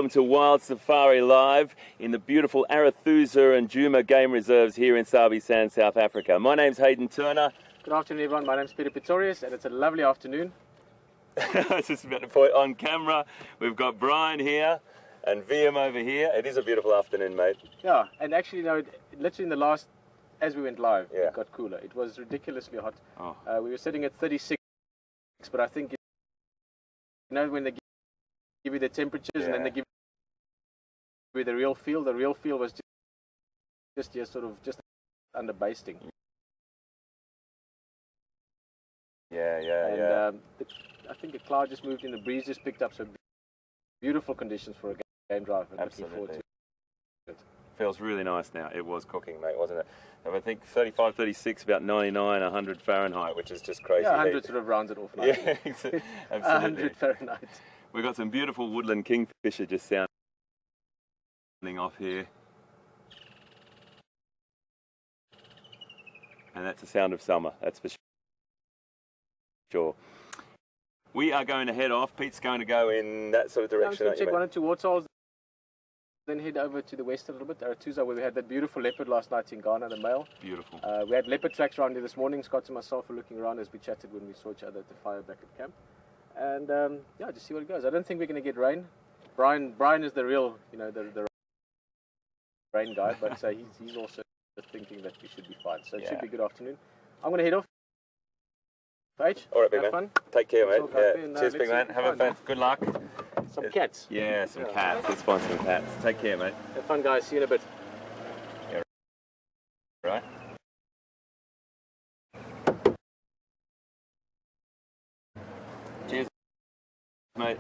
welcome to Wild Safari Live in the beautiful Arathusa and Djuma game reserves here in Sabi Sand, South Africa. My name's Hayden Turner. Good afternoon everyone, my name's Peter Pretorius and it's a lovely afternoon. I was just about to put on camera. We've got Brian here and VM over here. It is a beautiful afternoon, mate. Yeah, and actually, you know, literally in the last, as we went live, yeah, it got cooler. It was ridiculously hot. Oh. We were sitting at 36, but I think, you know, when they give you the temperatures, yeah, and then they give you the real feel was just under basting. Yeah. I think the cloud just moved in, the breeze just picked up, so beautiful conditions for a game drive. And looking forward to it. Feels really nice now. It was cooking, mate, wasn't it? I think 35, 36, about 99, 100 Fahrenheit, which is just crazy. Yeah, 100 sort of rounds it off. Nice. Yeah, absolutely. 100 Fahrenheit. We've got some beautiful woodland kingfisher just sounding off here. And that's the sound of summer, that's for sure. We are going to head off. Pete's going to go in that sort of direction. I'm going to check 1 or 2 waterholes, then head over to the west a little bit, Arathusa, where we had that beautiful leopard last night in Ghana, the male. Beautiful. We had leopard tracks around here this morning. Scott and myself were looking around as we chatted when we saw each other at the fire back at camp. And yeah, just see what it goes. I don't think we're going to get rain. Brian is the real, you know, the rain guy, but he's also thinking that we should be fine. So it should be a good afternoon. I'm going to head off. H, all right, big man. Fun. Take care, mate. Yeah. Cheers, big man. Have a fun. Good luck. Some cats. Yeah, some cats. Let's find some cats. Take care, mate. Have fun, guys. See you in a bit. Yeah. Right. Cheers, mate.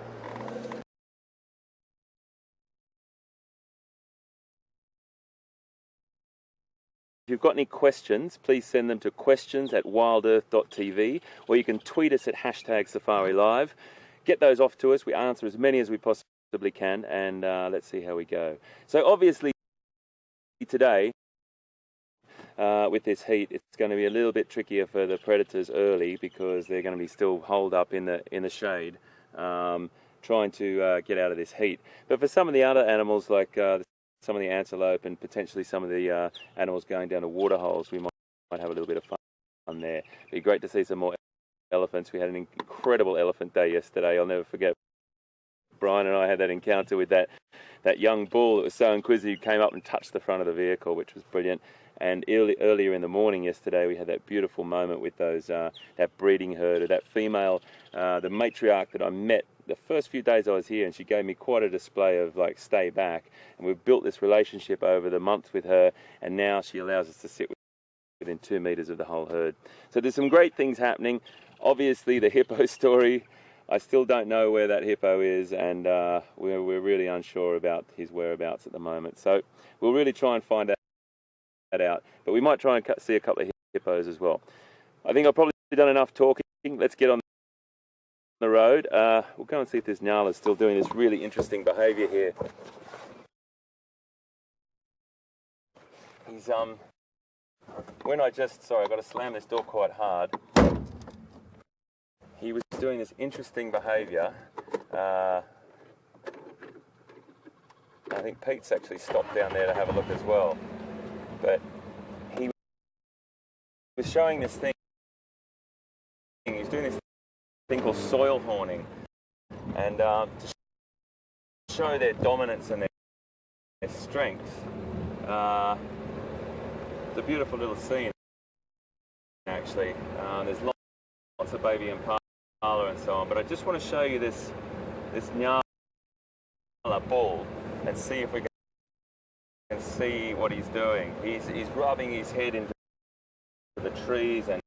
If you've got any questions, please send them to questions@wildearth.tv, or you can tweet us at #SafariLive. Get those off to us. We answer as many as we possibly can, and let's see how we go. So obviously today, with this heat, it's going to be a little bit trickier for the predators early because they're going to be still holed up in the shade, trying to get out of this heat. But for some of the other animals, like some of the antelope and potentially some of the animals going down to waterholes, we might have a little bit of fun there. It'd be great to see some more elephants. We had an incredible elephant day yesterday. I'll never forget. Brian and I had that encounter with that young bull that was so inquisitive, came up and touched the front of the vehicle, which was brilliant. And earlier in the morning yesterday, we had that beautiful moment with those that breeding herd, or that female, the matriarch that I met the first few days I was here, and she gave me quite a display of like stay back, and we've built this relationship over the month with her, and now she allows us to sit within 2 meters of the whole herd. So there's some great things happening. Obviously the hippo story, I still don't know where that hippo is, and we're really unsure about his whereabouts at the moment. So we'll really try and find that out, but we might try and see a couple of hippos as well. I think I've probably done enough talking. Let's get on the road. We'll go and see if this Nyala is still doing this really interesting behaviour here. He's when I got to slam this door quite hard. He was doing this interesting behaviour. I think Pete's actually stopped down there to have a look as well. But he was showing this thing. He's doing this thing called soil horning, and to show their dominance and their strength. It's a beautiful little scene, actually. There's lots of baby impala and so on, but I just want to show you this Nyala bull and see if we can see what he's doing. He's rubbing his head into the trees and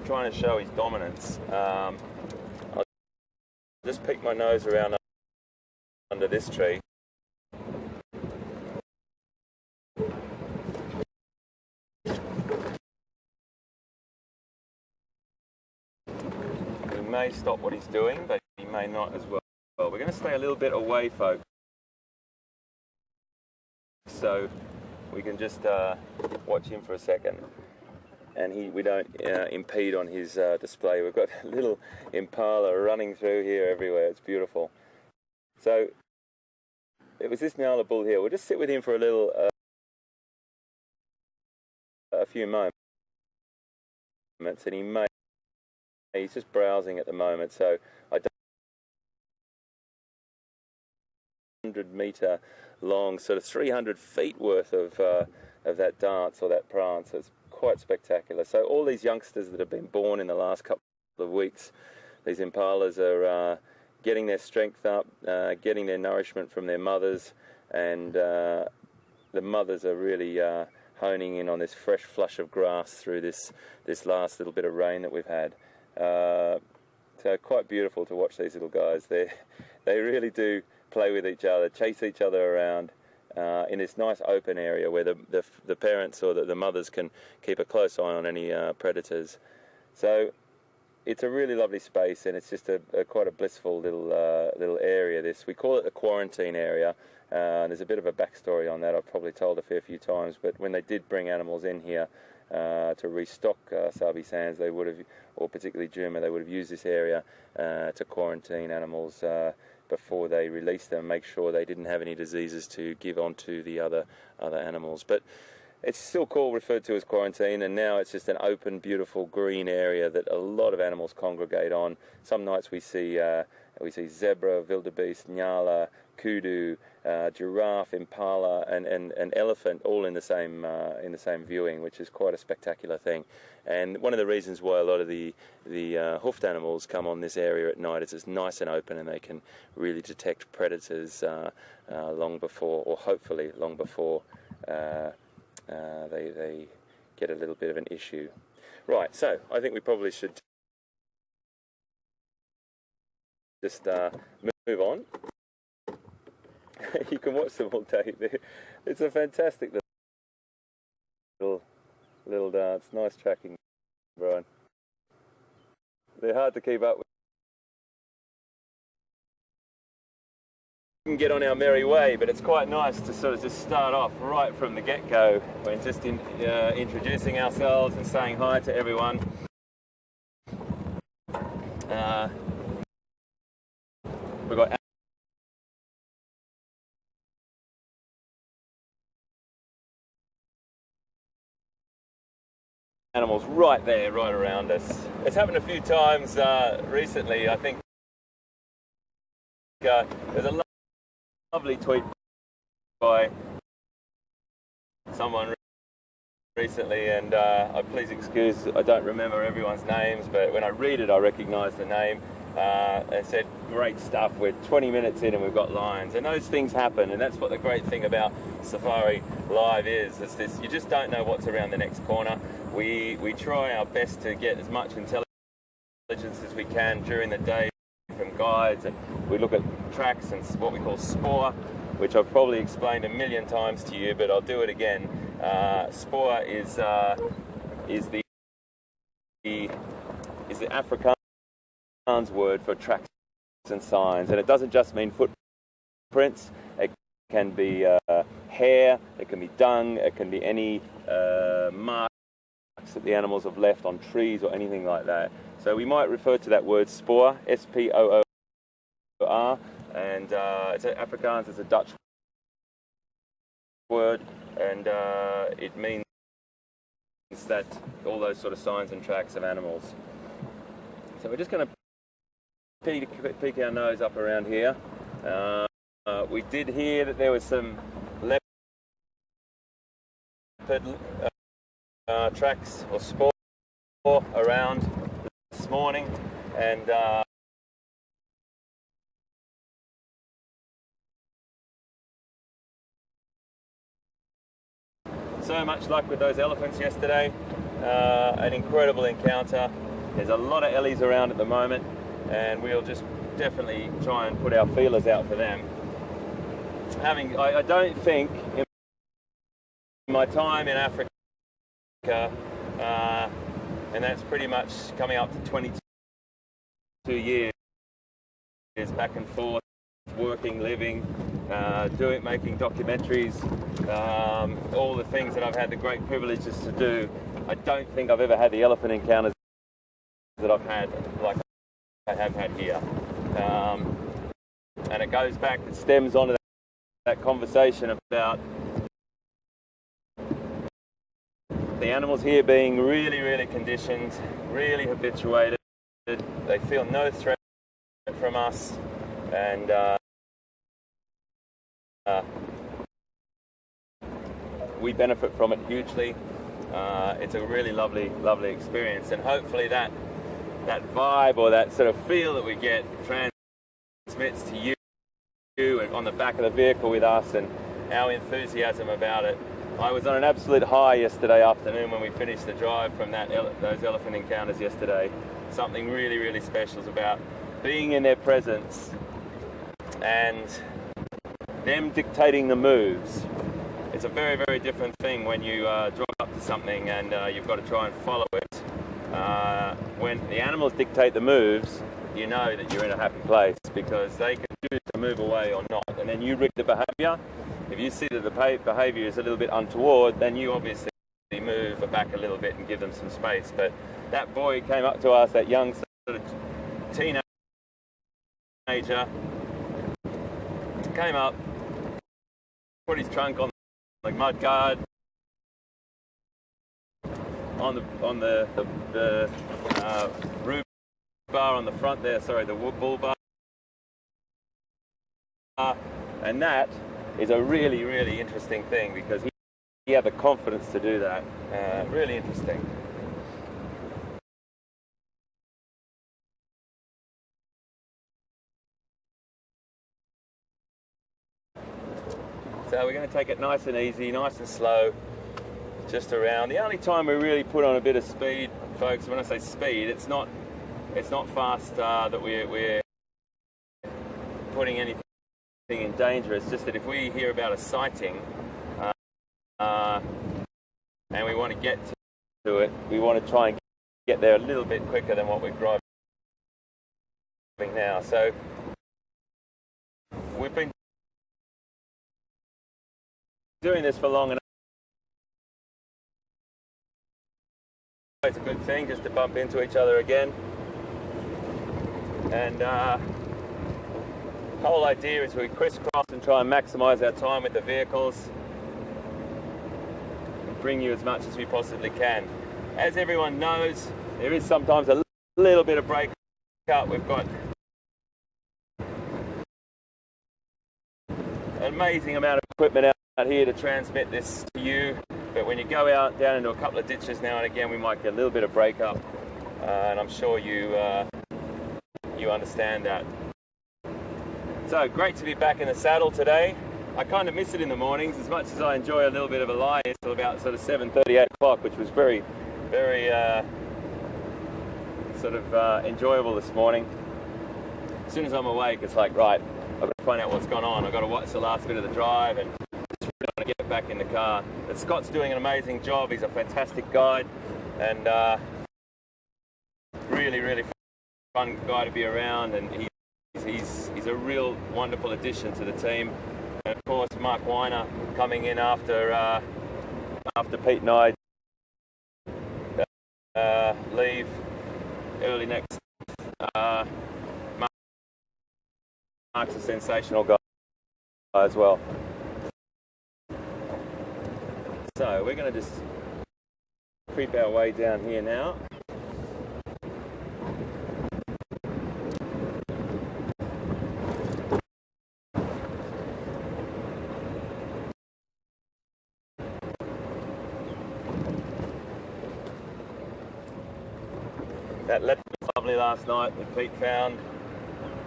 trying to show his dominance. I'll just peek my nose around under this tree. He may stop what he's doing, but he may not as well. We're going to stay a little bit away, folks, so we can just watch him for a second. and we don't impede on his display. We've got a little impala running through here everywhere. It's beautiful. So it was this Nyala bull here. We'll just sit with him for a few moments, and he's just browsing at the moment. So I don't 100-meter long, sort of 300 feet worth of that dance or that prance. It's quite spectacular. So all these youngsters that have been born in the last couple of weeks, these impalas are getting their strength up, getting their nourishment from their mothers, and the mothers are really honing in on this fresh flush of grass through this last little bit of rain that we've had. So quite beautiful to watch these little guys. They really do play with each other, chase each other around in this nice open area where the parents or the mothers can keep a close eye on any predators. So it's a really lovely space, and it's just quite a blissful little area. We call it the quarantine area. There's a bit of a backstory on that. I've probably told a fair few times, but when they did bring animals in here to restock Sabi Sands, they would have, or particularly Djuma, they would have used this area to quarantine animals before they released them, make sure they didn't have any diseases to give on to the other animals. But it's still referred to as quarantine, and now it's just an open, beautiful green area that a lot of animals congregate on. Some nights we see zebra, wildebeest, nyala, kudu, giraffe, impala, and elephant all in the same viewing, which is quite a spectacular thing. And one of the reasons why a lot of the hoofed animals come on this area at night is it's nice and open, and they can really detect predators long before, or hopefully long before, they get a little bit of an issue. Right, so I think we probably should just move on. You can watch them all day. It's a fantastic little dance. Nice tracking, Brian. They're hard to keep up with. We can get on our merry way, but it's quite nice to sort of just start off right from the get-go when just introducing ourselves and saying hi to everyone. We've got animals right there, right around us. It's happened a few times recently. I think there's a lovely tweet by someone recently, and please excuse, I don't remember everyone's names, but when I read it I recognise the name. It said, great stuff, we're 20 minutes in and we've got lions, and those things happen, and that's what the great thing about Safari Live is. It's this, you just don't know what's around the next corner. We try our best to get as much intelligence as we can during the day from guides, and we look at tracks and what we call spoor, which I've probably explained a million times to you, but I'll do it again. Spoor is the Afrikaans word for tracks and signs, and it doesn't just mean footprints. It can be hair, it can be dung, it can be any marks that the animals have left on trees or anything like that. So we might refer to that word spoor, S-P-O-O-R, and it's Afrikaans, it's a Dutch word, and it means that all those sort of signs and tracks of animals. So we're just going to peek our nose up around here. We did hear that there was some leopard tracks or spoor around this morning, and so much luck with those elephants yesterday. An incredible encounter. There's a lot of ellies around at the moment, and we'll just definitely try and put our feelers out for them. I don't think in my time in Africa, and that's pretty much coming up to 22 years back and forth, working, living, making documentaries, all the things that I've had the great privileges to do. I don't think I've ever had the elephant encounters that I've had like I have had here. And it goes back, it stems onto that conversation about the animals here being really, really conditioned, really habituated. They feel no threat from us, and we benefit from it hugely. It's a really lovely, lovely experience, and hopefully that vibe or that sort of feel that we get transmits to you on the back of the vehicle with us, and our enthusiasm about it. I was on an absolute high yesterday afternoon when we finished the drive from those elephant encounters yesterday. Something really, really special is about being in their presence and them dictating the moves. It's a very, very different thing when you drive up to something and you've got to try and follow it. When the animals dictate the moves, you know that you're in a happy place because they can choose to move away or not, and then you rig the behaviour. If you see that the behaviour is a little bit untoward, then you obviously move back a little bit and give them some space. But that boy came up to us, that young sort of teenager, came up, put his trunk on the mud guard, on the roof bar on the front there, sorry, the bull bar, and that is a really, really interesting thing because he had the confidence to do that. Really interesting. So we're going to take it nice and easy, nice and slow, just around. The only time we really put on a bit of speed, folks, when I say speed, it's not fast that we're putting anything in danger. It's just that if we hear about a sighting and we want to get to it, we want to try and get there a little bit quicker than what we're driving now. So we've been doing this for long enough. It's a good thing just to bump into each other again. And the whole idea is we crisscross and try and maximise our time with the vehicles and bring you as much as we possibly can. As everyone knows, there is sometimes a little bit of break up. We've got an amazing amount of equipment out here to transmit this to you, but when you go out down into a couple of ditches now and again, we might get a little bit of break up, and I'm sure you understand that. So great to be back in the saddle today. I kind of miss it in the mornings as much as I enjoy a little bit of a lie until about sort of 7:30, 8 o'clock, which was very, very enjoyable this morning. As soon as I'm awake, it's like, right, I've got to find out what's gone on. I've got to watch the last bit of the drive and just really want to get back in the car. But Scott's doing an amazing job. He's a fantastic guide and really, really fun guy to be around, and he's a real wonderful addition to the team. And of course, Mark Weiner coming in after Pete and I leave early next. Mark's a sensational guy as well. So we're going to just creep our way down here now. That leopard was lovely last night that Pete found.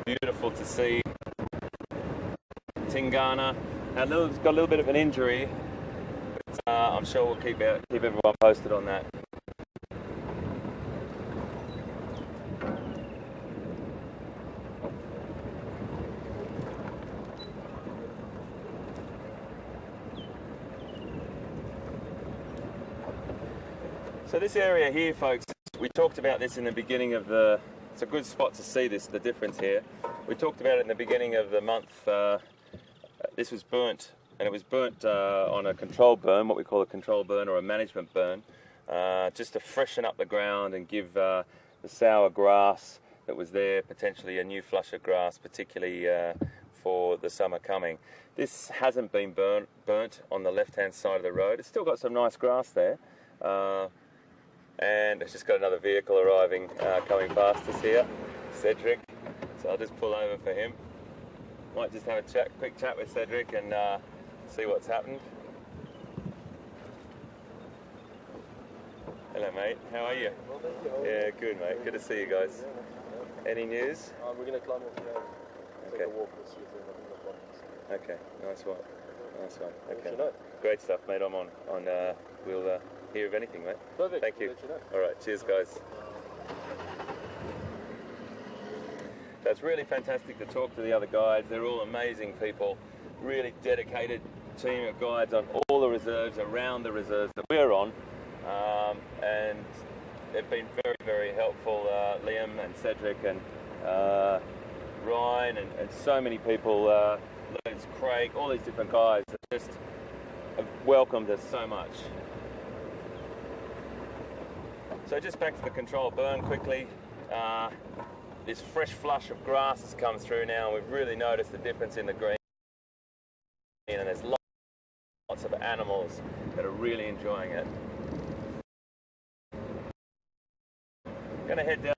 Beautiful to see. Tingana. Got a little bit of an injury, but I'm sure we'll keep everyone posted on that. So this area here, folks, we talked about this in the beginning of the... It's a good spot to see this, the difference here. We talked about it in the beginning of the month. This was burnt, and it was burnt on a control burn, what we call a control burn or a management burn. just to freshen up the ground and give the sour grass that was there potentially a new flush of grass, particularly for the summer coming. This hasn't been burnt on the left-hand side of the road. It's still got some nice grass there. And it's just got another vehicle arriving, coming past us here, Cedric. So I'll just pull over for him. Might just have a quick chat with Cedric and see what's happened. Hello mate, how are you? Well, thank you. Yeah, good mate, good to see you guys. Any news? We're going to climb up here, take a walk, we'll see if there's nothing in the bottom. Okay, nice one. Nice one. I'll let Okay. you know. Great stuff, mate. I'm on. We'll hear of anything, mate. Perfect. Thank you. I'll let you know. All right. Cheers, guys. So it's really fantastic to talk to the other guides. They're all amazing people, really dedicated team of guides on all the reserves, around the reserves that we're on, and they've been very, very helpful. Liam and Cedric and Ryan and so many people, Loads, Craig, all these different guys that just have welcomed us so much. So just back to the control burn quickly. This fresh flush of grass has come through now, and we've really noticed the difference in the green, and there's lots of animals that are really enjoying it. I'm going to head down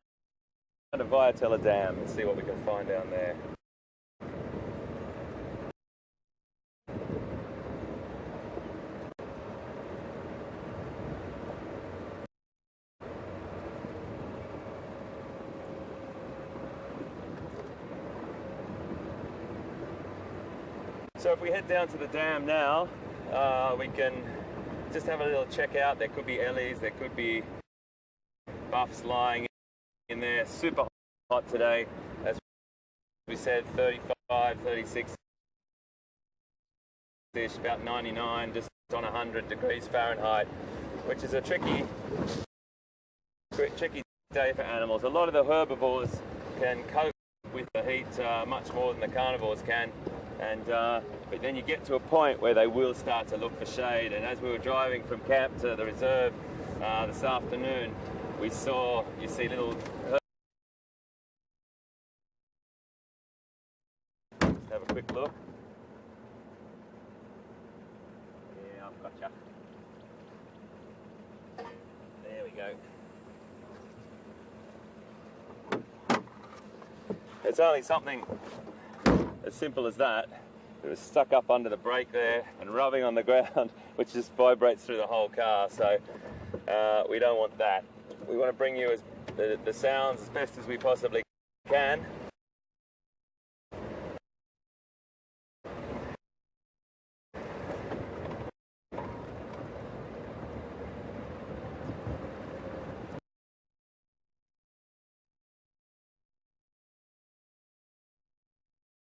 to Viatella Dam and see what we can find down there. So if we head down to the dam now, we can just have a little check out. There could be ellies, there could be buffs lying in there. Super hot today, as we said, 35, 36 ish, about 99, just on 100 degrees Fahrenheit, which is a tricky day for animals. A lot of the herbivores can cope with the heat much more than the carnivores can. And but then you get to a point where they will start to look for shade. And as we were driving from camp to the reserve this afternoon, we saw, you see little... Just have a quick look. Yeah, I've got you. There we go. It's only something as simple as that. It was stuck up under the brake there and rubbing on the ground, which just vibrates through the whole car. So we don't want that. We want to bring you the sounds as best as we possibly can.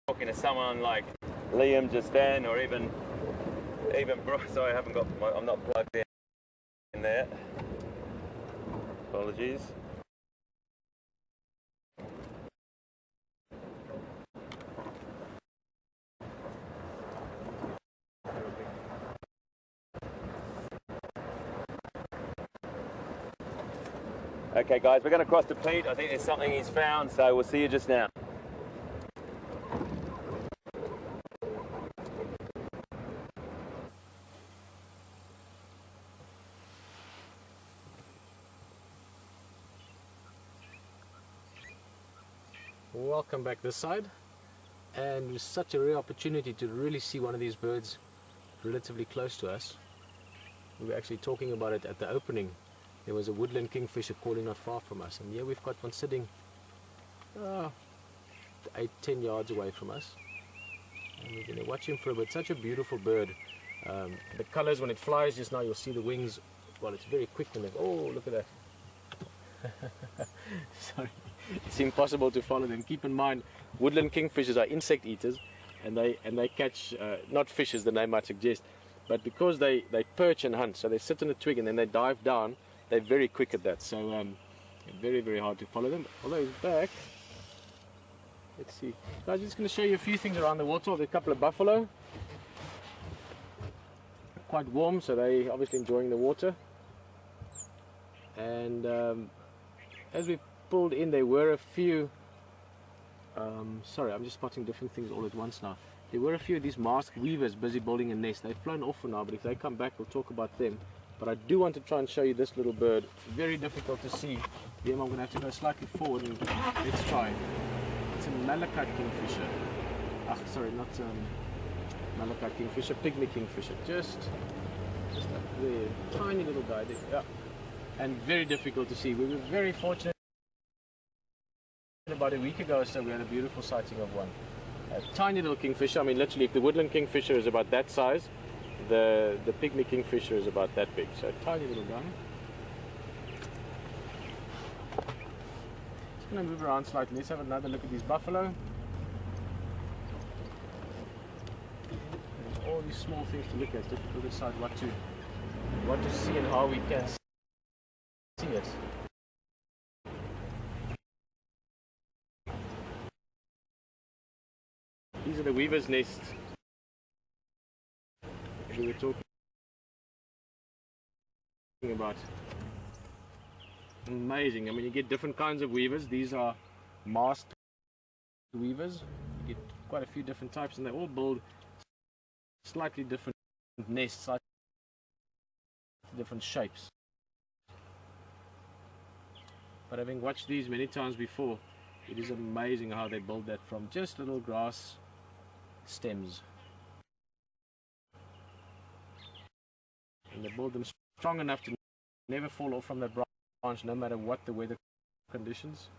Talking to someone like Liam just then, or even sorry, I'm not plugged in there. Apologies. Okay guys, we're going to cross to Pete. I think there's something he's found, so we'll see you just now. Welcome back this side, and it was such a rare opportunity to really see one of these birds relatively close to us. We were actually talking about it at the opening. There was a woodland kingfisher calling not far from us, and here we've got one sitting 8-10 yards away from us, and we're going to watch him for a bit. Such a beautiful bird. The colors, when it flies just now, you'll see the wings. Well, it's very quick when oh, look at that. Sorry. It's impossible to follow them. Keep in mind, woodland kingfishers are insect eaters, and they catch not fish as the name might suggest, but because they perch and hunt, so they sit on a twig and then they dive down. They're very quick at that, so very, very hard to follow them. Although he's back, let's see. I'm just going to show you a few things around the water. There's a couple of buffalo, quite warm, so they're obviously enjoying the water. And as we pulled in, there were a few. Sorry, I'm just spotting different things all at once now. There were a few of these masked weavers busy building a nest. They've flown off for now, but if they come back, we'll talk about them. But I do want to try and show you this little bird. Very difficult to see. Then I'm going to have to go slightly forward and let's try. It's a malachite kingfisher. Sorry, not malachite kingfisher, pygmy kingfisher. Just up there. Tiny little guy there. Yeah. And very difficult to see. We were very fortunate. About a week ago or so, we had a beautiful sighting of one. A tiny little kingfisher. I mean, literally, if the woodland kingfisher is about that size, the pygmy kingfisher is about that big. So, a tiny little guy. Just going to move around slightly. Let's have another look at these buffalo. There's all these small things to look at. It's difficult to decide what to see and how we can see it. These are the weaver's nests we were talking about. Amazing. I mean, you get different kinds of weavers. These are masked weavers. You get quite a few different types, and they all build slightly different nests, slightly different shapes. But having watched these many times before, it is amazing how they build that from just little grass stems. And they build them strong enough to never fall off from that branch, no matter what the weather conditions.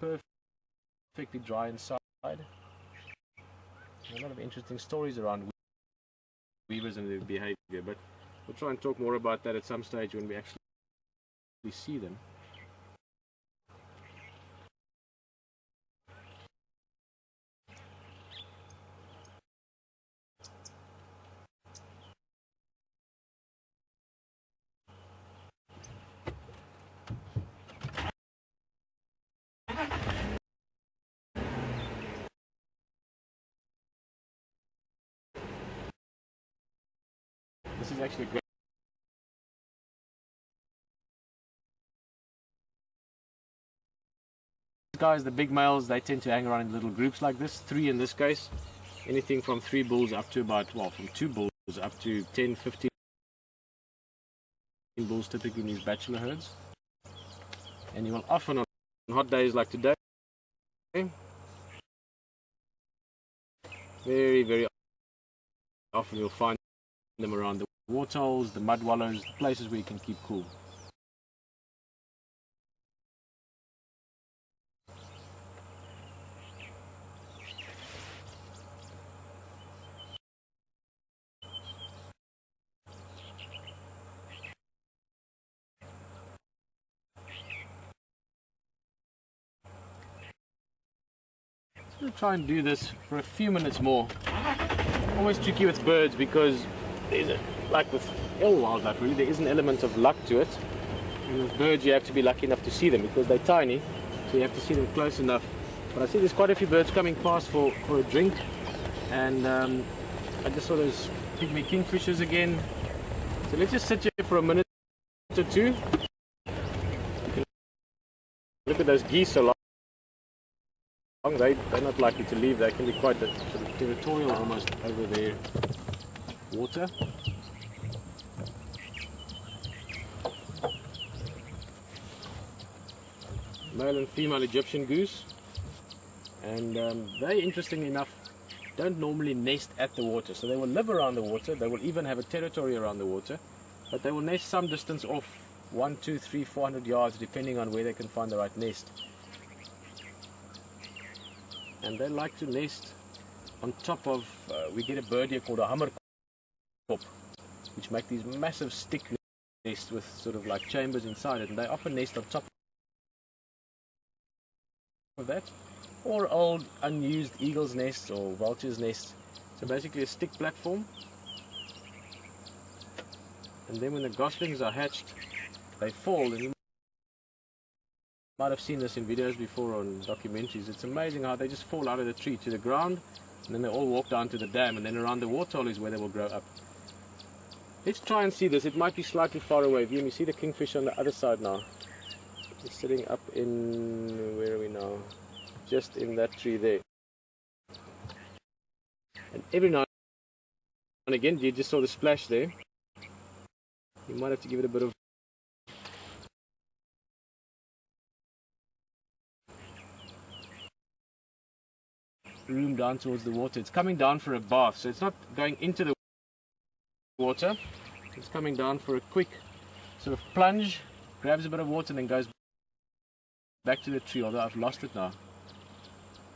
Perfectly dry inside. A lot of interesting stories around weavers and their behavior, but we'll try and talk more about that at some stage when we actually see them. This is actually great. These guys, the big males, they tend to hang around in little groups like this, 3 in this case. Anything from 3 bulls up to about, well, from 2 bulls up to 10, 15 bulls typically in these bachelor herds. And you will often on hot days like today, very, very often you'll find them around the waterholes, the mud wallows, the places where you can keep cool. I'm going to try and do this for a few minutes more. Always tricky with birds because there's like with all wildlife really, there is an element of luck to it. And with birds you have to be lucky enough to see them because they're tiny, so you have to see them close enough. But I see there's quite a few birds coming past for a drink, and I just saw those pygmy kingfishers again. So let's just sit here for a minute or two. Look at those geese so long. They're not likely to leave. They can be quite sort of territorial almost over their water. Male and female Egyptian goose, and they, interestingly enough, don't normally nest at the water. So they will live around the water. They will even have a territory around the water, but they will nest some distance off, 1, 2, 3, 400 yards, depending on where they can find the right nest. And they like to nest on top of, we get a bird here called a hammerkop, which make these massive stick nests with sort of like chambers inside it, and they often nest on top of that, or old unused eagle's nests or vulture's nests. So basically a stick platform, and then when the goslings are hatched, they fall. And you might have seen this in videos before on documentaries. It's amazing how they just fall out of the tree to the ground, and then they all walk down to the dam, and then around the waterhole is where they will grow up. Let's try and see this. It might be slightly far away. You see the kingfisher on the other side now. He's sitting up in, where are we now? Just in that tree there. And every now and again, you just saw the splash there. You might have to give it a bit of room down towards the water. It's coming down for a bath, so it's not going into the water. It's coming down for a quick sort of plunge, grabs a bit of water and then goes back to the tree, although I've lost it now.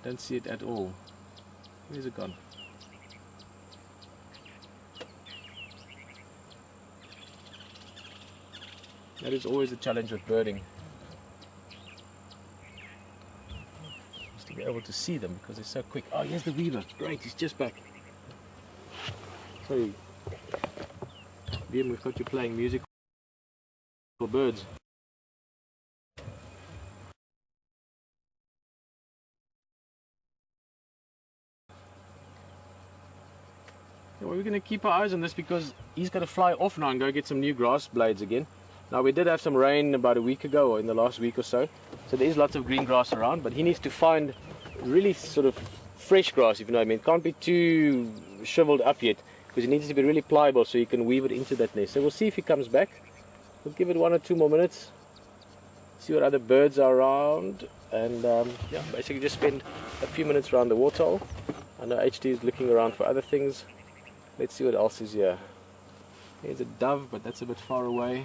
Don't see it at all. Where's it gone? That is always a challenge with birding. Is to be able to see them because they're so quick. Oh, here's the weaver. Great, he's just back. Sorry. Liam, we've got you playing music for birds. Yeah, well, we're going to keep our eyes on this because he's got to fly off now and go get some new grass blades again. Now, we did have some rain about a week ago, or in the last week or so, so there is lots of green grass around, but he needs to find really sort of fresh grass, if you know what I mean. It can't be too shriveled up yet, because it needs to be really pliable so you can weave it into that nest. So we'll see if he comes back. We'll give it 1 or 2 more minutes, see what other birds are around, and yeah, basically just spend a few minutes around the waterhole. I know HT is looking around for other things. Let's see what else is here. Here's a dove, but that's a bit far away.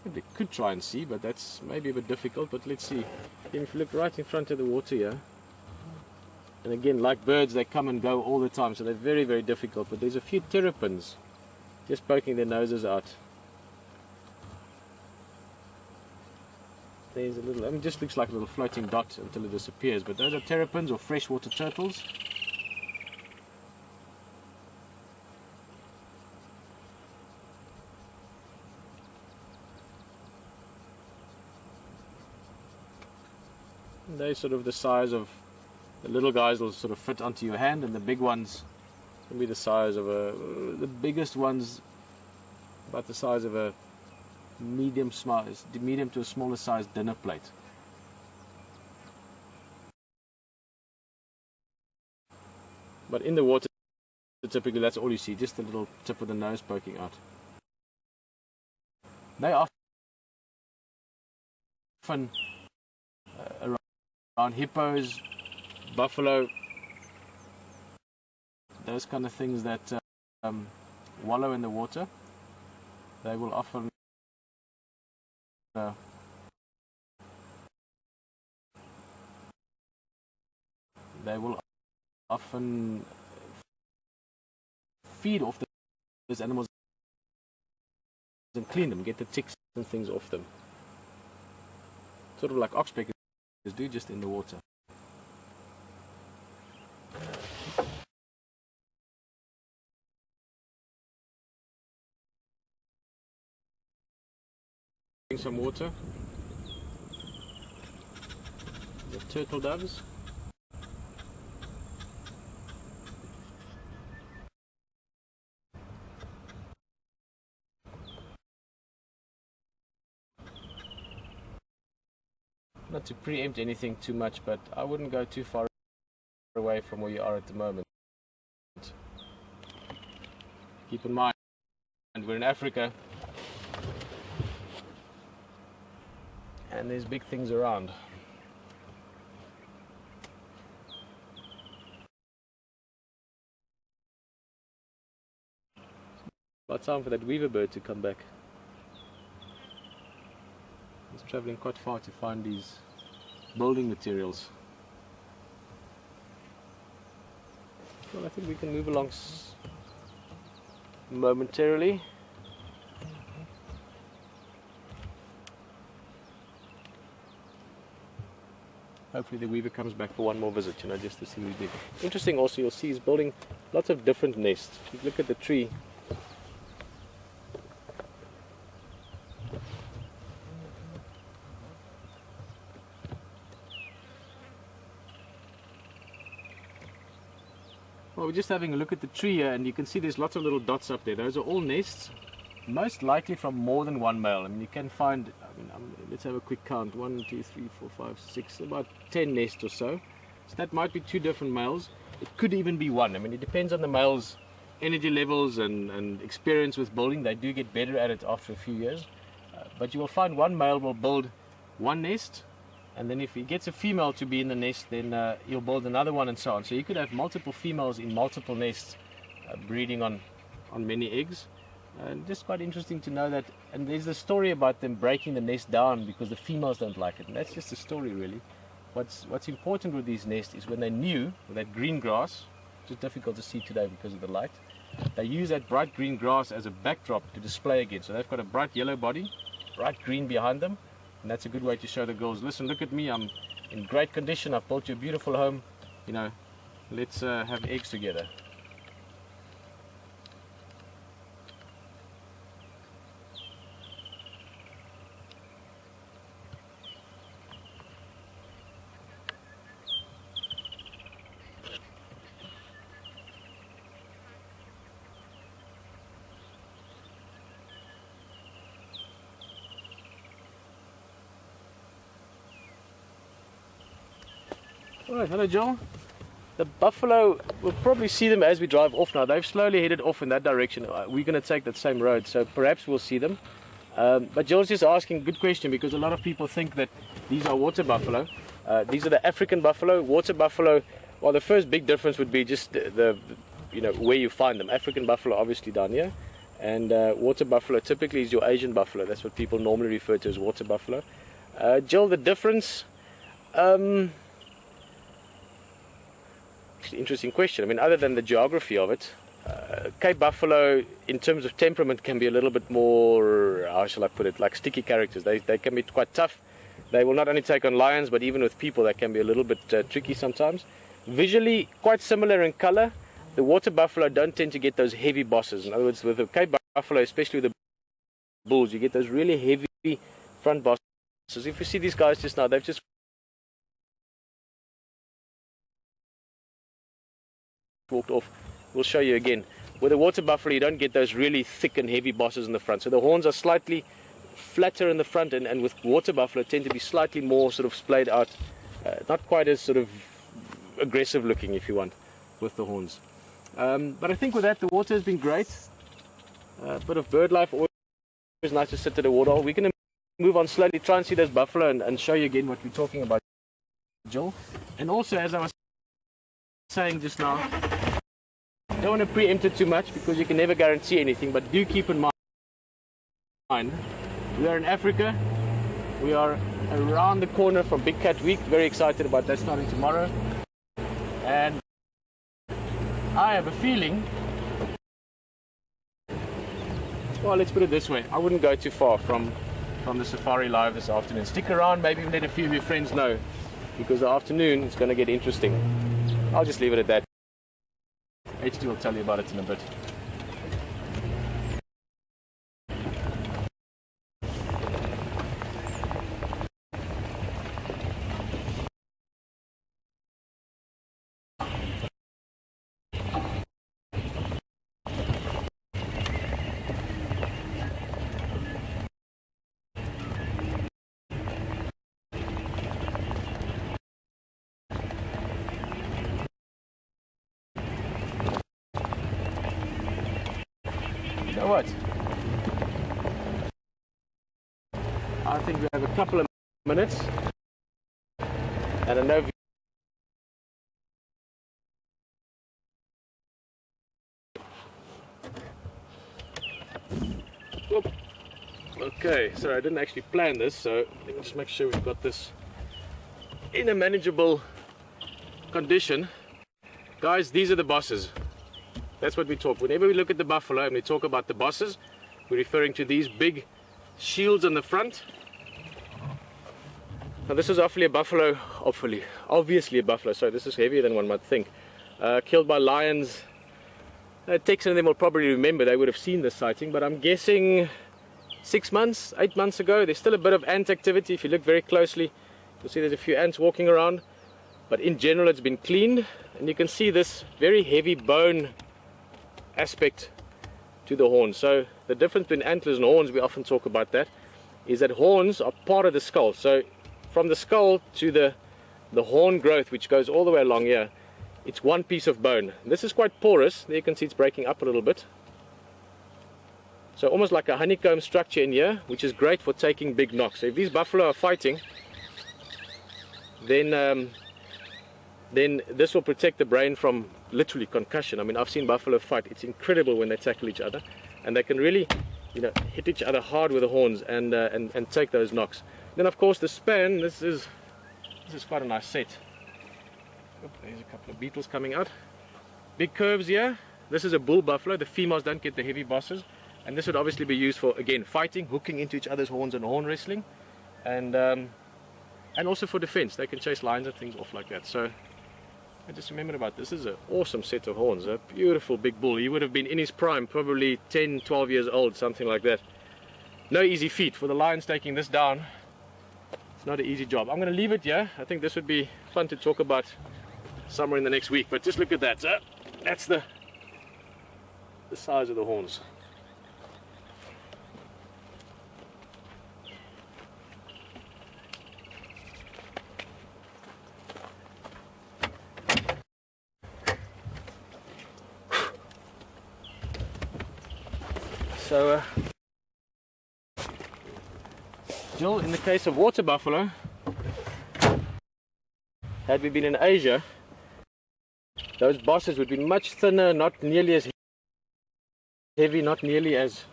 They could try and see, but that's maybe a bit difficult, but let's see. If you look right in front of the water here, and again, like birds, they come and go all the time, so they're very, very difficult, but there's a few terrapins just poking their noses out. There's a little, I mean, it just looks like a little floating dot until it disappears, but those are terrapins or freshwater turtles. They're sort of the size of, the little guys will sort of fit onto your hand, and the big ones will be the size of the biggest ones about the size of a medium to a smaller size dinner plate. But in the water, typically that's all you see, just the little tip of the nose poking out. They are often around hippos, buffalo, those kind of things that wallow in the water. They will often feed off those animals and clean them, get the ticks and things off them. Sort of like oxpeckers do, just in the water. Some water. The turtle doves. Not to preempt anything too much, but I wouldn't go too far away from where you are at the moment. Keep in mind, we're in Africa, and there's big things around. About time for that weaver bird to come back. He's traveling quite far to find these building materials. Well, I think we can move along momentarily. Hopefully the weaver comes back for one more visit, just to see what he did. Interesting also, you'll see he's building lots of different nests. If you look at the tree, Well, we're just having a look at the tree here, and you can see there's lots of little dots up there. Those are all nests, most likely from more than one male. I mean, you can find, let's have a quick count, 1, 2, 3, 4, 5, 6, about 10 nests or so. So that might be 2 different males. It could even be 1. I mean, it depends on the male's energy levels and experience with building. They do get better at it after a few years. But you will find one male will build 1 nest, and then if he gets a female to be in the nest, then he'll build another one, and so on. So you could have multiple females in multiple nests breeding on many eggs. And just quite interesting to know that. And there's a story about them breaking the nest down because the females don't like it, and that's just a story really. What's important with these nests is when they're new, with that green grass, which is difficult to see today because of the light, they use that bright green grass as a backdrop to display again. So they've got a bright yellow body, bright green behind them, and that's a good way to show the girls, listen, look at me, I'm in great condition, I've built you a beautiful home, you know, let's have eggs together. Alright, hello Joel. The buffalo, we'll probably see them as we drive off now. They've slowly headed off in that direction. We're going to take that same road, so perhaps we'll see them. But Joel's just asking, good question, because a lot of people think that these are water buffalo. These are the African buffalo. Water buffalo, well, the first big difference would be just the where you find them. African buffalo obviously down here, and water buffalo typically is your Asian buffalo. That's what people normally refer to as water buffalo. Joel, the difference... interesting question. I mean, other than the geography of it, Cape buffalo in terms of temperament can be a little bit more, how shall I put it, like sticky characters. They can be quite tough. They will not only take on lions, but even with people they can be a little bit tricky sometimes. Visually quite similar in color. The water buffalo don't tend to get those heavy bosses. In other words, with the Cape buffalo, especially with the bulls, you get those really heavy front bosses. If you see these guys just now, they've just walked off. We'll show you again. With a water buffalo, you don't get those really thick and heavy bosses in the front. So the horns are slightly flatter in the front, and with water buffalo tend to be slightly more sort of splayed out, not quite as sort of aggressive looking, if you want, with the horns. But I think with that, the water has been great. A bit of bird life, always nice to sit at the water. We're going to move on slowly, try and see those buffalo and show you again what we're talking about, Joel. And also, as I was saying just now, don't want to preempt it too much because you can never guarantee anything, but do keep in mind we are in Africa. We are around the corner from Big Cat Week. Very excited about that starting tomorrow, and I have a feeling, well, let's put it this way, I wouldn't go too far from the safari live this afternoon. Stick around, maybe let a few of your friends know, because the afternoon is going to get interesting. I'll just leave it at that. HT will tell you about it in a bit. You know what? I think we have a couple of minutes, and I know. Whoop. Okay, sorry, I didn't actually plan this, so let me just make sure we've got this in a manageable condition. Guys, these are the bosses. That's what we talk. Whenever we look at the buffalo and we talk about the bosses, we're referring to these big shields on the front. Now this is obviously a buffalo, obviously a buffalo, so this is heavier than one might think. Killed by lions. Texan and them will probably remember, they would have seen this sighting, but I'm guessing 6 months, 8 months ago. There's still a bit of ant activity. If you look very closely, you'll see there's a few ants walking around, but in general it's been cleaned. and you can see this very heavy bone aspect to the horns. So the difference between antlers and horns, we often talk about that, is that horns are part of the skull. So from the skull to the horn growth, which goes all the way along here, it's one piece of bone. This is quite porous. There you can see it's breaking up a little bit. So almost like a honeycomb structure in here, which is great for taking big knocks. So if these buffalo are fighting, then this will protect the brain from literally concussion. I mean, I've seen buffalo fight. It's incredible when they tackle each other, and they can really, hit each other hard with the horns and take those knocks. Then of course the span. This is quite a nice set. Oop, there's a couple of beetles coming out. Big curves here. This is a bull buffalo. The females don't get the heavy bosses, and this would obviously be used for, again, fighting, hooking into each other's horns and horn wrestling, and also for defense. They can chase lions and things off like that. So I just remembered about this. This is an awesome set of horns. A beautiful big bull. He would have been in his prime, probably 10, 12 years old, something like that. No easy feat for the lions taking this down. It's not an easy job. I'm going to leave it here. I think this would be fun to talk about somewhere in the next week. But just look at that. That's the size of the horns. So, Jill, in the case of water buffalo, had we been in Asia, those bosses would be much thinner, not nearly as heavy, not nearly as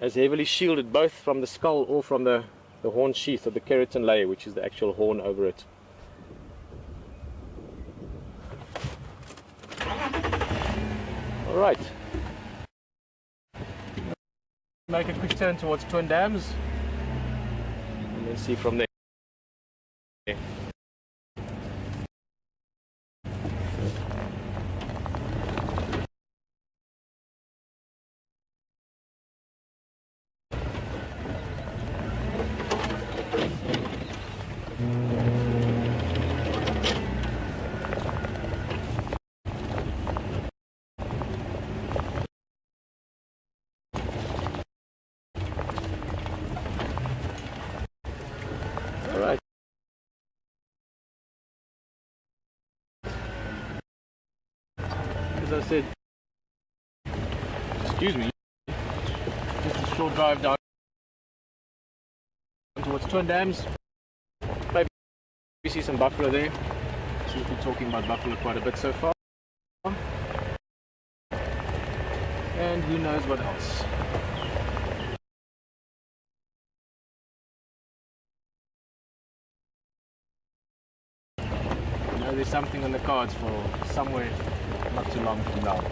heavily shielded, both from the skull or from the horn sheath or the keratin layer, which is the actual horn over it. All right. Make a quick turn towards Twin Dams and then see from there. As I said, excuse me, just a short drive down towards Twin Dams. Maybe we see some buffalo there. So we've been talking about buffalo quite a bit so far. And who knows what else. There's something on the cards for somewhere not too long from now.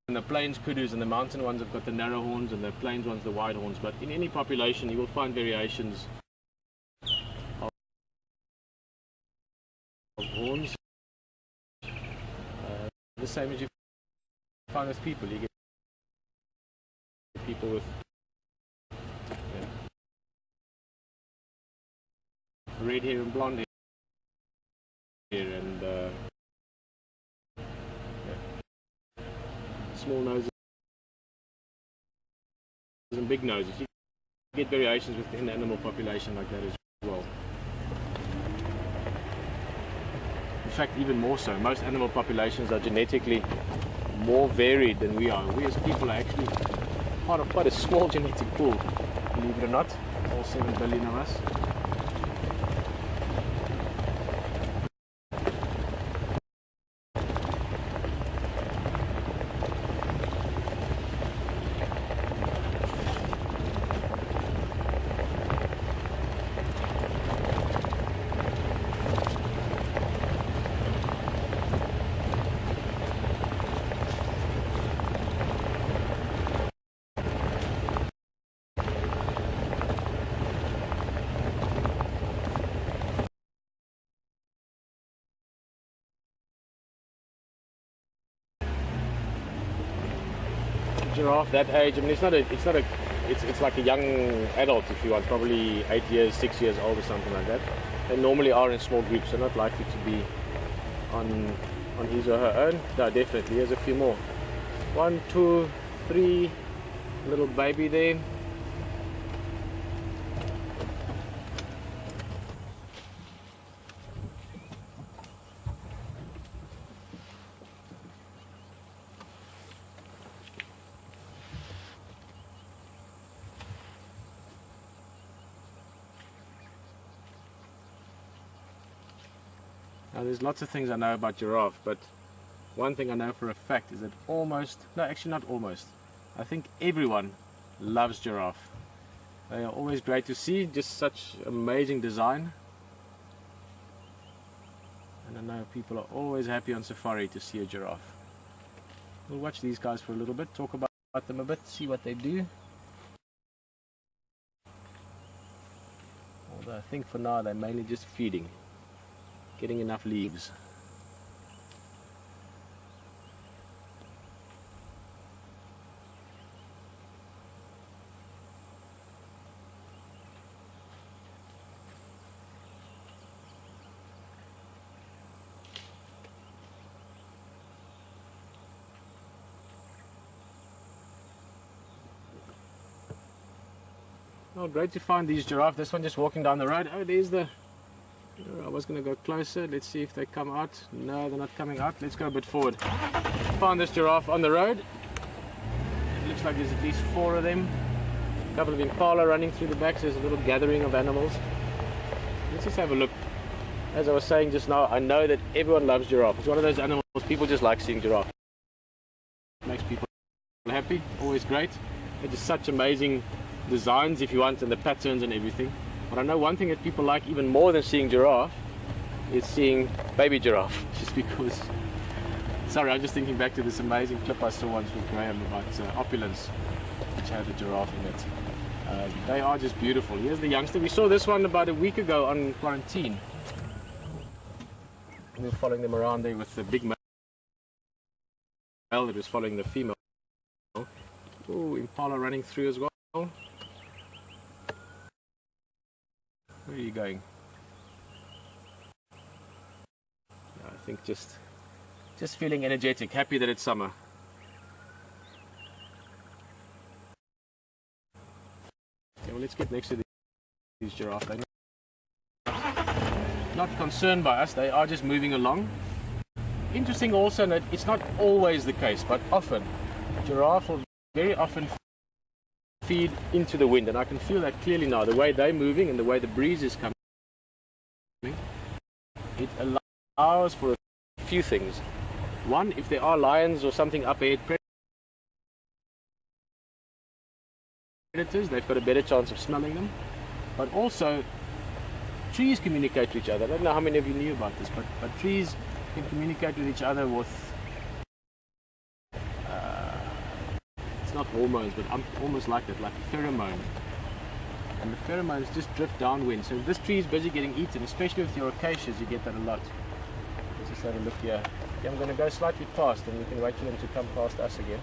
And the plains kudus and the mountain ones have got the narrow horns, and the plains ones the wide horns. But in any population, you will find variations of horns. The same as you find with people. You get people with red hair and blonde hair, and small noses and big noses. You get variations within the animal population like that as well. In fact, even more so. Most animal populations are genetically more varied than we are. We as people are actually part of quite a small genetic pool, believe it or not, all 7 billion of us. giraffe that age, I mean, it's like a young adult, if you want, probably 8 years, 6 years old or something like that. They normally are in small groups, they're not likely to be on his or her own. No, definitely, here's a few more. 1, 2, 3, little baby there. Now, there's lots of things I know about giraffe, but one thing I know for a fact is that I think everyone loves giraffe. They are always great to see, just such amazing design. And I know people are always happy on safari to see a giraffe. We'll watch these guys for a little bit, talk about them a bit, see what they do. Although I think for now they're mainly just feeding, getting enough leaves. Oh, great to find these giraffe. This one just walking down the road. Oh, there's the... I was going to go closer. Let's see if they come out. No, they're not coming out. Let's go a bit forward. Found this giraffe on the road. It looks like there's at least 4 of them. A couple of impala running through the back. So there's a little gathering of animals. Let's just have a look. As I was saying just now, I know that everyone loves giraffe. It's one of those animals people just like seeing giraffe. It makes people happy. Always great. They're just such amazing designs, if you want, and the patterns and everything. But I know one thing that people like even more than seeing giraffe is seeing baby giraffe. Just because, sorry, I'm just thinking back to this amazing clip I saw once with Graham about opulence, which had a giraffe in it. They are just beautiful. Here's the youngster. We saw this one about a week ago on quarantine. We were following them around there with the big male that was following the female. Oh, impala running through as well. Where are you going? I think just feeling energetic, happy that it's summer. Okay, well, let's get next to these giraffe. They're not concerned by us, they are just moving along. Interesting also that it's not always the case, but often giraffe will very often feed into the wind, and I can feel that clearly now, the way they're moving and the way the breeze is coming. It allows for a few things. One, if there are lions or something up ahead, predators, they've got a better chance of smelling them. But also, trees communicate to each other. I don't know how many of you knew about this, but trees can communicate with each other with it's not hormones, but almost like that, like a pheromone. And the pheromones just drift downwind. So if this tree is busy getting eaten, especially with your acacias, you get that a lot. Let's just have a look here. Okay, I'm going to go slightly past, and we can wait for them to come past us again.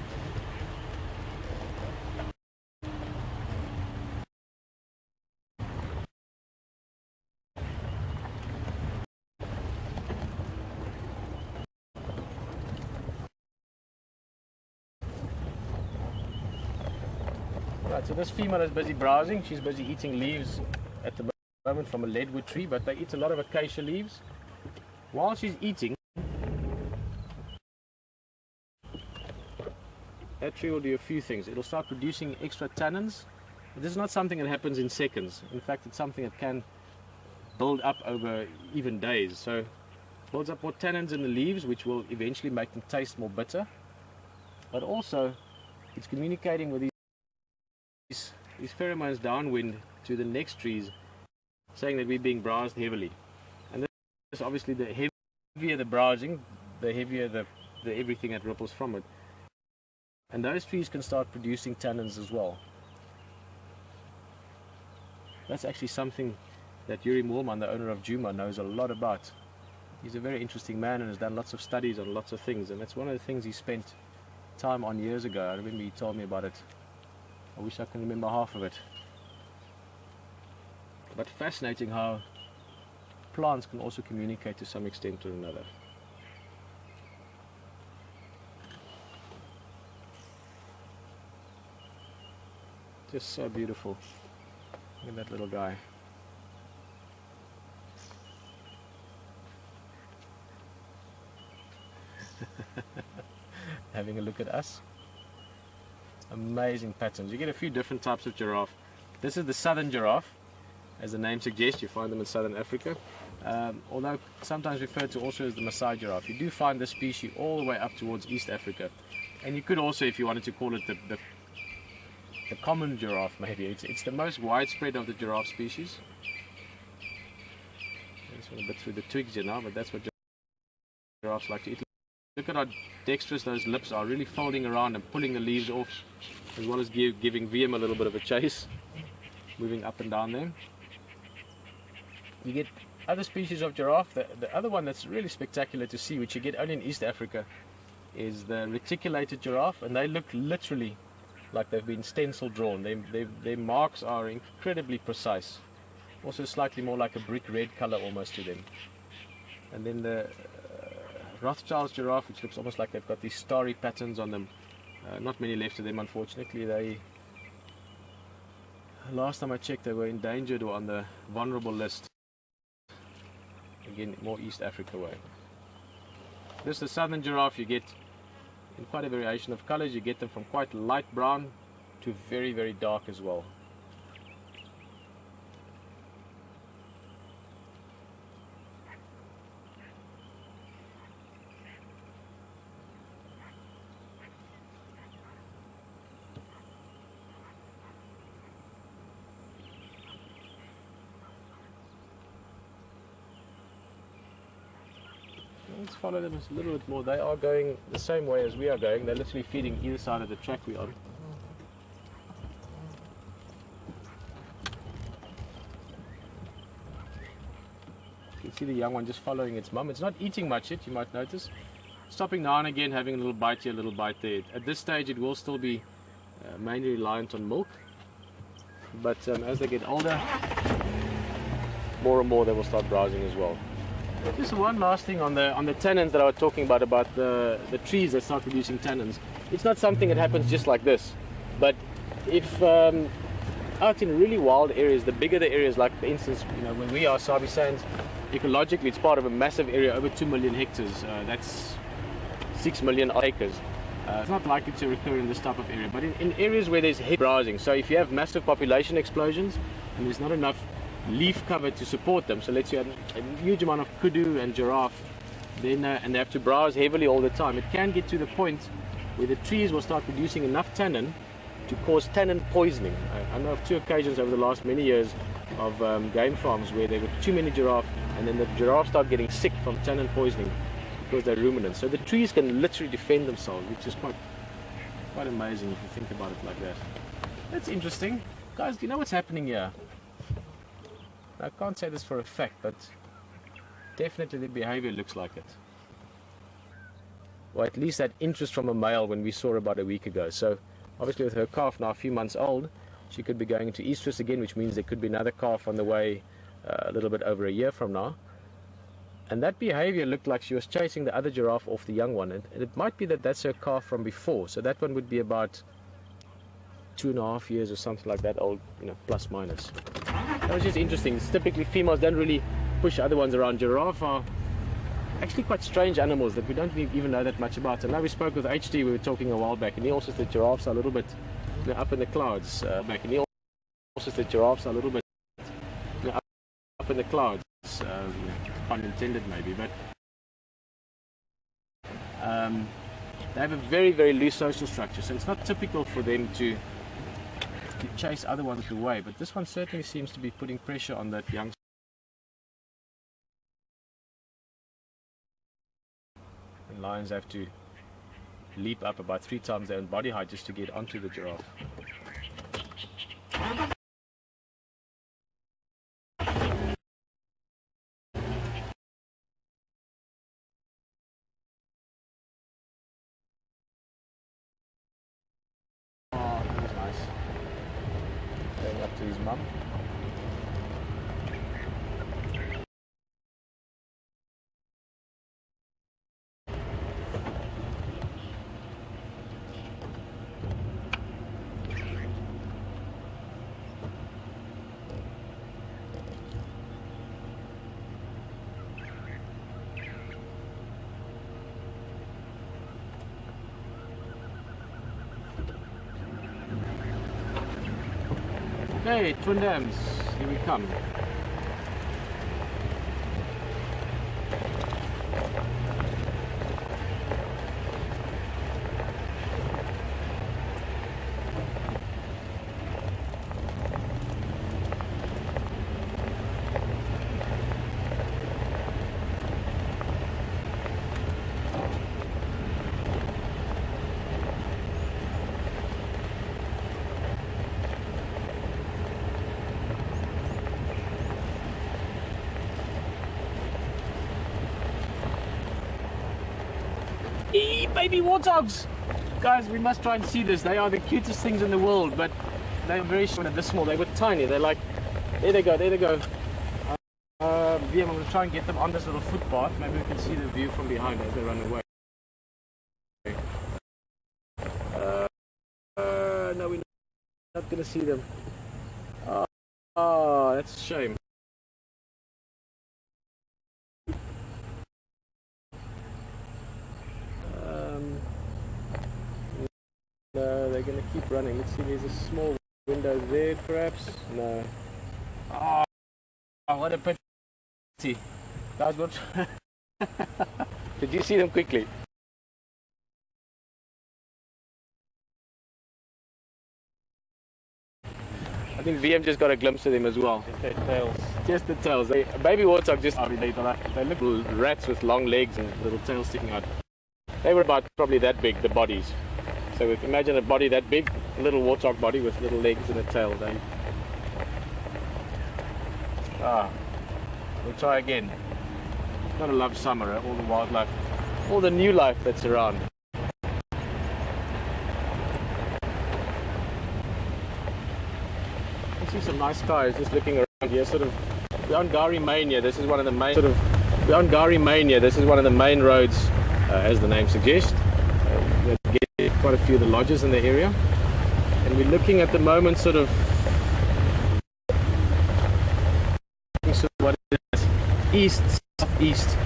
Right, so this female is busy browsing. She's busy eating leaves at the moment from a leadwood tree, but they eat a lot of acacia leaves. While she's eating, that tree will do a few things. It'll start producing extra tannins. This is not something that happens in seconds. In fact, it's something that can build up over even days. So it builds up more tannins in the leaves, which will eventually make them taste more bitter. But also, it's communicating with these pheromones downwind to the next trees, saying that we're being browsed heavily. And this obviously, the heavier the browsing, the heavier the everything that ripples from it. And those trees can start producing tannins as well. That's actually something that Yuri Moorman, the owner of Djuma, knows a lot about. He's a very interesting man and has done lots of studies on lots of things, and that's one of the things he spent time on years ago. I remember he told me about it. I wish I can remember half of it. But fascinating how plants can also communicate to some extent or another. Just so beautiful. Look at that little guy. Having a look at us. Amazing patterns. You get a few different types of giraffe. This is the southern giraffe. As the name suggests, you find them in southern Africa. Although sometimes referred to also as the Maasai giraffe. You do find this species all the way up towards East Africa. And you could also, if you wanted to call it the common giraffe, maybe. It's the most widespread of the giraffe species. I just went a bit through the twigs here now, but that's what giraffes like to eat. Look at how dexterous those lips are, really folding around and pulling the leaves off, as well as giving VM a little bit of a chase, moving up and down there. You get other species of giraffe. The other one that's really spectacular to see, which you get only in East Africa, is the reticulated giraffe, and they look literally like they've been stencil drawn. Their marks are incredibly precise. Also slightly more like a brick red color almost to them. And then the Rothschild's giraffe, which looks almost like they've got these starry patterns on them. Not many left of them, unfortunately. Last time I checked, they were endangered or on the vulnerable list. Again, more East Africa way. This is the southern giraffe. You get in quite a variation of colors. You get them from quite light brown to very, very dark as well. Let's follow them a little bit more. They are going the same way as we are going. They're literally feeding either side of the track we're on. You can see the young one just following its mum. It's not eating much yet, you might notice. Stopping now and again, having a little bite here, a little bite there. At this stage it will still be mainly reliant on milk. But as they get older, more and more they will start browsing as well. Just one last thing on the tannins that I was talking about the trees that start producing tannins. It's not something that happens just like this, but if out in really wild areas, the bigger the areas, like for instance, when we are Sabi Sands, ecologically it's part of a massive area, over 2 million hectares. That's 6 million acres. It's not likely to recur in this type of area, but in areas where there's heavy browsing, so if you have massive population explosions and there's not enough leaf cover to support them, so let's say a huge amount of kudu and giraffe, then and they have to browse heavily all the time, it can get to the point where the trees will start producing enough tannin to cause tannin poisoning. I know of 2 occasions over the last many years of game farms where there were too many giraffe, and then the giraffe start getting sick from tannin poisoning because they're ruminants. So the trees can literally defend themselves, which is quite amazing if you think about it like that. That's interesting. Guys, do you know what's happening here? I can't say this for a fact, but definitely the behavior looks like it. Or at least that interest from a male when we saw her about a week ago. So obviously with her calf now a few months old, she could be going into estrus again, which means there could be another calf on the way a little bit over a year from now. And that behavior looked like she was chasing the other giraffe off the young one. And it might be that that's her calf from before. So that one would be about 2.5 years or something like that old, plus minus. That was just interesting. It's typically females don't really push other ones around. Giraffe are actually quite strange animals that we don't even know that much about. And now we spoke with HT, we were talking a while back, and he also said giraffes are a little bit up in the clouds back. And he also said giraffes are a little bit up in the clouds, pun intended maybe, but they have a very, very loose social structure. So it's not typical for them to chase other ones away, but this one certainly seems to be putting pressure on that young. And lions have to leap up about 3 times their own body height just to get onto the giraffe. mum. Okay, Twin Dams, here we come. Baby warthogs! Guys, we must try and see this. They are the cutest things in the world, but they're very short and this small. They were tiny. They're like, there they go, there they go. Yeah, I'm going to try and get them on this little footpath. Maybe we can see the view from behind as they run away. No, we're not going to see them. Oh, that's a shame. No, they're going to keep running. Let's see, there's a small window there, perhaps. No. Oh, what a pity. Guys, what? Did you see them quickly? I think VM just got a glimpse of them as well. Just their tails. Just the tails. A baby warthog just, I mean, they look little rats with long legs and little tails sticking out. They were about probably that big, the bodies. So if imagine a body that big, a little warthog body with little legs and a tail. We'll try again. Gotta love summer, all the wildlife, all the new life that's around. I see some nice skies just looking around here. Sort of, we're on Gari Mania. This is one of the main. We're on Gari Mania. This is one of the main roads, as the name suggests. We get quite a few of the lodges in the area, and we're looking at the moment sort of what is east, southeast.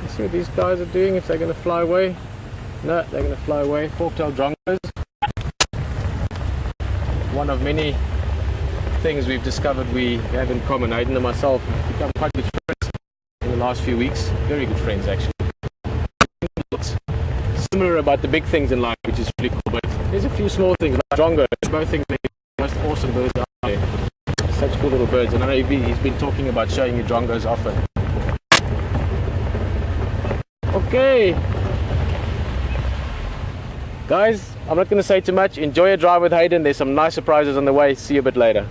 Let's see what these guys are doing, if they're going to fly away. No, they're going to fly away. Fork-tailed drongos. One of many things we've discovered we have in common. Aidan and myself have become quite good friends in the last few weeks. Very good friends, actually. Similar about the big things in life, which is really cool, but there's a few small things like drongos. Both things are the most awesome birds out there. Such cool little birds, and I know he's been talking about showing you drongos often. Okay, guys, I'm not going to say too much. Enjoy your drive with Hayden. There's some nice surprises on the way. See you a bit later.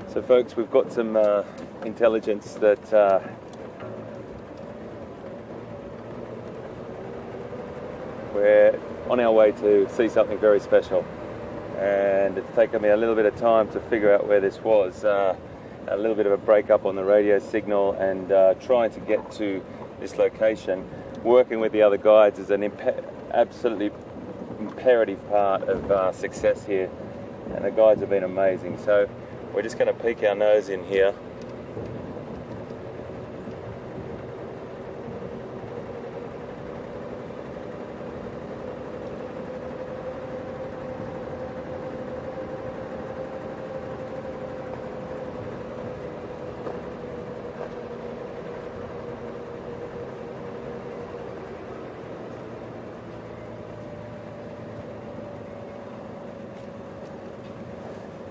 So folks, we've got some intelligence that we're on our way to see something very special, and it's taken me a little bit of time to figure out where this was. A little bit of a break up on the radio signal, and trying to get to this location, working with the other guides is an absolutely imperative part of success here, and the guides have been amazing. So we're just going to peek our nose in here.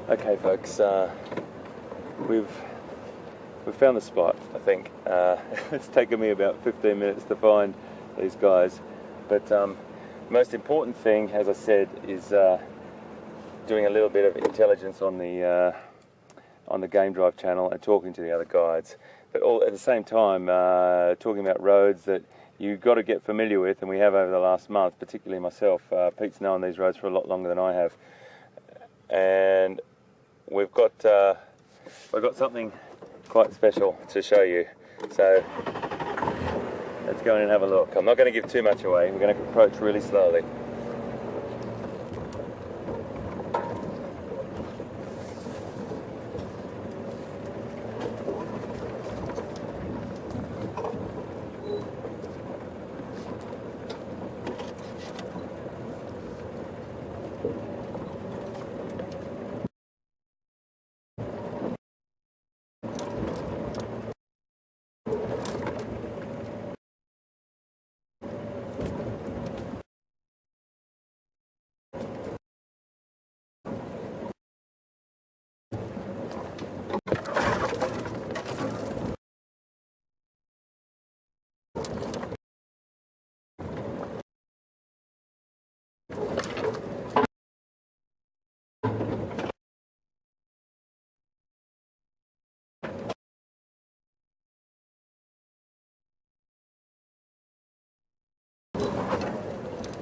Okay, folks, we've found the spot, I think. It's taken me about 15 minutes to find these guys, but most important thing, as I said, is doing a little bit of intelligence on the Game Drive channel and talking to the other guides, but all at the same time talking about roads that you've got to get familiar with, and we have over the last month, particularly myself. Pete's known these roads for a lot longer than I have, and we've got something quite special to show you. So let's go in and have a look. I'm not going to give too much away. We're going to approach really slowly.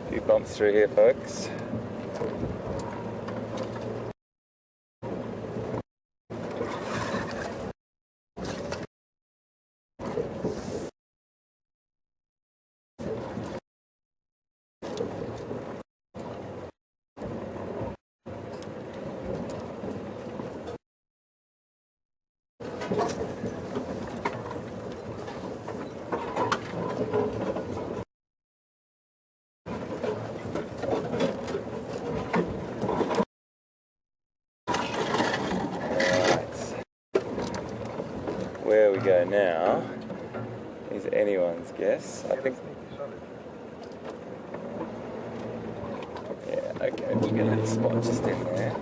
A few bumps through here, folks. Where we go now is anyone's guess. I think. Yeah, okay, we'll get a little spot just in there.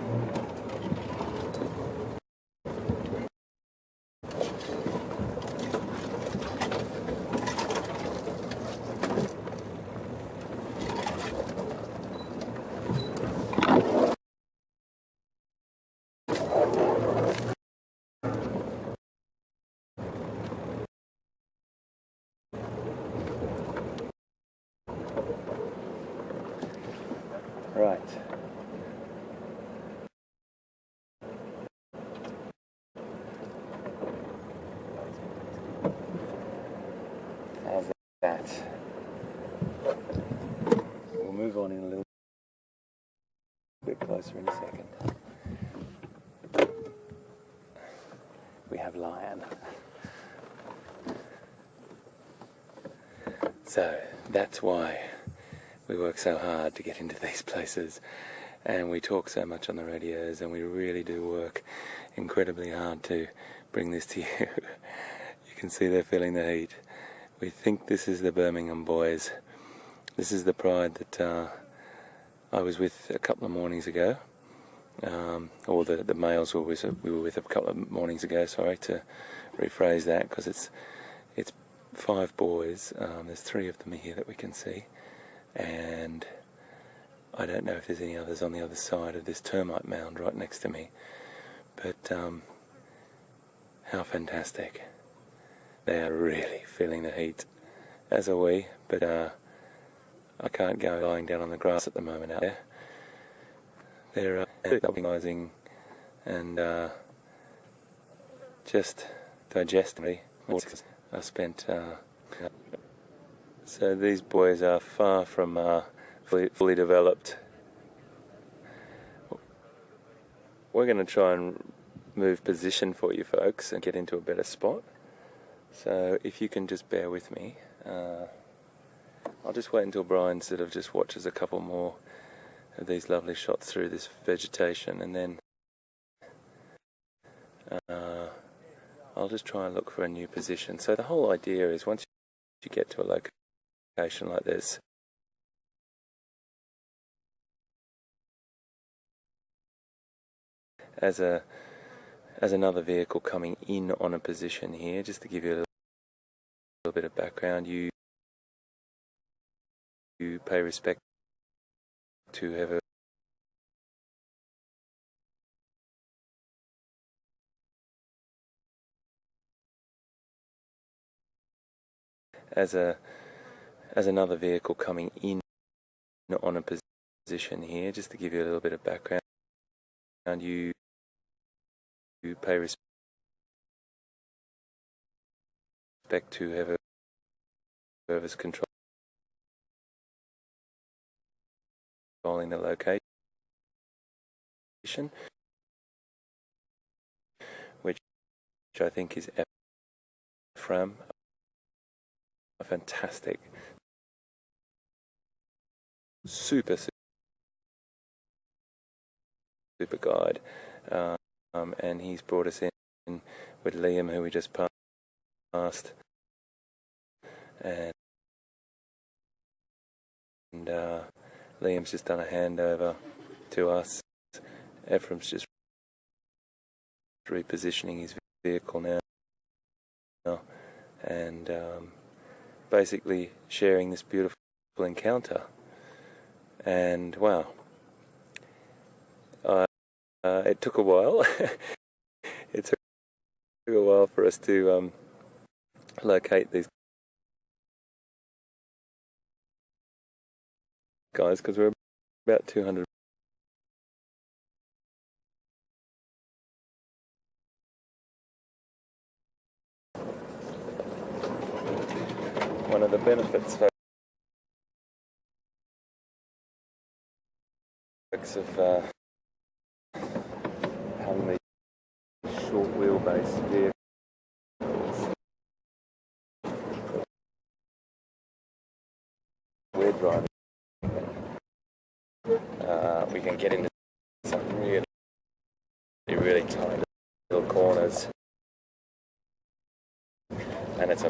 Right. How's that? We'll move on in a little bit closer in a second. We have lion. So that's why we work so hard to get into these places, and we talk so much on the radios, and we really do work incredibly hard to bring this to you. You can see they're feeling the heat. We think this is the Birmingham boys. This is the pride that I was with a couple of mornings ago, or the males we were with a couple of mornings ago, sorry, to rephrase that, because it's 5 boys. There's 3 of them here that we can see, and I don't know if there's any others on the other side of this termite mound right next to me, but how fantastic. They are really feeling the heat, as are we, but I can't go lying down on the grass at the moment out there. They're organising and just digesting what I spent. So these boys are far from fully developed. We're going to try and move position for you folks and get into a better spot. So if you can just bear with me, I'll just wait until Brian sort of just watches a couple more of these lovely shots through this vegetation, and then I'll just try and look for a new position. So the whole idea is, once you get to a location like this, as another vehicle coming in on a position here, just to give you a little bit of background, you pay respect to whoever as another vehicle coming in on a position here. Just to give you a little bit of background, you pay respect to whoever's controlling the location, which I think is Ephraim, a fantastic, super guide, and he's brought us in with Liam, who we just passed, and Liam's just done a handover to us. Ephraim's just repositioning his vehicle now, and basically sharing this beautiful encounter. And wow, it took a while. It took a while for us to locate these guys, because we're about 200 one of the benefits, folks, of having these short wheelbase vehicles we're driving, we can get into some really tight little corners, and it's a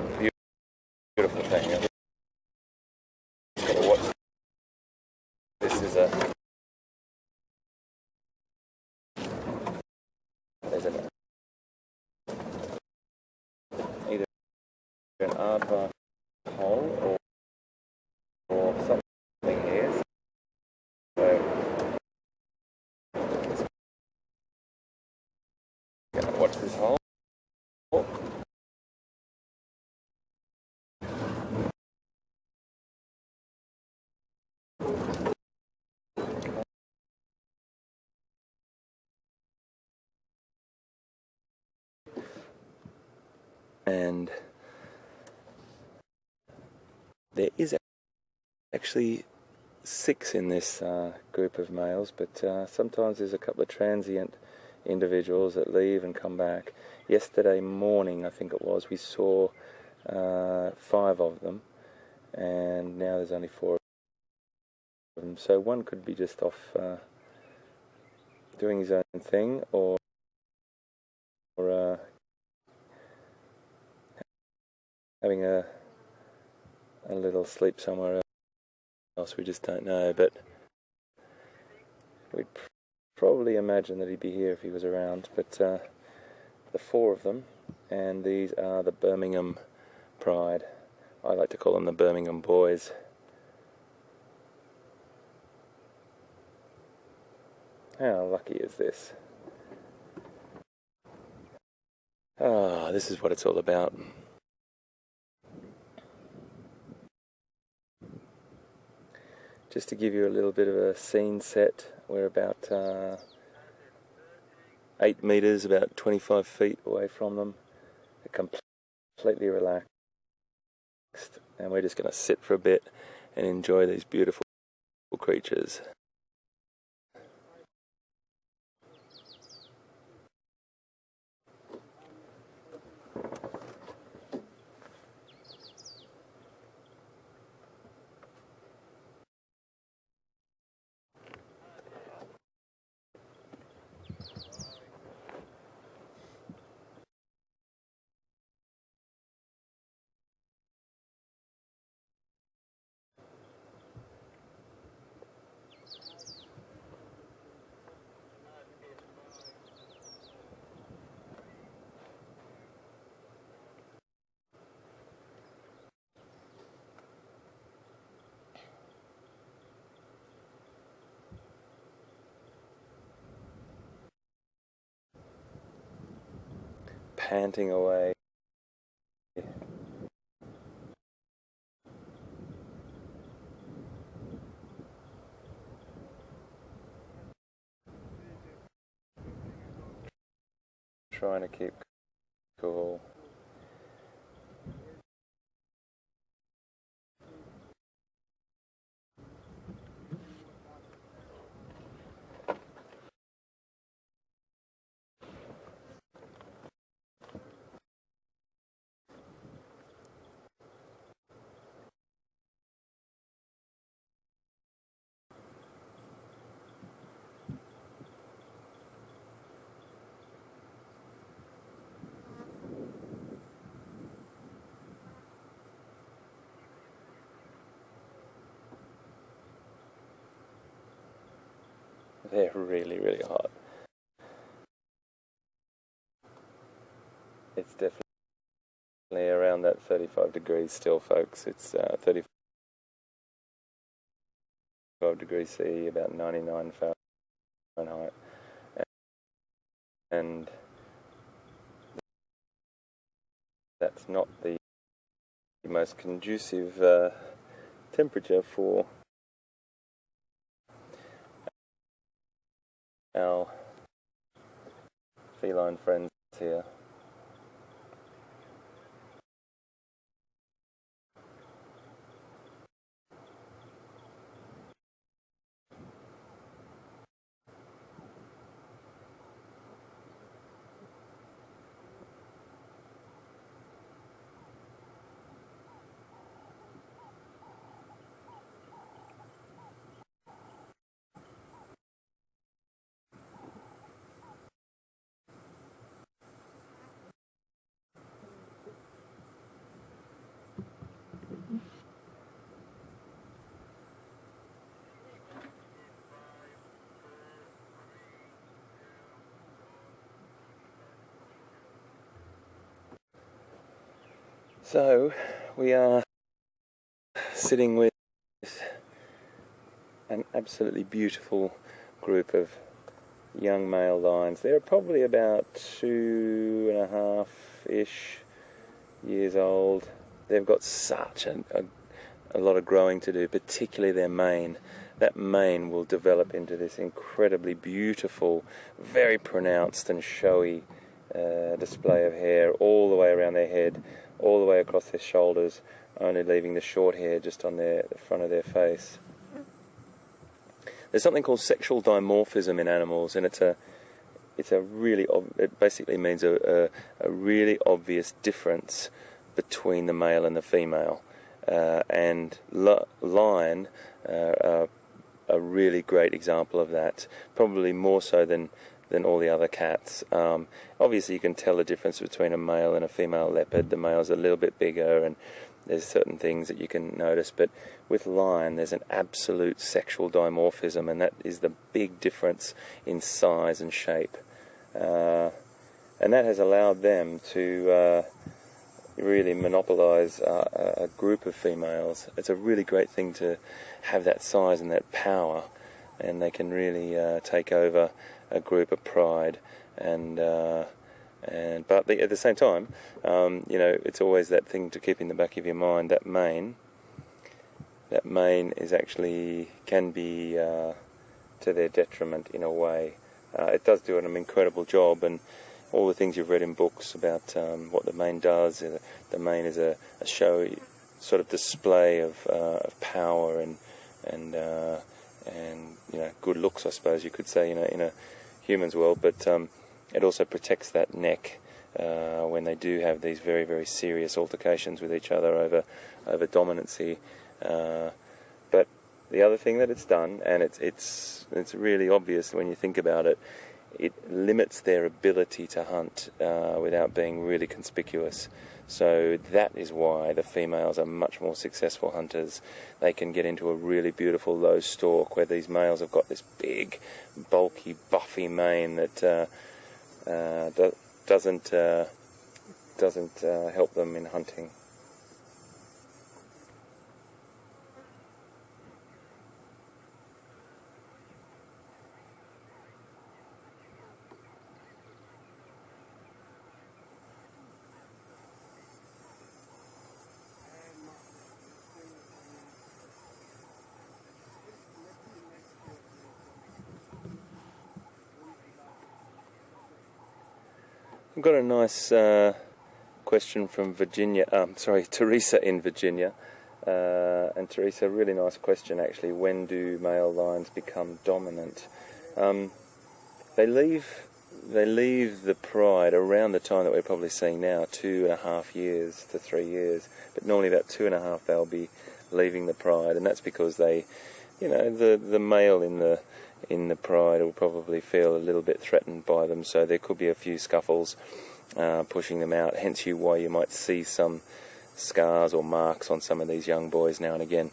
beautiful thing. I've just got to watch. This is there's either an aardvark hole or something here. So I'm going to watch this hole. And there is actually 6 in this group of males, but sometimes there's a couple of transient individuals that leave and come back. Yesterday morning, I think it was, we saw 5 of them, and now there's only 4 of them. So one could be just off doing his own thing, or having a little sleep somewhere else. We just don't know, but we'd probably imagine that he'd be here if he was around. But the 4 of them, and these are the Birmingham Pride. I like to call them the Birmingham Boys. How lucky is this? Ah, this is what it's all about. Just to give you a little bit of a scene set, we're about 8 metres, about 25 feet away from them. They're completely relaxed, and we're just going to sit for a bit and enjoy these beautiful creatures. Panting away trying to keep cool. They're really, really hot. It's definitely around that 35 degrees still, folks. It's 35 degrees C, about 99 Fahrenheit. And that's not the most conducive temperature for our feline friends here. So we are sitting with an absolutely beautiful group of young male lions. They're probably about 2.5-ish years old. They've got such a lot of growing to do, particularly their mane. That mane will develop into this incredibly beautiful, very pronounced and showy display of hair all the way around their head, all the way across their shoulders, only leaving the short hair just on the front of their face. There's something called sexual dimorphism in animals, and it basically means a really obvious difference between the male and the female. And lion are a really great example of that, probably more so than all the other cats. Obviously you can tell the difference between a male and a female leopard. The male's a little bit bigger and there's certain things that you can notice, but with lion there's an absolute sexual dimorphism, and that is the big difference in size and shape. And that has allowed them to really monopolize a group of females. It's a really great thing to have that size and that power, and they can really take over a group of pride. But at the same time, it's always that thing to keep in the back of your mind. That mane is actually can be to their detriment in a way. It does do an incredible job, and all the things you've read in books about what the mane does. The mane is a showy sort of display of power and good looks, I suppose you could say, in a human's world. But it also protects that neck when they do have these very, very serious altercations with each other over dominancy. But the other thing that it's done, and it's really obvious when you think about it, it limits their ability to hunt without being really conspicuous. So that is why the females are much more successful hunters. They can get into a really beautiful low stalk where these males have got this big, bulky, buffy mane that doesn't help them in hunting. We've got a nice question from Teresa in Virginia. And Teresa, really nice question actually. When do male lions become dominant? They leave the pride around the time that we're probably seeing now, 2.5 years to 3 years. But normally about 2.5 they'll be leaving the pride, and that's because they, the male in the pride will probably feel a little bit threatened by them. So there could be a few scuffles pushing them out. Hence why you might see some scars or marks on some of these young boys now and again.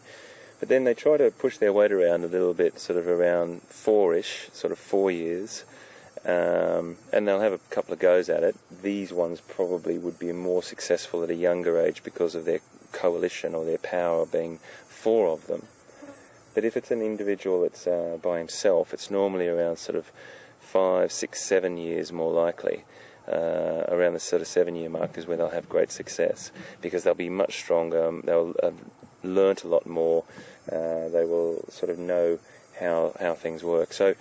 But then they try to push their weight around a little bit, sort of around 4-ish, sort of 4 years, and they'll have a couple of goes at it. These ones probably would be more successful at a younger age because of their coalition or their power being 4 of them. But if it's an individual that's by himself, it's normally around sort of 5, 6, 7 years more likely. Around the sort of 7-year mark is where they'll have great success, because they'll be much stronger, they'll have learnt a lot more, they will sort of know how things work. So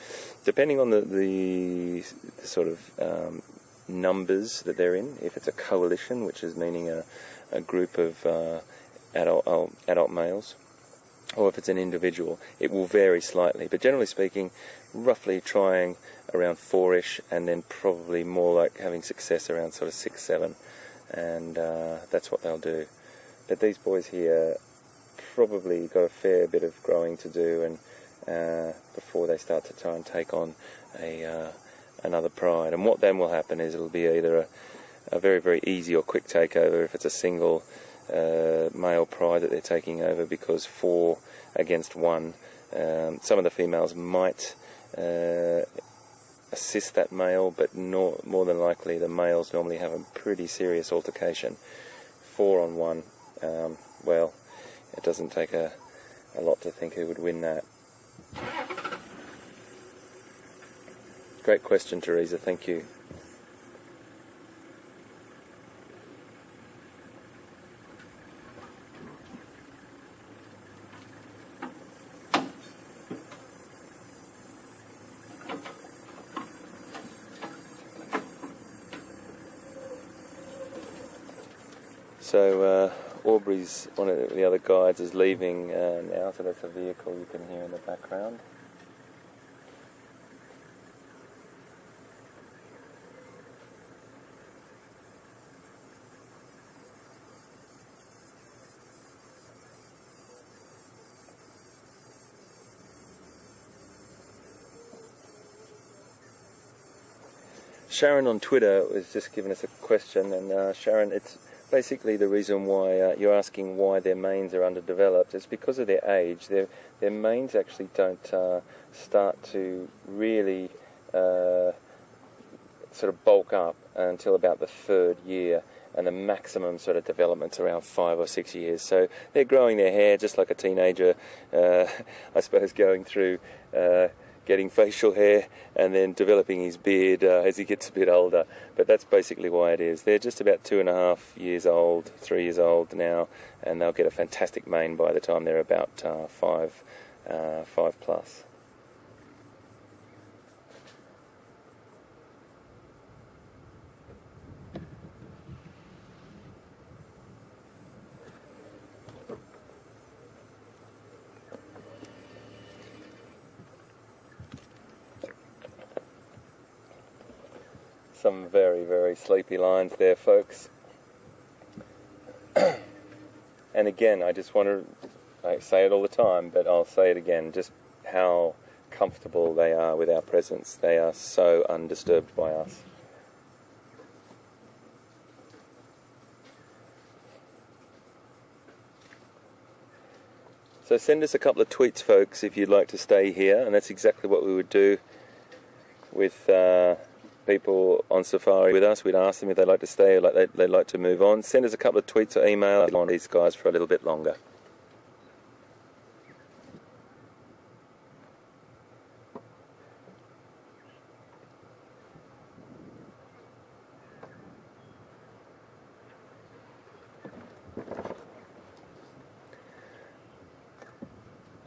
depending on the sort of numbers that they're in, if it's a coalition, which is meaning a group of adult males, or if it's an individual, it will vary slightly. But generally speaking, roughly trying around 4-ish, and then probably more like having success around sort of 6, 7, and that's what they'll do. But these boys here probably got a fair bit of growing to do, and before they start to try and take on another pride. And what then will happen is it'll be either a very, very easy or quick takeover if it's a single male pride that they're taking over, because 4 against 1, some of the females might assist that male, but more than likely the males normally have a pretty serious altercation. 4 on 1, well, it doesn't take a lot to think who would win that. Great question, Teresa, thank you. So Aubrey's, one of the other guides, is leaving now, so that's a vehicle you can hear in the background. Sharon on Twitter was just giving us a question, and Sharon, it's basically the reason why you're asking why their manes are underdeveloped. It's because of their age. Their manes actually don't start to really sort of bulk up until about the 3rd year, and the maximum sort of development's around 5 or 6 years. So they're growing their hair just like a teenager, I suppose, going through getting facial hair and then developing his beard as he gets a bit older. But that's basically why it is. They're just about 2.5 years old, 3 years old now, and they'll get a fantastic mane by the time they're about 5 plus. Some very, very sleepy lions there, folks. And again, I just want to, I say it all the time, but I'll say it again, just how comfortable they are with our presence. They are so undisturbed by us. So send us a couple of tweets, folks, if you'd like to stay here, and that's exactly what we would do with people on safari with us. We'd ask them if they'd like to stay or they'd like to move on. Send us a couple of tweets or email on these guys for a little bit longer.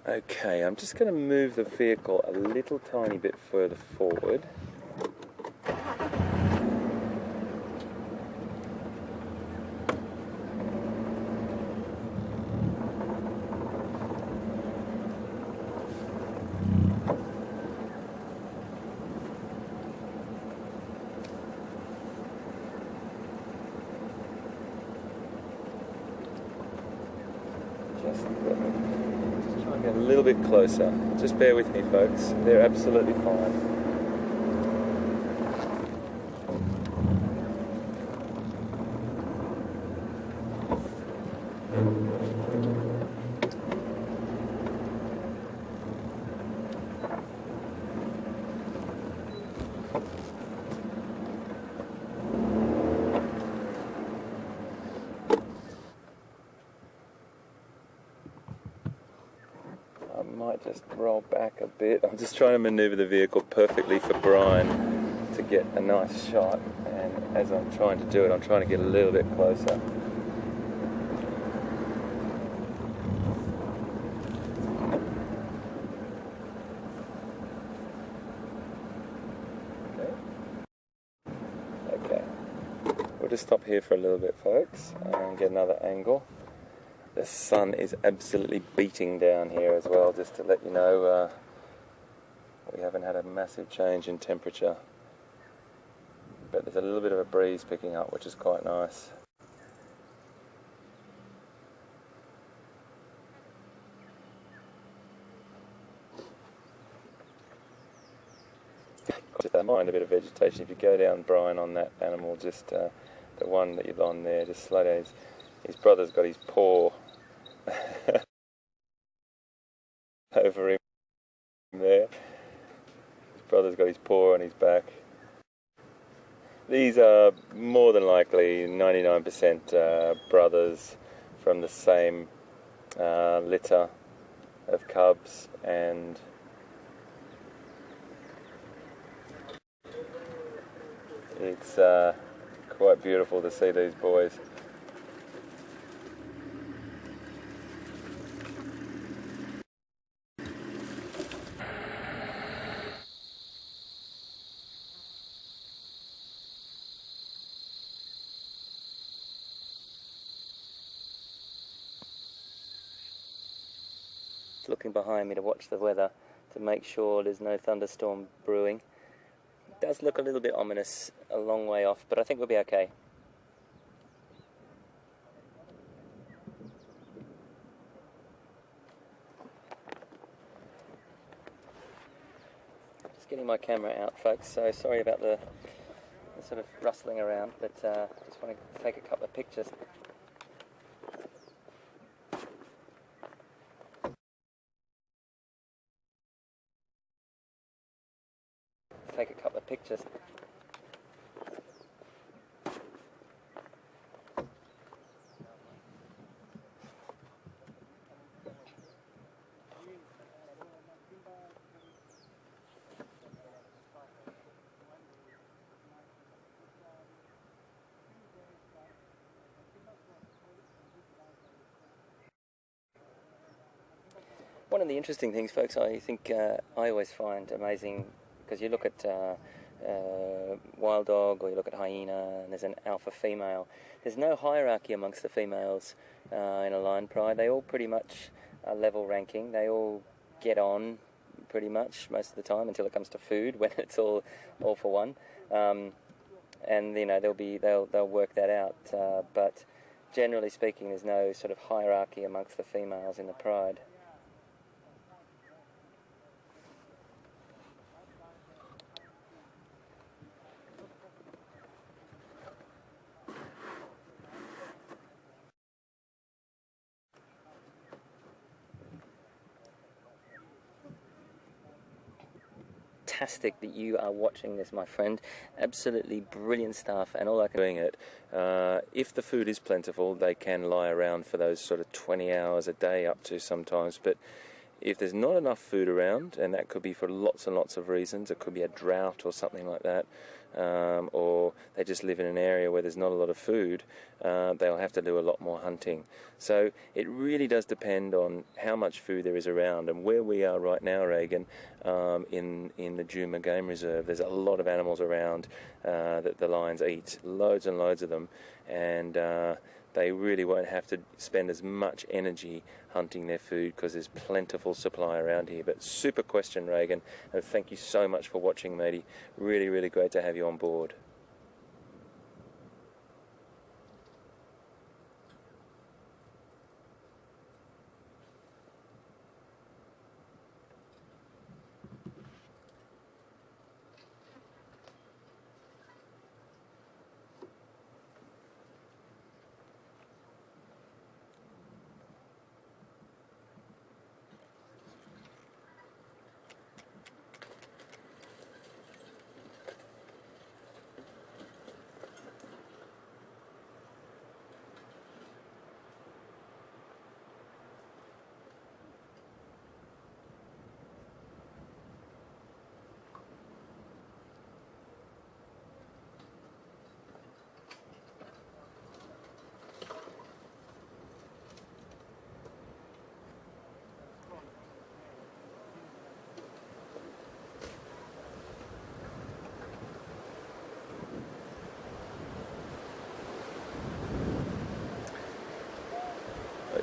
Okay, I'm just going to move the vehicle a little tiny bit further forward. Just try and get a little bit closer. Just bear with me, folks. They're absolutely fine. I might just roll back a bit. I'm just trying to maneuver the vehicle perfectly for Brian to get a nice shot, and as I'm trying to do it, I'm trying to get a little bit closer. Okay. We'll just stop here for a little bit, folks, and get another angle. The sun is absolutely beating down here as well, just to let you know we haven't had a massive change in temperature. But there's a little bit of a breeze picking up, which is quite nice. Just mind a bit of vegetation. If you go down, Brian, on that animal, just the one that you're on there, just slow down. His brother's got his paw over him there. His brother's got his paw on his back. These are more than likely 99% brothers from the same litter of cubs, and it's quite beautiful to see these boys. Looking behind me to watch the weather to make sure there's no thunderstorm brewing. It does look a little bit ominous a long way off, but I think we'll be okay. Just getting my camera out, folks, so sorry about the sort of rustling around, but just want to take a couple of pictures. Take a couple of pictures. One of the interesting things, folks, I think I always find amazing, because you look at wild dog or you look at hyena, and there's an alpha female. There's no hierarchy amongst the females in a lion pride. They all pretty much are level ranking. They all get on pretty much most of the time until it comes to food, when it's all for one. And you know they'll work that out. But generally speaking, there's no sort of hierarchy amongst the females in the pride. Fantastic that you are watching this, my friend. Absolutely brilliant stuff, and all I can doing it. If the food is plentiful, they can lie around for those sort of 20 hours a day up to sometimes, but if there's not enough food around, and that could be for lots and lots of reasons, it could be a drought or something like that, or they just live in an area where there's not a lot of food, they'll have to do a lot more hunting. So it really does depend on how much food there is around, and where we are right now, Reagan, in the Djuma Game Reserve, there's a lot of animals around that the lions eat, loads and loads of them, and they really won't have to spend as much energy hunting their food because there's plentiful supply around here. But super question, Reagan, and thank you so much for watching, matey. Really, really great to have you on board.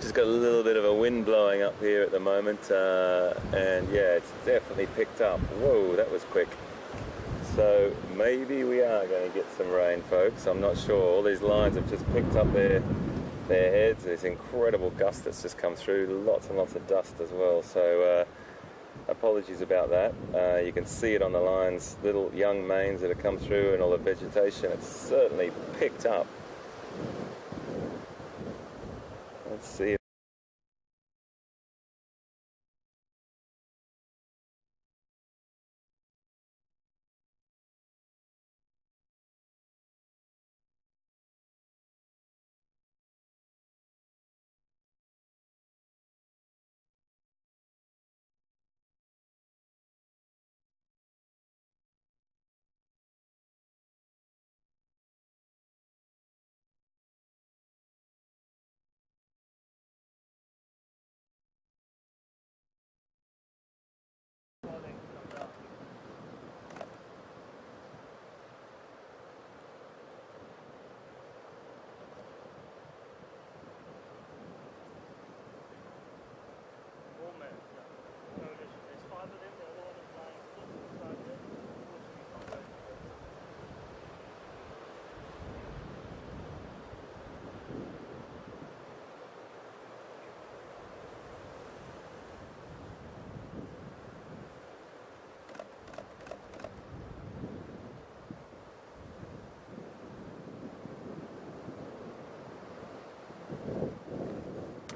Just got a little bit of a wind blowing up here at the moment, and yeah, it's definitely picked up. Whoa, that was quick. So maybe we are going to get some rain, folks. I'm not sure. All these lines have just picked up their heads. There's incredible gust that's just come through. Lots and lots of dust as well. So apologies about that. You can see it on the lines, little young manes that have come through and all the vegetation. It's certainly picked up. Let's see.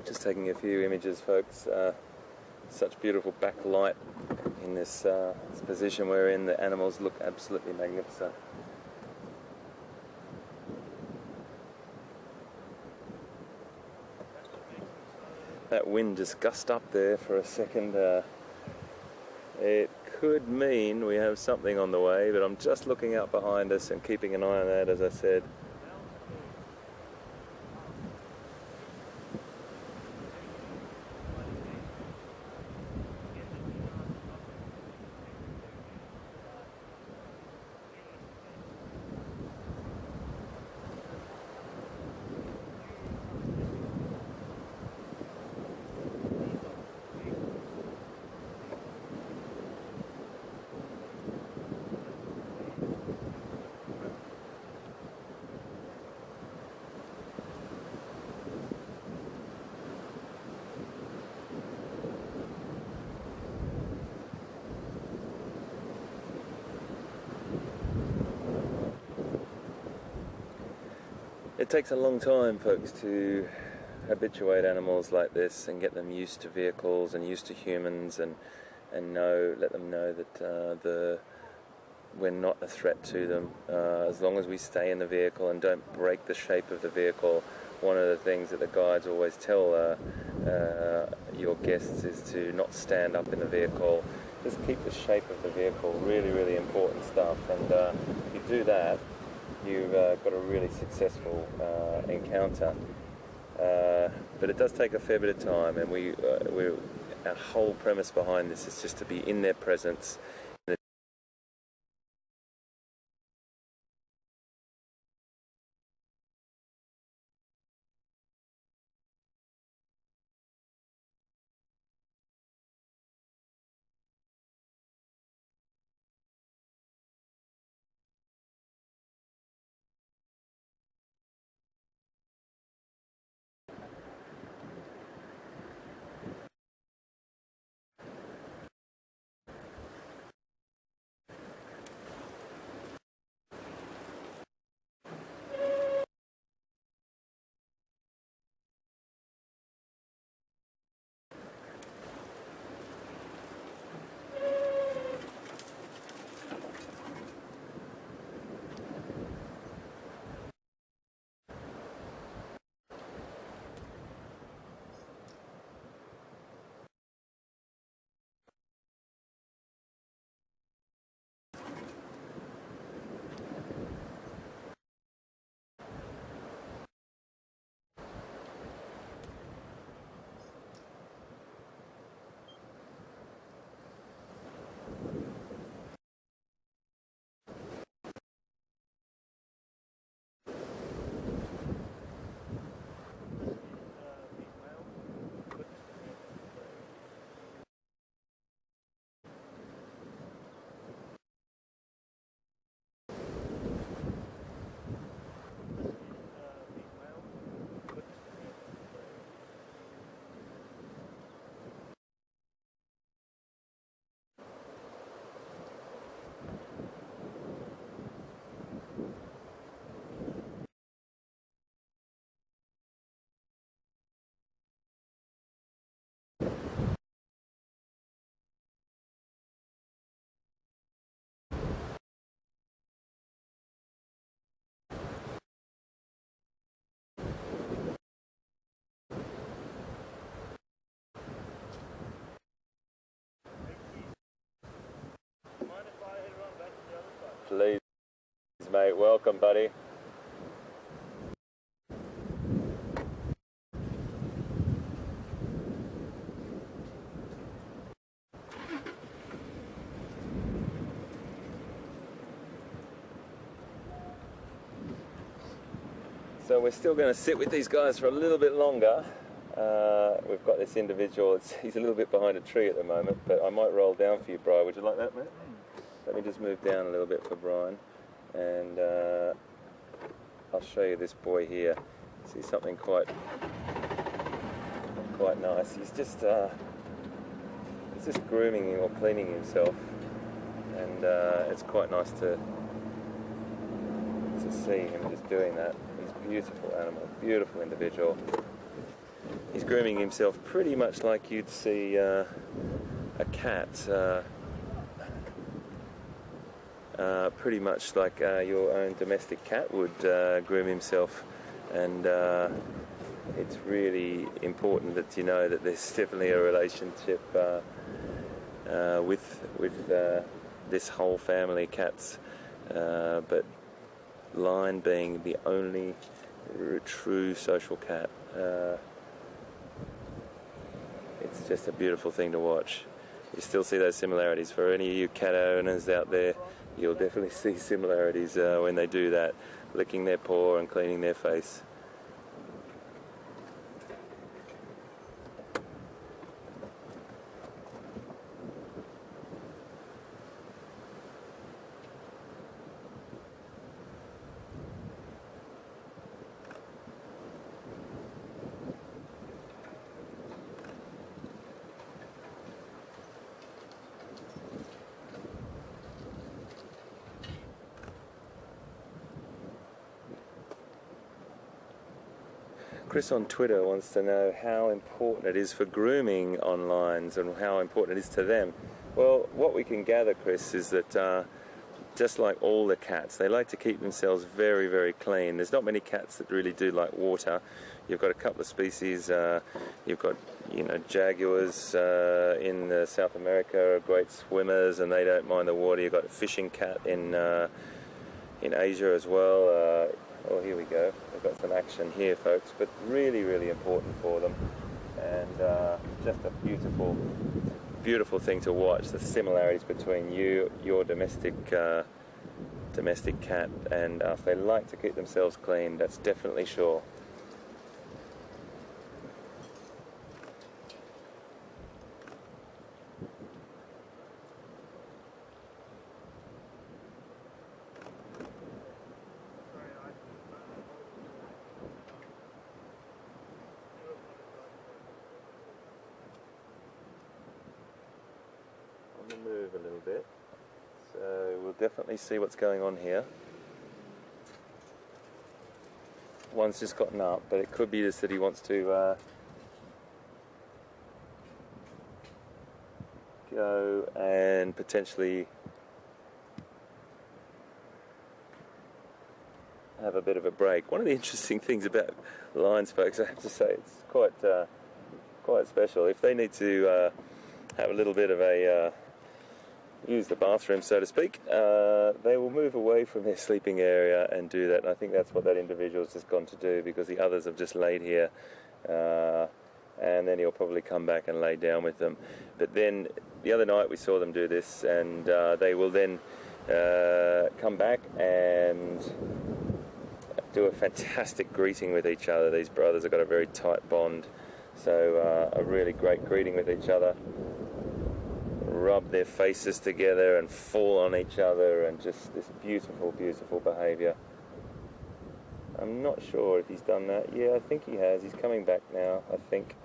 Just taking a few images, folks. Such beautiful backlight in this position we're in. The animals look absolutely magnificent. That wind just gusted up there for a second. It could mean we have something on the way, but I'm just looking out behind us and keeping an eye on that, as I said. It takes a long time, folks, to habituate animals like this and get them used to vehicles and used to humans, and let them know that we're not a threat to them. As long as we stay in the vehicle and don't break the shape of the vehicle. One of the things that the guides always tell your guests is to not stand up in the vehicle. Just keep the shape of the vehicle. Really, really important stuff. And if you do that, you've got a really successful encounter. But it does take a fair bit of time, and our whole premise behind this is just to be in their presence Please, mate. Welcome, buddy. So we're still going to sit with these guys for a little bit longer. We've got this individual, he's a little bit behind a tree at the moment, but I might roll down for you, Brian. Would you like that, mate? Let me just move down a little bit for Brian, and I'll show you this boy here. See something quite nice. He's just grooming or cleaning himself, and it's quite nice to see him just doing that. He's a beautiful animal, beautiful individual. He's grooming himself pretty much like you'd see a cat, pretty much like your own domestic cat would groom himself, and it's really important that you know that there's definitely a relationship with this whole family, cats, but Lion being the only true social cat. It's just a beautiful thing to watch. You still see those similarities. For any of you cat owners out there, you'll definitely see similarities when they do that, licking their paw and cleaning their face. Chris on Twitter wants to know how important it is for grooming online and how important it is to them. Well, what we can gather, Chris, is that just like all the cats, they like to keep themselves very, very clean. There's not many cats that really do like water. You've got a couple of species. You've got, jaguars in South America are great swimmers and they don't mind the water. You've got a fishing cat in Asia as well. Oh, here we go. We've got some action here, folks, but really, really important for them, and just a beautiful, beautiful thing to watch. The similarities between your domestic cat, and us. They like to keep themselves clean. That's definitely sure. Move a little bit, so we'll definitely see what's going on here. One's just gotten up, but it could be just that he wants to go and potentially have a bit of a break. One of the interesting things about lions, folks, I have to say, it's quite special. If they need to have a little bit of a use the bathroom, so to speak, they will move away from their sleeping area and do that. And I think that's what that individual's just gone to do, because the others have just laid here, and then he'll probably come back and lay down with them. But then the other night we saw them do this, and they will then come back and do a fantastic greeting with each other. These brothers have got a very tight bond, so a really great greeting with each other. Rub their faces together and fall on each other, and just this beautiful, beautiful behaviour. I'm not sure if he's done that. Yeah, I think he has. He's coming back now, I think.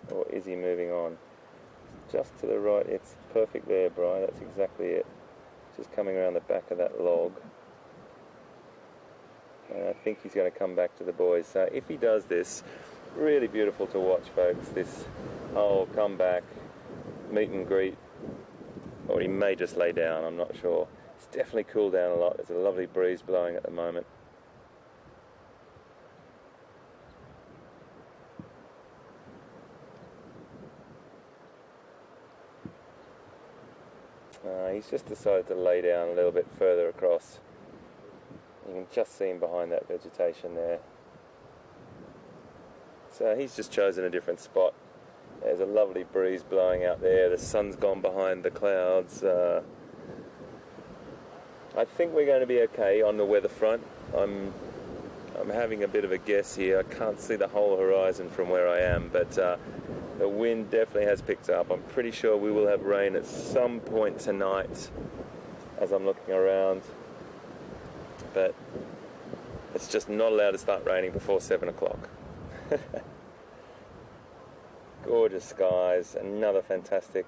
Or is he moving on? Just to the right. It's perfect there, Brian. That's exactly it. Just coming around the back of that log. And I think he's going to come back to the boys. So if he does this, really beautiful to watch, folks. This whole come back, meet and greet, or he may just lay down, I'm not sure. It's definitely cooled down a lot. There's a lovely breeze blowing at the moment. He's just decided to lay down a little bit further across. You can just see him behind that vegetation there. So he's just chosen a different spot. There's a lovely breeze blowing out there. The sun's gone behind the clouds. I think we're going to be okay on the weather front. I'm having a bit of a guess here. I can't see the whole horizon from where I am, but the wind definitely has picked up. I'm pretty sure we will have rain at some point tonight as I'm looking around, but it's just not allowed to start raining before 7 o'clock. Gorgeous skies, another fantastic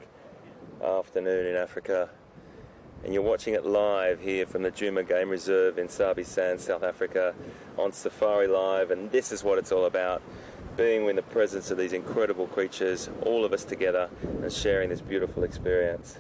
afternoon in Africa. And you're watching it live here from the Djuma Game Reserve in Sabi Sand, South Africa, on Safari Live, and this is what it's all about. Being in the presence of these incredible creatures, all of us together, and sharing this beautiful experience.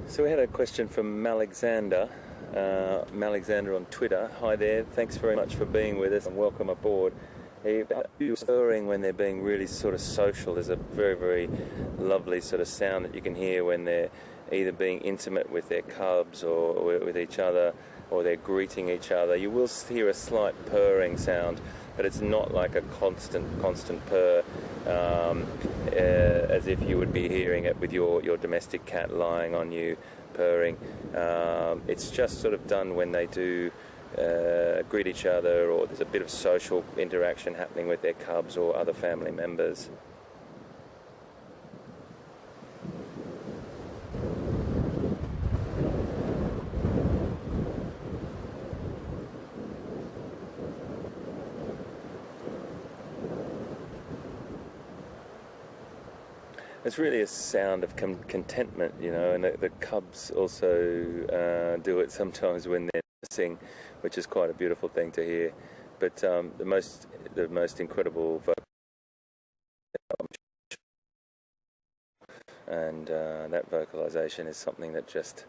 So we had a question from Malexander on Twitter. Hi there, thanks very much for being with us and welcome aboard. Stirring when they're being really sort of social. There's a very, very lovely sort of sound that you can hear when they're either being intimate with their cubs or with each other, or they're greeting each other. You will hear a slight purring sound, but it's not like a constant purr, as if you would be hearing it with your domestic cat lying on you purring. It's just sort of done when they do greet each other, or there's a bit of social interaction happening with their cubs or other family members. It's really a sound of contentment, you know, and the cubs also do it sometimes when they're sing, which is quite a beautiful thing to hear. But the most incredible vocal, and that vocalization is something that just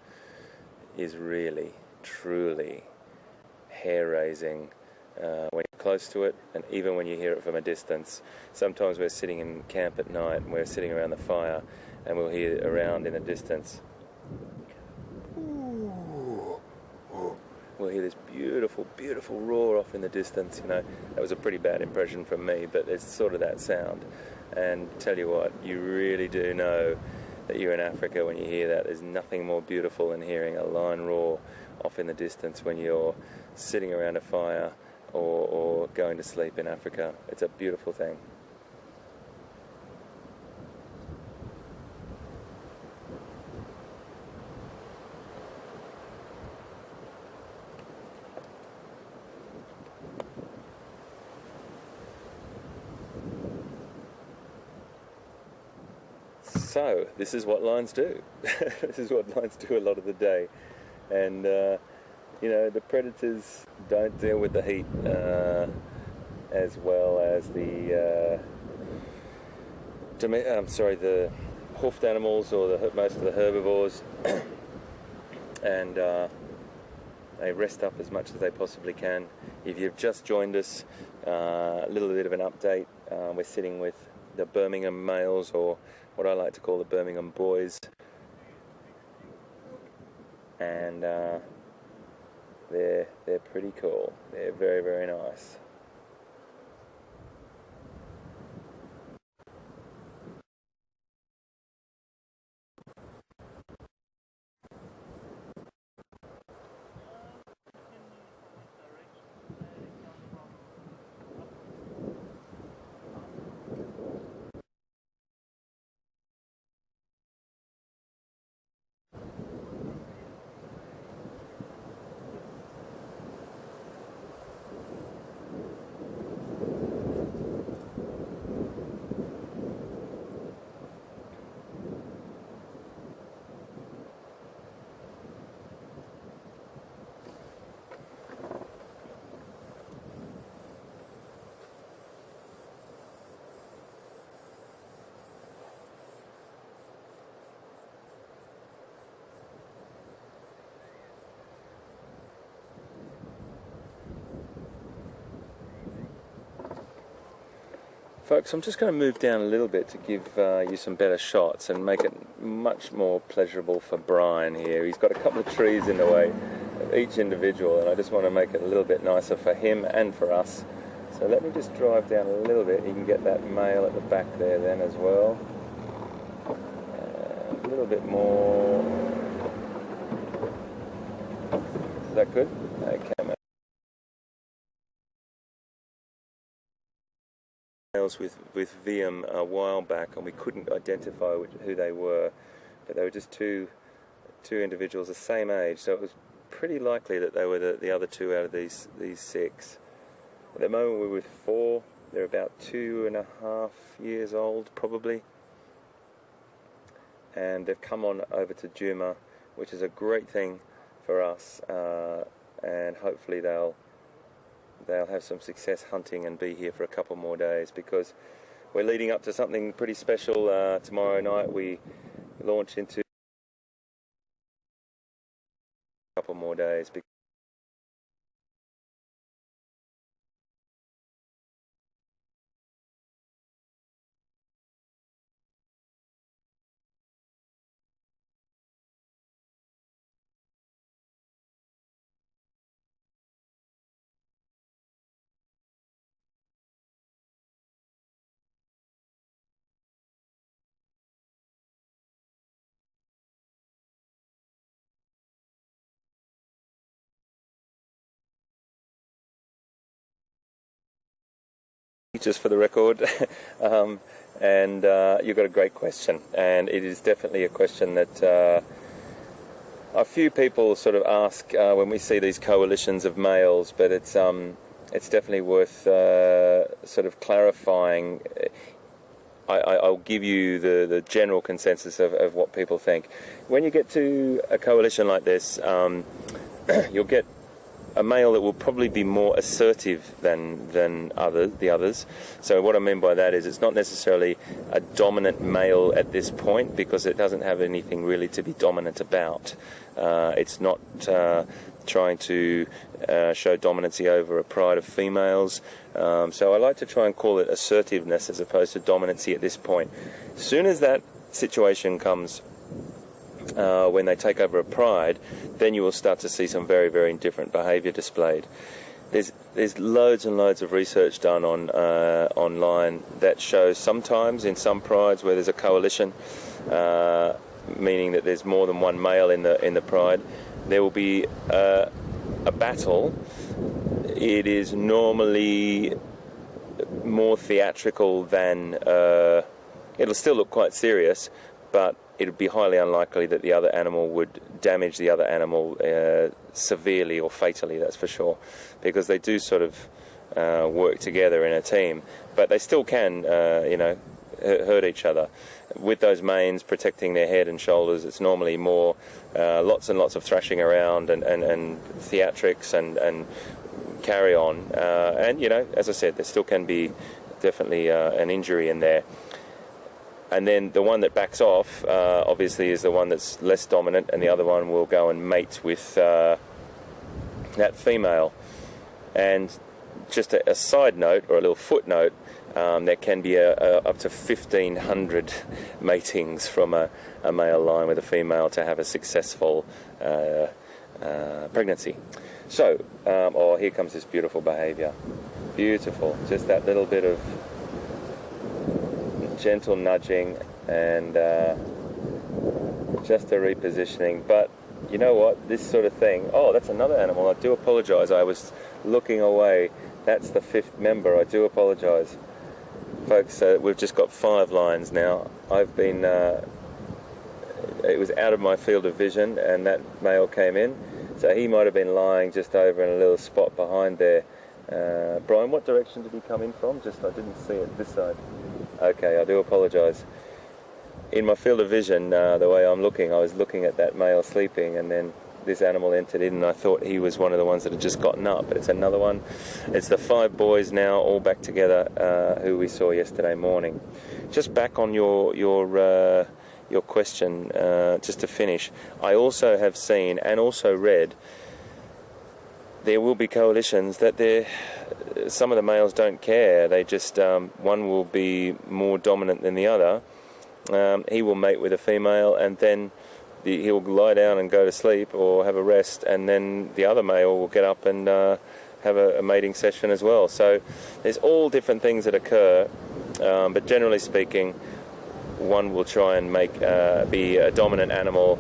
is really, truly hair-raising when you're close to it, and even when you hear it from a distance. Sometimes we're sitting in camp at night and we're sitting around the fire and we'll hear it around in the distance. we'll hear this beautiful, beautiful roar off in the distance. You know, that was a pretty bad impression from me, but it's sort of that sound. And tell you what, you really do know that you're in Africa when you hear that. There's nothing more beautiful than hearing a lion roar off in the distance when you're sitting around a fire or going to sleep in Africa. It's a beautiful thing. So, this is what lions do. This is what lions do a lot of the day. And, you know, the predators don't deal with the heat as well as the hoofed animals or most of the herbivores. And they rest up as much as they possibly can. If you've just joined us, a little bit of an update. We're sitting with the Birmingham males, or what I like to call the Birmingham boys, and they're pretty cool. They're very, very nice. Folks, I'm just going to move down a little bit to give you some better shots and make it much more pleasurable for Brian here. He's got a couple of trees in the way of each individual, and I just want to make it a little bit nicer for him and for us. So let me just drive down a little bit. You can get that male at the back there then as well. A little bit more. Is that good? Okay, mate. With VM a while back, and we couldn't identify who they were, but they were just two individuals the same age, so it was pretty likely that they were the other two out of these six. At the moment we're with four. They're about 2.5 years old probably, and they've come on over to Djuma, which is a great thing for us, and hopefully they'll have some success hunting and be here for a couple more days, because we're leading up to something pretty special. Tomorrow night we launch into a couple more days. Just for the record, and you've got a great question, and it is definitely a question that a few people sort of ask when we see these coalitions of males, but it's definitely worth sort of clarifying. I'll give you the general consensus of what people think. When you get to a coalition like this, you'll get a male that will probably be more assertive than the others. So what I mean by that is it's not necessarily a dominant male at this point, because it doesn't have anything really to be dominant about. It's not trying to show dominancy over a pride of females. So I like to try and call it assertiveness as opposed to dominancy at this point. As soon as that situation comes when they take over a pride, then you will start to see some very, very different behaviour displayed. There's loads and loads of research done on online that shows sometimes in some prides where there's a coalition, meaning that there's more than one male in the pride, there will be a battle. It is normally more theatrical than it'll still look quite serious, but it would be highly unlikely that the other animal would damage the other animal severely or fatally, that's for sure, because they do sort of work together in a team, but they still can, hurt each other. With those manes protecting their head and shoulders, it's normally more lots and lots of thrashing around and theatrics and carry on. And, as I said, there still can be definitely an injury in there. And then the one that backs off, obviously, is the one that's less dominant, and the other one will go and mate with that female. And just a side note, or a little footnote, there can be up to 1,500 matings from a male lion with a female to have a successful pregnancy. So, here comes this beautiful behaviour. Beautiful. Just that little bit of gentle nudging and just a repositioning. But you know what, this sort of thing, that's another animal. I do apologise, I was looking away. That's the 5th member. I do apologise, folks. We've just got 5 lions now. I've been it was out of my field of vision, and that male came in, so he might have been lying just over in a little spot behind there. Brian, what direction did he come in from? I didn't see it, this side. Okay, I do apologise. In my field of vision, the way I'm looking, I was looking at that male sleeping, and then this animal entered in, and I thought he was one of the ones that had just gotten up, but it's another one. It's the 5 boys now, all back together, who we saw yesterday morning. Just back on your question, just to finish, I also have seen and also read there will be coalitions that some of the males don't care. They just, one will be more dominant than the other. He will mate with a female, and then he'll lie down and go to sleep or have a rest, and then the other male will get up and have a mating session as well. So there's all different things that occur, but generally speaking, one will try and be a dominant animal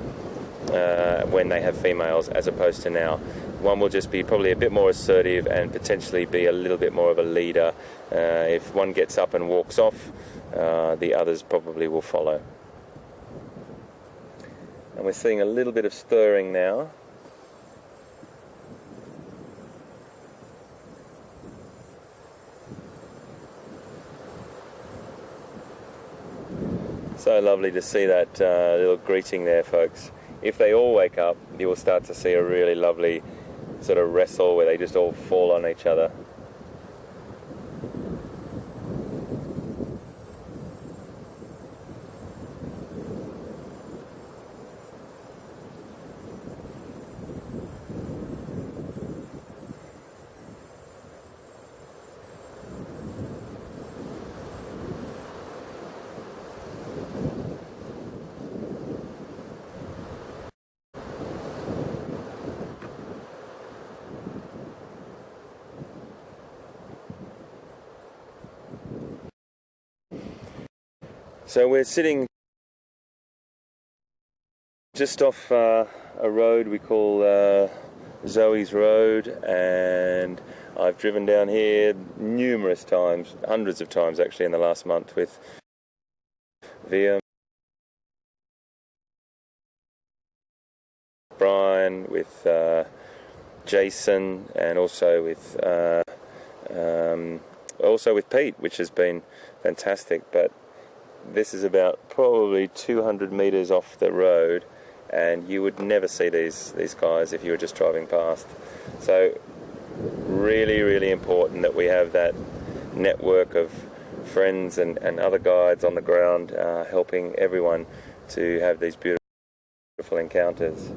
when they have females, as opposed to now. One will just be probably a bit more assertive and potentially be a little bit more of a leader. If one gets up and walks off, the others probably will follow. And we're seeing a little bit of stirring now. So lovely to see that little greeting there, folks. If they all wake up, you will start to see a really lovely sort of wrestle where they just all fall on each other. So we're sitting just off a road we call Zoe's Road, and I've driven down here numerous times, hundreds of times actually in the last month, with Via, Brian, with Jason, and also with Pete, which has been fantastic. But this is about probably 200 metres off the road, and you would never see these guys if you were just driving past. So really, really important that we have that network of friends and other guides on the ground helping everyone to have these beautiful encounters.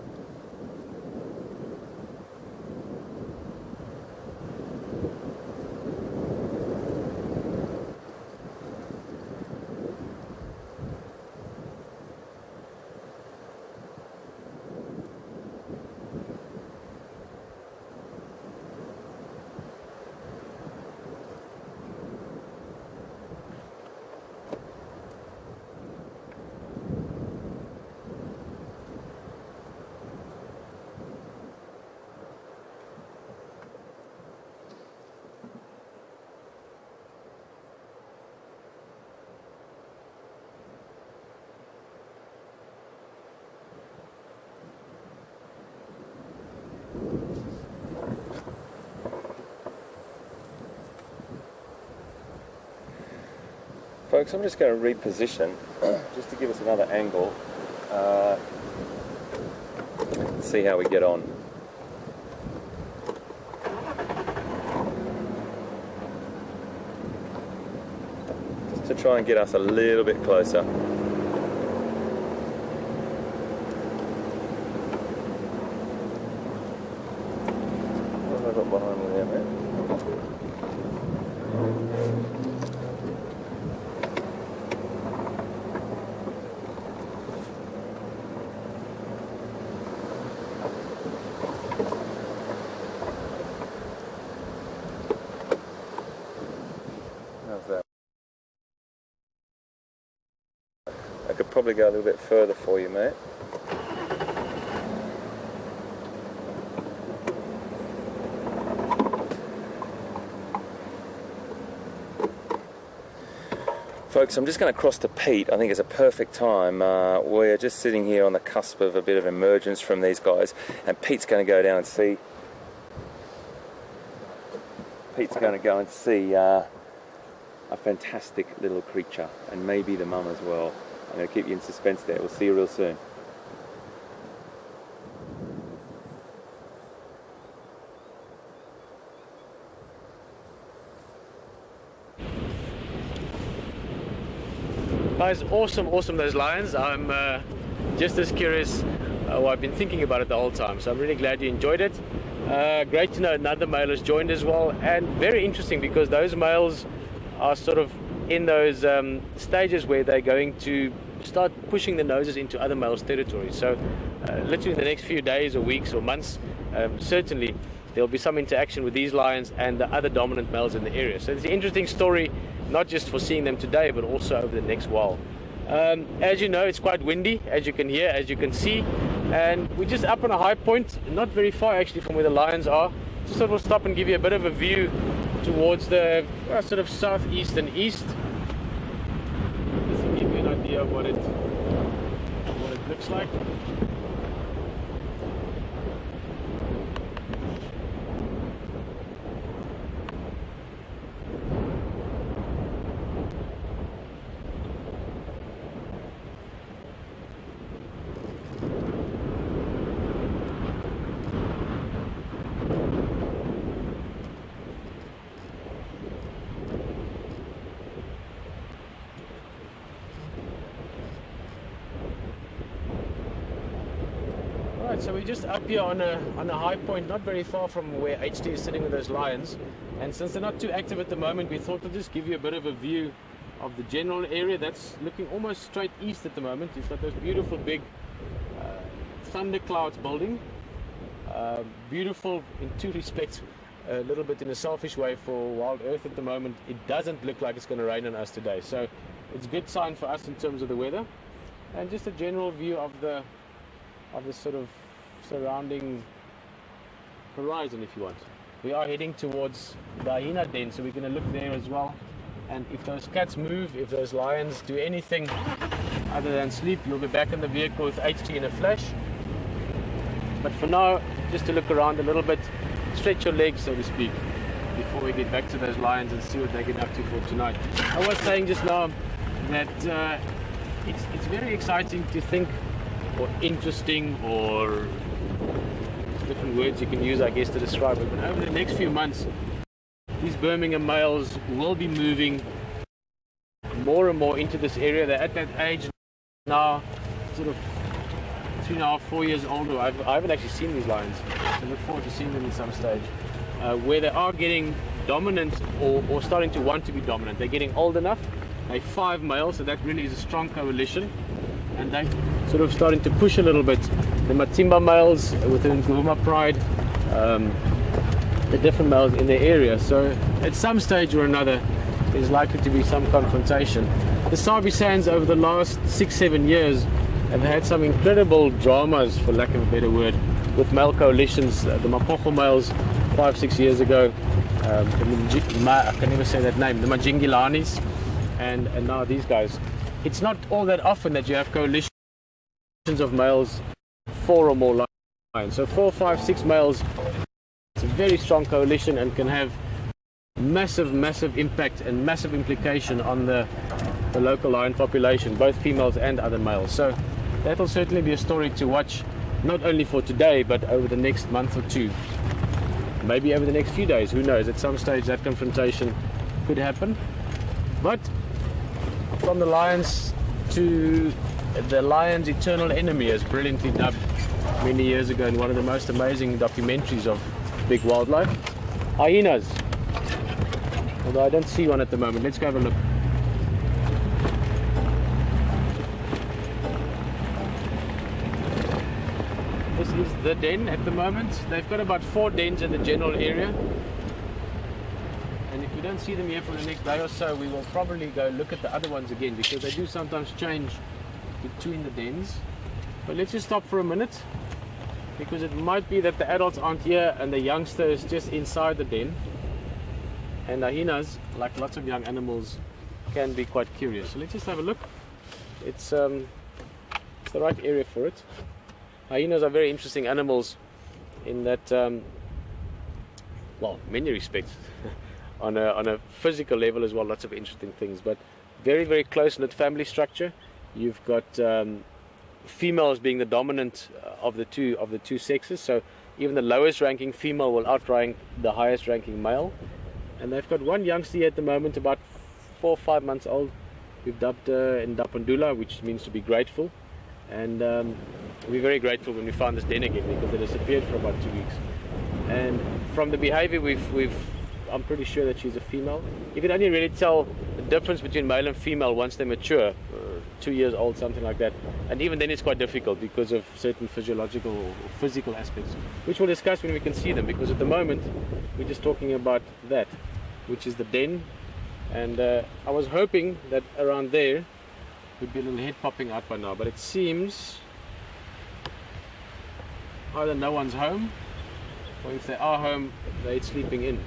folks, I'm just going to reposition just to give us another angle. See how we get on. Just to try and get us a little bit closer. What have I got behind me there, mate? I could probably go a little bit further for you, mate. Folks, I'm just going to cross to Pete. I think it's a perfect time. We're just sitting here on the cusp of a bit of emergence from these guys, and Pete's going to go down and see. Pete's going to go and see a fantastic little creature, and maybe the mum as well. I'm going to keep you in suspense there. We'll see you real soon. Guys, awesome those lions. I'm just as curious. Well, I've been thinking about it the whole time, so I'm really glad you enjoyed it. Great to know another male has joined as well, and very interesting because those males are sort of in those stages where they're going to start pushing the noses into other males' territory. So literally in the next few days or weeks or months, certainly there'll be some interaction with these lions and the other dominant males in the area. So it's an interesting story, not just for seeing them today, but also over the next while. As you know, it's quite windy, as you can hear, as you can see, and we're just up on a high point, not very far actually from where the lions are. Just sort of stop and give you a bit of a view towards the sort of southeast and east, just to give you an idea of what it looks like. So we're just up here on a high point, not very far from where HT is sitting with those lions. And since they're not too active at the moment, we thought we'll just give you a bit of a view of the general area that's looking almost straight east at the moment. You've got those beautiful big thunderclouds building. Beautiful in two respects, a little bit in a selfish way for Wild Earth at the moment. It doesn't look like it's going to rain on us today. So it's a good sign for us in terms of the weather. And just a general view of the sort of surrounding horizon, if you want. We are heading towards the hyena den, so we're going to look there as well. And if those cats move, if those lions do anything other than sleep, you'll be back in the vehicle with HT in a flash. But for now, just to look around a little bit, stretch your legs, so to speak, before we get back to those lions and see what they get up to for tonight. I was saying just now that it's very exciting to think, or interesting, or different words you can use, I guess, to describe it. But over the next few months, these Birmingham males will be moving more and more into this area. They're at that age now, sort of 3.5, 4 years older. I haven't actually seen these lions, so I look forward to seeing them at some stage, where they are getting dominant or starting to want to be dominant. They're getting old enough. They're 5 males, so that really is a strong coalition. And they're sort of starting to push a little bit. The Matimba males within Djuma pride, the different males in the area. So at some stage or another, there's likely to be some confrontation. The Sabi Sands over the last 6-7 years have had some incredible dramas, for lack of a better word, with male coalitions. The Mapocho males 5-6 years ago, I can never say that name, the Majingilanis, and now these guys. It's not all that often that you have coalitions of males, 4 or more lions. So 4, 5, 6 males, it's a very strong coalition and can have massive impact and massive implication on the the local lion population, both females and other males. So that'll certainly be a story to watch, not only for today, but over the next month or two. Maybe over the next few days, who knows? At some stage that confrontation could happen. But from the lions to the lion's eternal enemy, as brilliantly dubbed many years ago in one of the most amazing documentaries of big wildlife, hyenas. Although I don't see one at the moment. Let's go have a look. This is the den at the moment. They've got about 4 dens in the general area. And if we don't see them here for the next day or so, we will probably go look at the other ones again, because they do sometimes change between the dens. But let's just stop for a minute, because it might be that the adults aren't here and the youngster is just inside the den. And hyenas, like lots of young animals, can be quite curious. So let's just have a look. It's the right area for it. Hyenas are very interesting animals in that, well, many respects. on a physical level as well, lots of interesting things. But very, very close-knit family structure. You've got females being the dominant of the two sexes. So even the lowest ranking female will outrank the highest ranking male. And they've got one youngster here at the moment, about 4 or 5 months old. We've dubbed her in Ndapundula, which means to be grateful. And we're very grateful when we found this den again, because it disappeared for about 2 weeks. And from the behavior I'm pretty sure that she's a female. You can only really tell the difference between male and female once they mature, 2 years old, something like that. And even then it's quite difficult because of certain physiological or physical aspects, which we'll discuss when we can see them, because at the moment we're just talking about that, which is the den. And I was hoping that around there would be a little head popping out by now, but it seems either no one's home, or if they are home, they're sleeping in.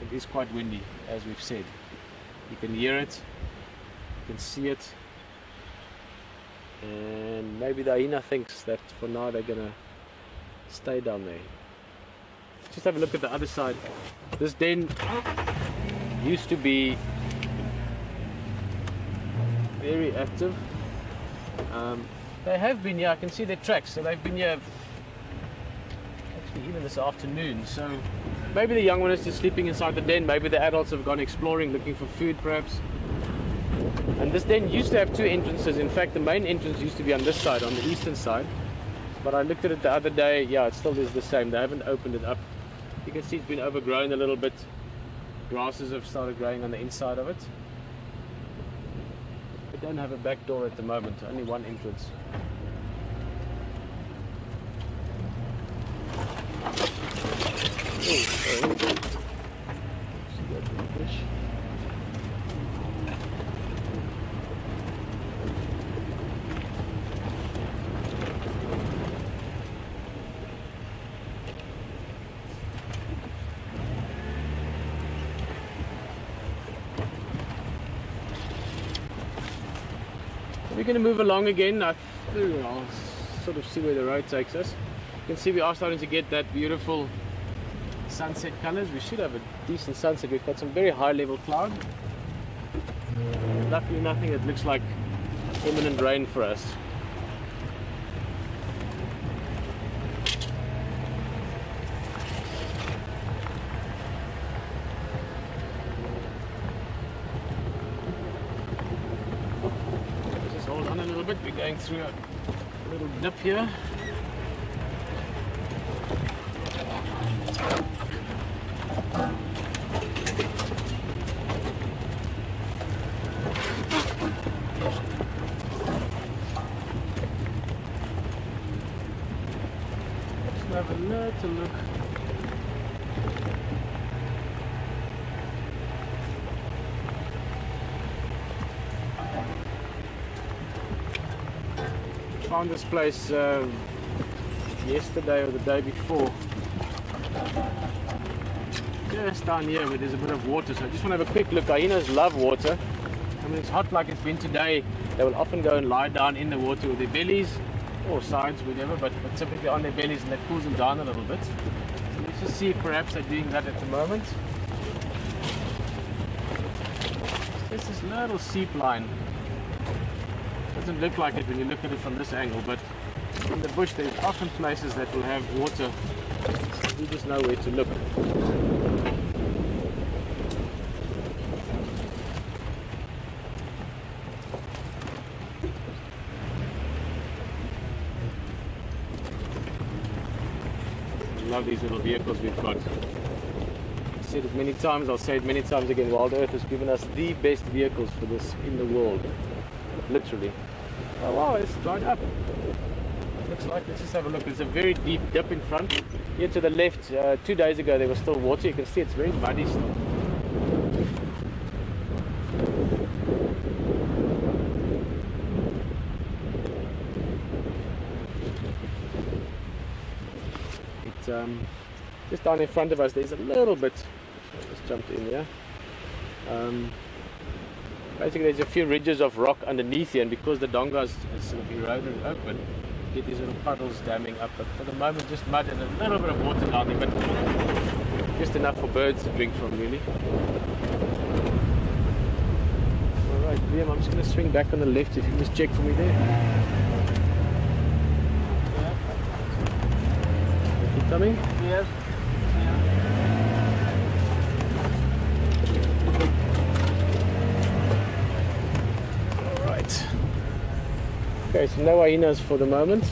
It is quite windy, as we've said. You can hear it, you can see it, and maybe the hyena thinks that for now they're gonna stay down there. Let's just have a look at the other side. This den used to be very active. They have been here, I can see their tracks, so they've been here actually even this afternoon. So maybe the young one is just sleeping inside the den, maybe the adults have gone exploring, looking for food perhaps. And this den used to have 2 entrances. In fact, the main entrance used to be on this side, on the eastern side. But I looked at it the other day, yeah, it still is the same. They haven't opened it up. You can see it's been overgrown a little bit. Grasses have started growing on the inside of it. They don't have a back door at the moment, only one entrance. Oh, sorry. We're going to move along again. I'll sort of see where the road takes us. You can see we are starting to get that beautiful sunset colors. We should have a decent sunset. We've got some very high level cloud. Luckily nothing that looks like imminent rain for us. Hold on a little bit, we're going through a little dip here. Let's have a little look. Found this place yesterday or the day before, just down here where there's a bit of water. So I just want to have a quick look. Hyenas love water. I mean, it's hot like it's been today. They will often go and lie down in the water with their bellies or sides, whatever, but typically on their bellies, and that cools them down a little bit. So let's just see if perhaps they're doing that at the moment. just this little seep line. Doesn't look like it when you look at it from this angle, but in the bush there's often places that will have water. You just know where to look. I love these little vehicles we've got. I've said it many times, I'll say it many times again, Wild Earth has given us the best vehicles for this in the world. Literally. Oh wow, it's dried up. Looks like, let's just have a look. There's a very deep dip in front. Here to the left, 2 days ago there was still water. You can see it's very muddy still. Just down in front of us there's a little bit, I just jumped in here. Basically there's a few ridges of rock underneath here, and because the donga is sort of eroded and open, you get these little puddles damming up. But for the moment just mud and a little bit of water down there, but just enough for birds to drink from, really. Alright Liam, I'm just going to swing back on the left if you just check for me there. Keep coming? Yes. Alright. Okay, so no hyenas for the moment.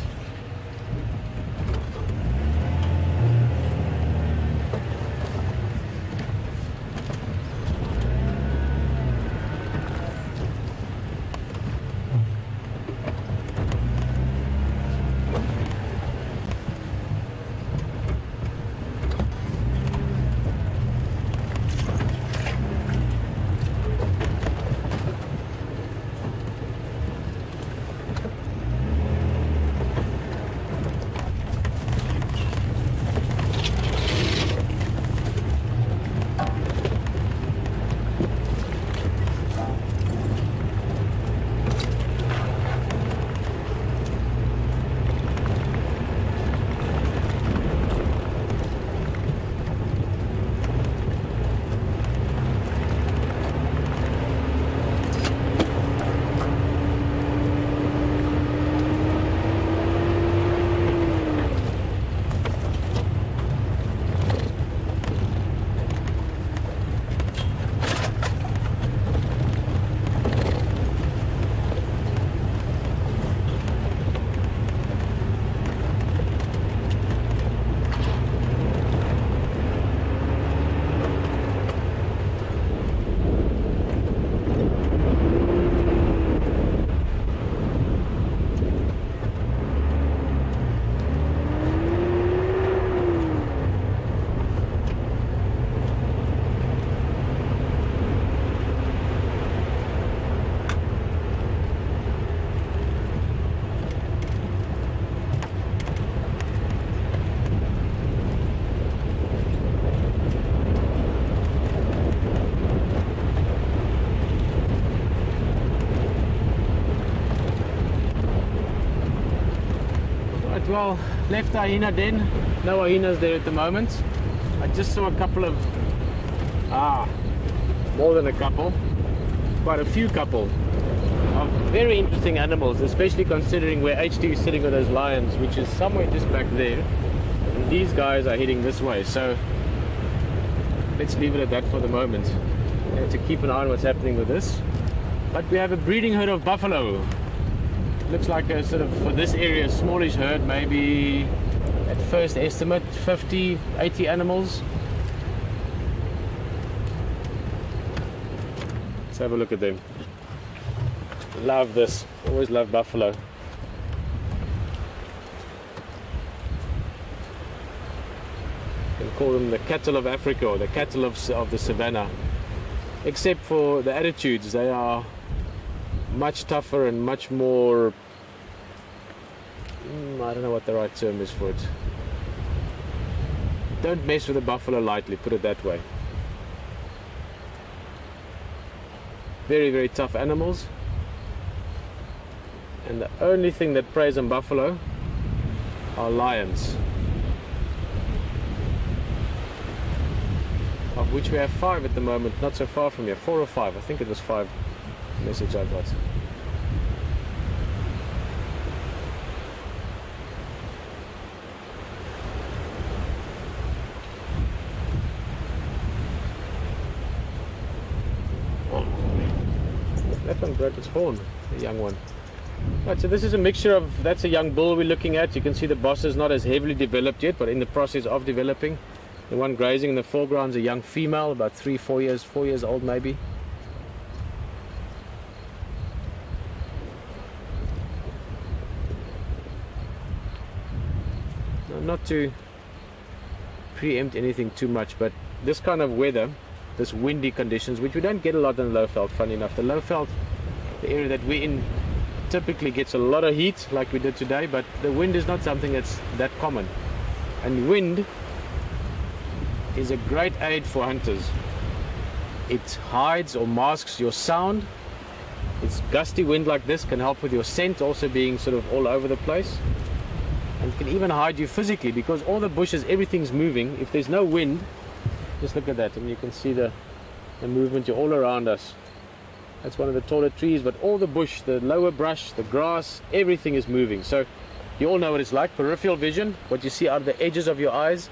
Well, left hyena den, no hyenas there at the moment. I just saw a couple of, more than a couple, quite a few couple of very interesting animals, especially considering where HT is sitting with those lions, which is somewhere just back there. And these guys are heading this way, so let's leave it at that for the moment. We have to keep an eye on what's happening with this. But we have a breeding herd of buffalo. Looks like a sort of, for this area, smallish herd, maybe at first estimate 50, 80 animals. Let's have a look at them. Love this, always love buffalo. You can call them the cattle of Africa or the cattle of the savannah. Except for the attitudes, they are much tougher and much more, I don't know what the right term is for it. Don't mess with a buffalo lightly, put it that way. Very, very tough animals. And the only thing that preys on buffalo are lions. of which we have 5 at the moment, not so far from here. 4 or 5, I think it was 5 message I got. That one broke its horn, the young one. Right, so this is a mixture of, that's a young bull we're looking at. You can see the boss is not as heavily developed yet, but in the process of developing. The one grazing in the foreground is a young female, about 4 years old maybe. Now, not to preempt anything too much, but this kind of weather, this windy conditions, which we don't get a lot in the low veld, funny enough. The low veld, the area that we're in, typically gets a lot of heat like we did today, but the wind is not something that's that common. And wind is a great aid for hunters. It hides or masks your sound. It's gusty wind like this can help with your scent also being sort of all over the place, and it can even hide you physically, because all the bushes, everything's moving. If there's no wind, just look at that, and you can see the movement all around us. That's one of the taller trees, but all the bush, the lower brush, the grass, everything is moving. So you all know what it's like. Peripheral vision, what you see out of the edges of your eyes,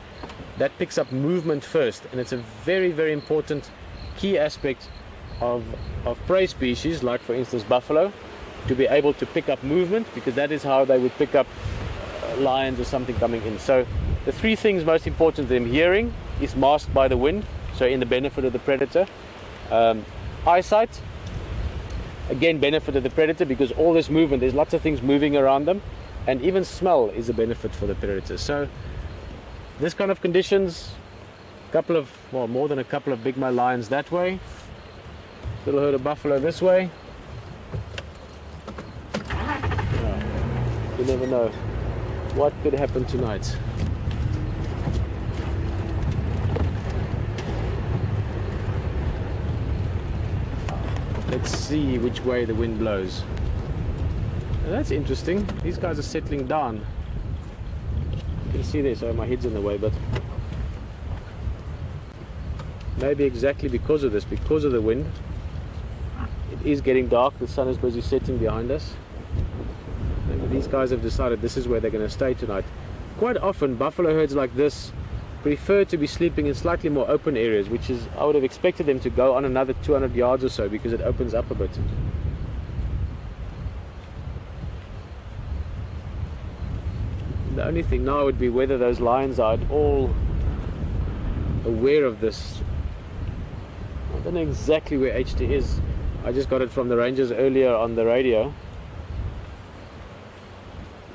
that picks up movement first, and it's a very, very important key aspect of prey species, like for instance buffalo, to be able to pick up movement, because that is how they would pick up lions or something coming in. So the 3 things most important to them: hearing is masked by the wind, so in the benefit of the predator. Eyesight, again, benefit of the predator, because all this movement, there's lots of things moving around them, and even smell is a benefit for the predator. So this kind of conditions, more than a couple of big male lions that way, little herd of buffalo this way. You never know what could happen tonight. Let's see which way the wind blows. Now that's interesting. These guys are settling down. You can see there, so my head's in the way, but maybe exactly because of this, because of the wind, it is getting dark. The sun is busy setting behind us. Maybe these guys have decided this is where they're going to stay tonight. Quite often buffalo herds like this prefer to be sleeping in slightly more open areas, which is, I would have expected them to go on another 200 yards or so, because it opens up a bit. The only thing now would be whether those lions are at all aware of this. I don't know exactly where HT is. I just got it from the rangers earlier on the radio,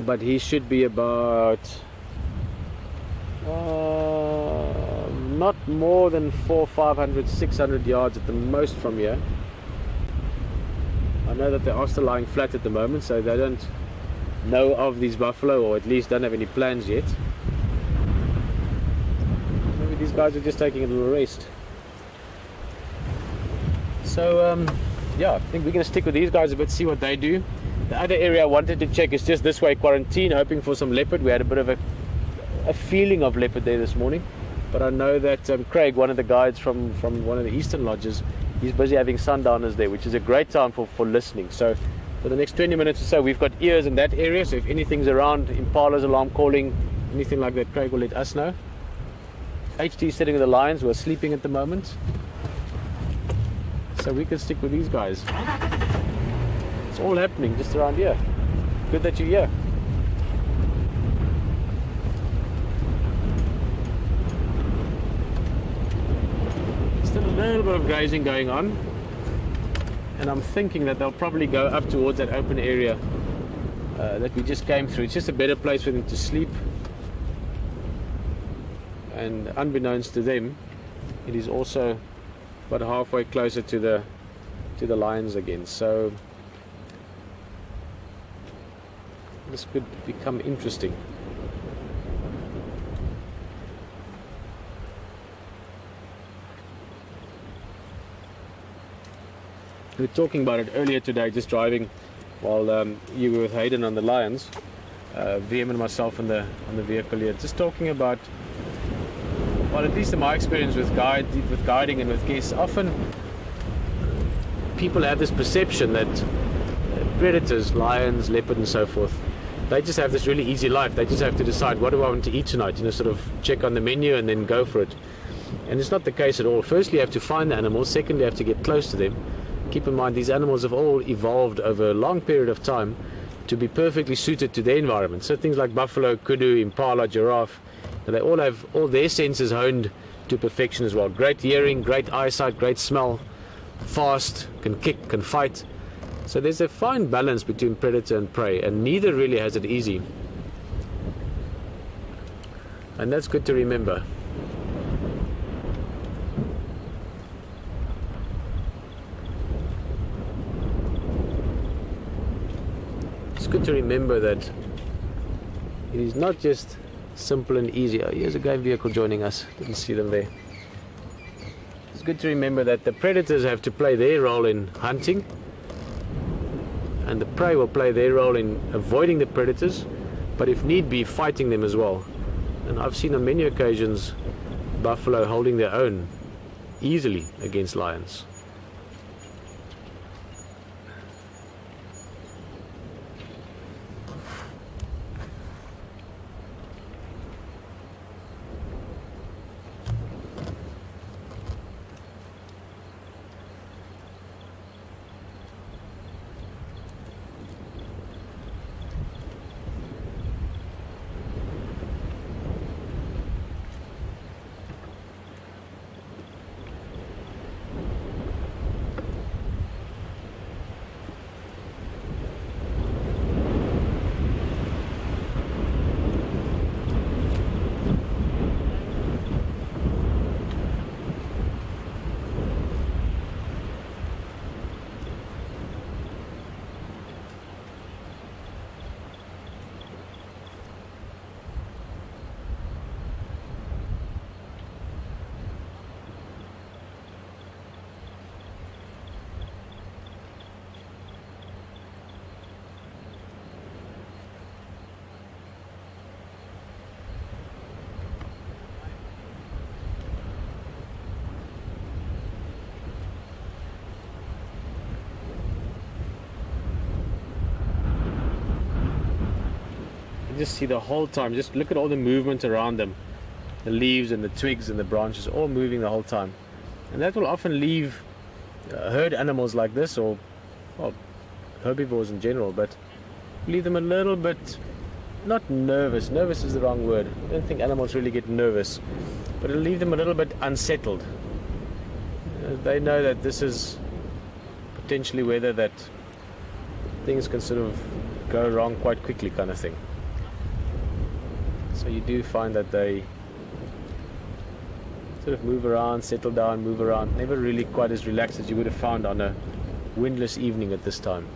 but he should be about not more than 400, 500, 600 yards at the most from here. I know that they are still lying flat at the moment, so they don't know of these buffalo, or at least don't have any plans yet. Maybe these guys are just taking a little rest. So yeah, I think we're going to stick with these guys a bit, see what they do. The other area I wanted to check is just this way, Quarantine, hoping for some leopard. We had a bit of a feeling of leopard there this morning, but I know that Craig, one of the guides from one of the eastern lodges, he's busy having sundowners there, which is a great time for listening. So for the next 20 minutes or so, we've got ears in that area, so if anything's around, impalas, alarm calling, anything like that, Craig will let us know. HT is sitting with the lions who are sleeping at the moment, so we can stick with these guys. It's all happening just around here. Good that you're here. Still a little bit of grazing going on, and I'm thinking that they'll probably go up towards that open area that we just came through. It's just a better place for them to sleep, and unbeknownst to them, it is also about halfway closer to the lions again. So this could become interesting. We were talking about it earlier today, just driving while you were with Hayden on the lions, VM and myself on the vehicle here, just talking about well, at least in my experience with guiding and with guests, often people have this perception that predators, lions, leopard and so forth, they just have this really easy life. They just have to decide, what do I want to eat tonight? Sort of check on the menu and then go for it. And it's not the case at all. Firstly, you have to find the animals. Secondly, you have to get close to them. Keep in mind, these animals have all evolved over a long period of time to be perfectly suited to their environment. So things like buffalo, kudu, impala, giraffe, they all have all their senses honed to perfection as well. Great hearing, great eyesight, great smell, fast, can kick, can fight. So there's a fine balance between predator and prey, and neither really has it easy. And that's good to remember. It's good to remember that it is not just simple and easy. Oh, here's a game vehicle joining us. Didn't see them there. It's good to remember that the predators have to play their role in hunting, and the prey will play their role in avoiding the predators, but if need be, fighting them as well. And I've seen on many occasions buffalo holding their own easily against lions. Just see the whole time, just look at all the movement around them, the leaves and the twigs and the branches all moving the whole time, and that will often leave herd animals like this, or well, herbivores in general, but leave them a little bit, not nervous, nervous is the wrong word, I don't think animals really get nervous, but it'll leave them a little bit unsettled. They know that this is potentially weather that things can sort of go wrong quite quickly, kind of thing. So you do find that they sort of move around, settle down, move around, never really quite as relaxed as you would have found on a windless evening at this time.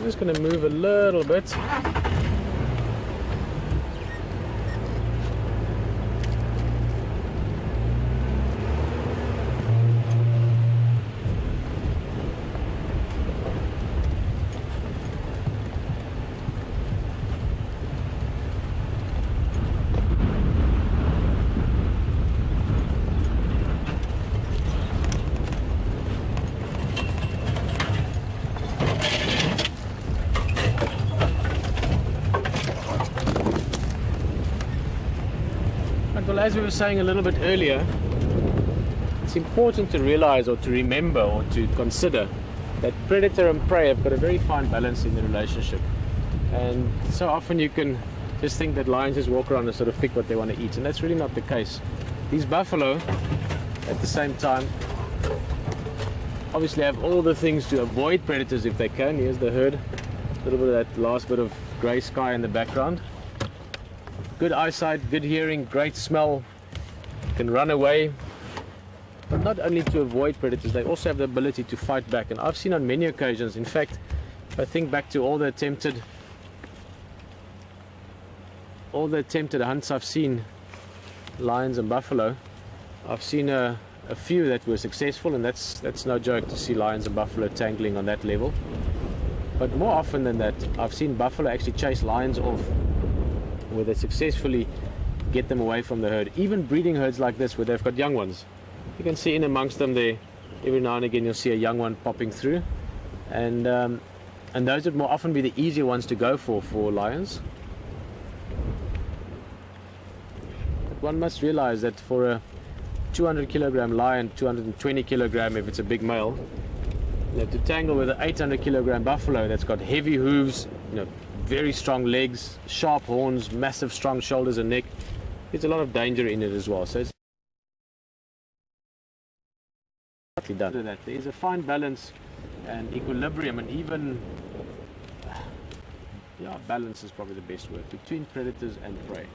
I'm just going to move a little bit. Well, as we were saying a little bit earlier, it's important to realize or to remember or to consider that predator and prey have got a very fine balance in the relationship. And so often you can just think that lions just walk around and sort of pick what they want to eat, and that's really not the case. These buffalo, at the same time, obviously have all the things to avoid predators if they can. Here's the herd. A little bit of that last bit of grey sky in the background. Good eyesight, good hearing, great smell. Can run away. But not only to avoid predators, they also have the ability to fight back. And I've seen on many occasions, in fact, if I think back to all the attempted hunts I've seen, lions and buffalo, I've seen a few that were successful, and that's no joke to see lions and buffalo tangling on that level. But more often than that, I've seen buffalo actually chase lions off, where they successfully get them away from the herd. Even breeding herds like this, where they've got young ones, you can see in amongst them there, every now and again you'll see a young one popping through, and those would more often be the easier ones to go for lions. But one must realize that for a 200 kilogram lion, 220 kilogram if it's a big male, to tangle with an 800 kilogram buffalo that's got heavy hooves, very strong legs, sharp horns, massive strong shoulders and neck, there's a lot of danger in it as well. So it's done. There is a fine balance and equilibrium, and even balance is probably the best word, between predators and prey.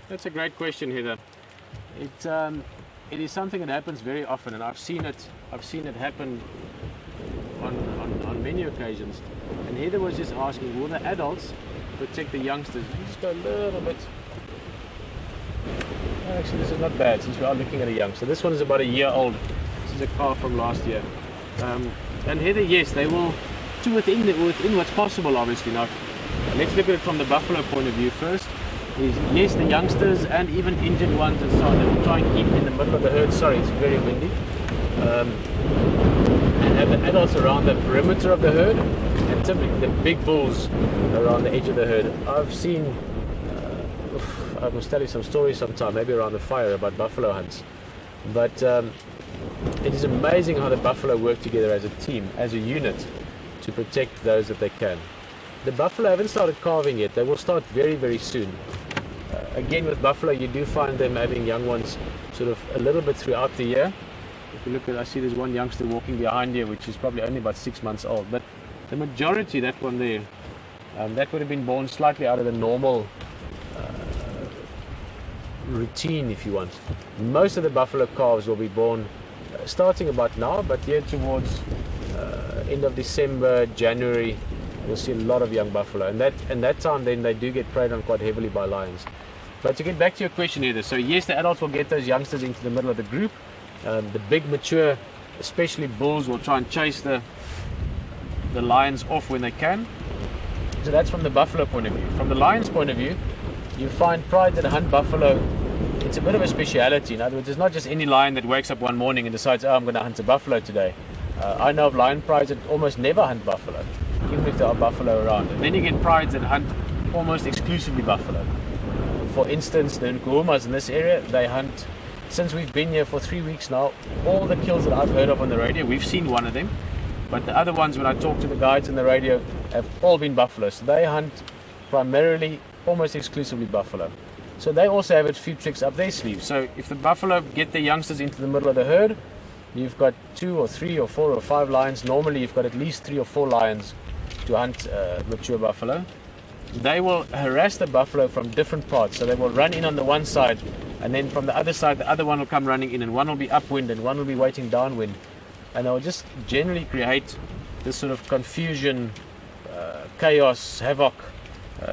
That's a great question, Heather. It is something that happens very often, and I've seen it happen on many occasions. And Heather was just asking, will the adults protect the youngsters? Let me just go a little bit. Actually, this is not bad since we are looking at a youngster. This one is about a year old. This is a calf from last year. And Heather, yes, they will, within what's possible, obviously. Now, let's look at it from the buffalo point of view first. Yes, the youngsters and even injured ones and so on, they will try and keep in the middle of the herd. Sorry, it's very windy. And have the adults around the perimeter of the herd, and typically the big bulls around the edge of the herd. I've seen, I must tell you some stories sometime, maybe around the fire, about buffalo hunts. But it is amazing how the buffalo work together as a team, as a unit, to protect those that they can. The buffalo haven't started calving yet. They will start very, very soon. Again, with buffalo, you do find them having young ones sort of a little bit throughout the year. If you look at, I see there's one youngster walking behind here, which is probably only about 6 months old. But the majority, that one there, that would have been born slightly out of the normal routine, if you want. Most of the buffalo calves will be born starting about now, but here towards end of December, January, you'll see a lot of young buffalo, and that time then they do get preyed on quite heavily by lions. But to get back to your question, Heather, so yes, the adults will get those youngsters into the middle of the group. The big mature, especially bulls, will try and chase the lions off when they can. So that's from the buffalo point of view. From the lion's point of view, you find prides that hunt buffalo. It's a bit of a speciality. In other words, it's not just any lion that wakes up one morning and decides, oh, I'm going to hunt a buffalo today. I know of lion prides that almost never hunt buffalo, even if there are buffalo around. And then you get prides that hunt almost exclusively buffalo. For instance, the Nkuhumas in this area, they hunt, since we've been here for 3 weeks now, all the kills that I've heard of on the radio, we've seen one of them, but the other ones, when I talk to the guides on the radio, have all been buffalo. So they hunt primarily, almost exclusively buffalo. So they also have a few tricks up their sleeve. So if the buffalo get their youngsters into the middle of the herd, you've got 2 or 3 or 4 or 5 lions. Normally you've got at least 3 or 4 lions to hunt mature buffalo. They will harass the buffalo from different parts. So they will run in on the one side, and then from the other side the other one will come running in, and one will be upwind and one will be waiting downwind, and they will just generally create this sort of confusion, chaos, havoc.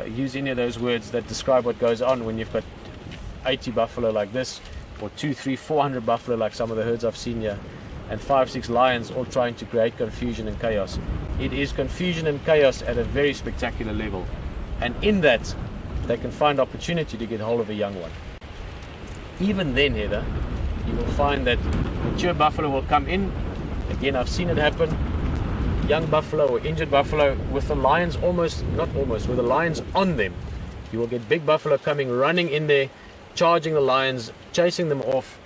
Use any of those words that describe what goes on when you've got 80 buffalo like this, or 200, 300, 400 buffalo like some of the herds I've seen here, and 5, 6 lions all trying to create confusion and chaos. It is confusion and chaos at a very spectacular level, and in that they can find opportunity to get hold of a young one. Even then, Heather, you will find that mature buffalo will come in. Again, I've seen it happen. Young buffalo or injured buffalo with the lions with the lions on them. You will get big buffalo coming running in there, charging the lions, chasing them off,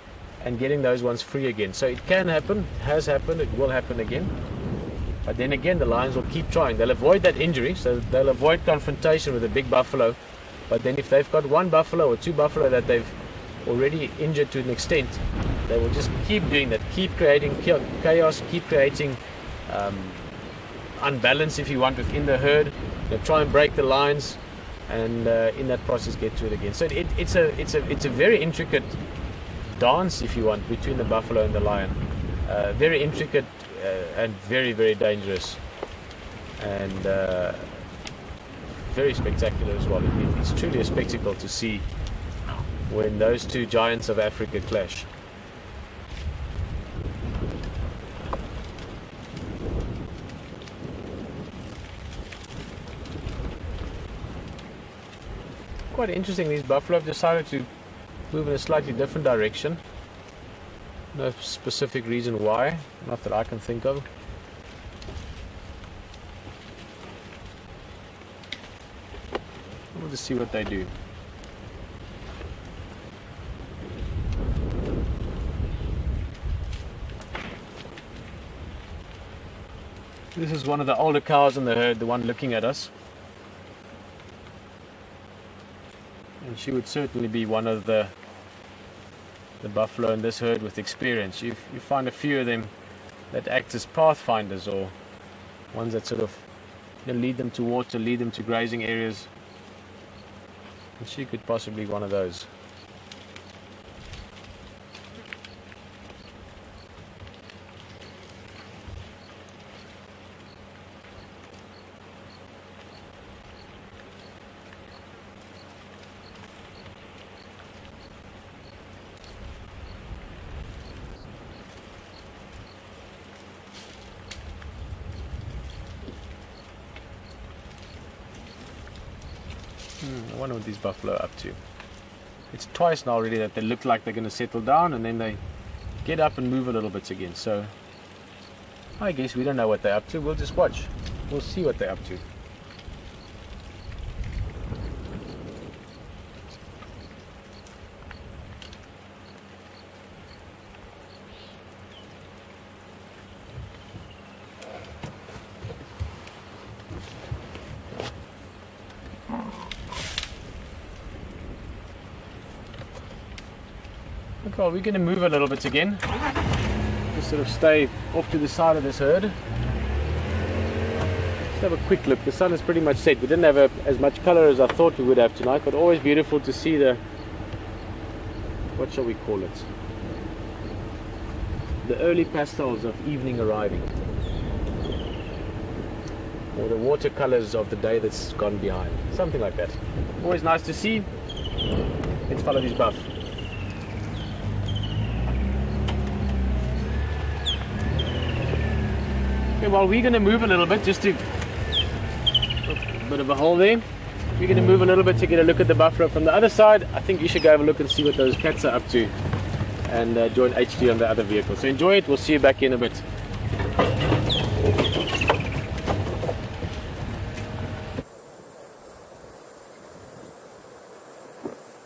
and getting those ones free again. So it can happen, has happened, it will happen again. But then again, the lions will keep trying. They'll avoid that injury, so they'll avoid confrontation with a big buffalo. But then if they've got one buffalo or two buffalo that they've already injured to an extent, they will just keep doing that, keep creating chaos, keep creating unbalance, if you want, within the herd. They'll try and break the lines, and in that process get to it again. So it's a very intricate dance, if you want, between the buffalo and the lion. Very intricate and very, very dangerous, and very spectacular as well. It's truly a spectacle to see when those two giants of Africa clash. Quite interesting, these buffalo have decided to move in a slightly different direction. No specific reason why, not that I can think of. We'll just see what they do. This is one of the older cows in the herd, the one looking at us. And she would certainly be one of the buffalo in this herd with experience. You find a few of them that act as pathfinders, or ones that sort of lead them to water, lead them to grazing areas. And she could possibly be one of those. I wonder what these buffalo are up to. It's twice now already that they look like they're going to settle down, and then they get up and move a little bit again. So I guess we don't know what they're up to. We'll just watch. We'll see what they're up to. Okay, well, we're going to move a little bit again. Just sort of stay off to the side of this herd. Let's have a quick look. The sun is pretty much set. We didn't have as much color as I thought we would have tonight, but always beautiful to see the, what shall we call it? The early pastels of evening arriving. Or the watercolors of the day that's gone behind. Something like that. Always nice to see. Let's follow these buff. Okay, well, we're going to move a little bit just to, a bit of a hole there. We're going to move a little bit to get a look at the buffalo from the other side. I think you should go have a look and see what those cats are up to, and join HD on the other vehicle. So enjoy it. We'll see you back in a bit.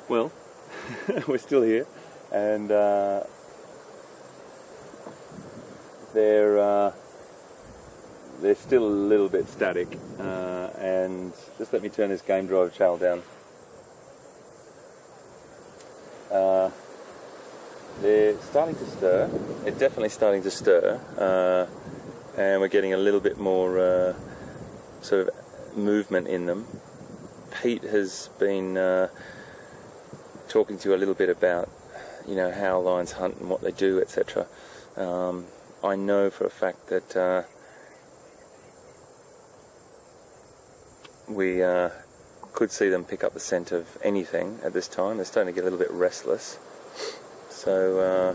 Well, we're still here, and they're still a little bit static, and just let me turn this game drive channel down. They're starting to stir. They're definitely starting to stir, and we're getting a little bit more sort of movement in them. Pete has been talking to you a little bit about, you know, how lions hunt and what they do, etc. I know for a fact that we could see them pick up the scent of anything at this time. They're starting to get a little bit restless. So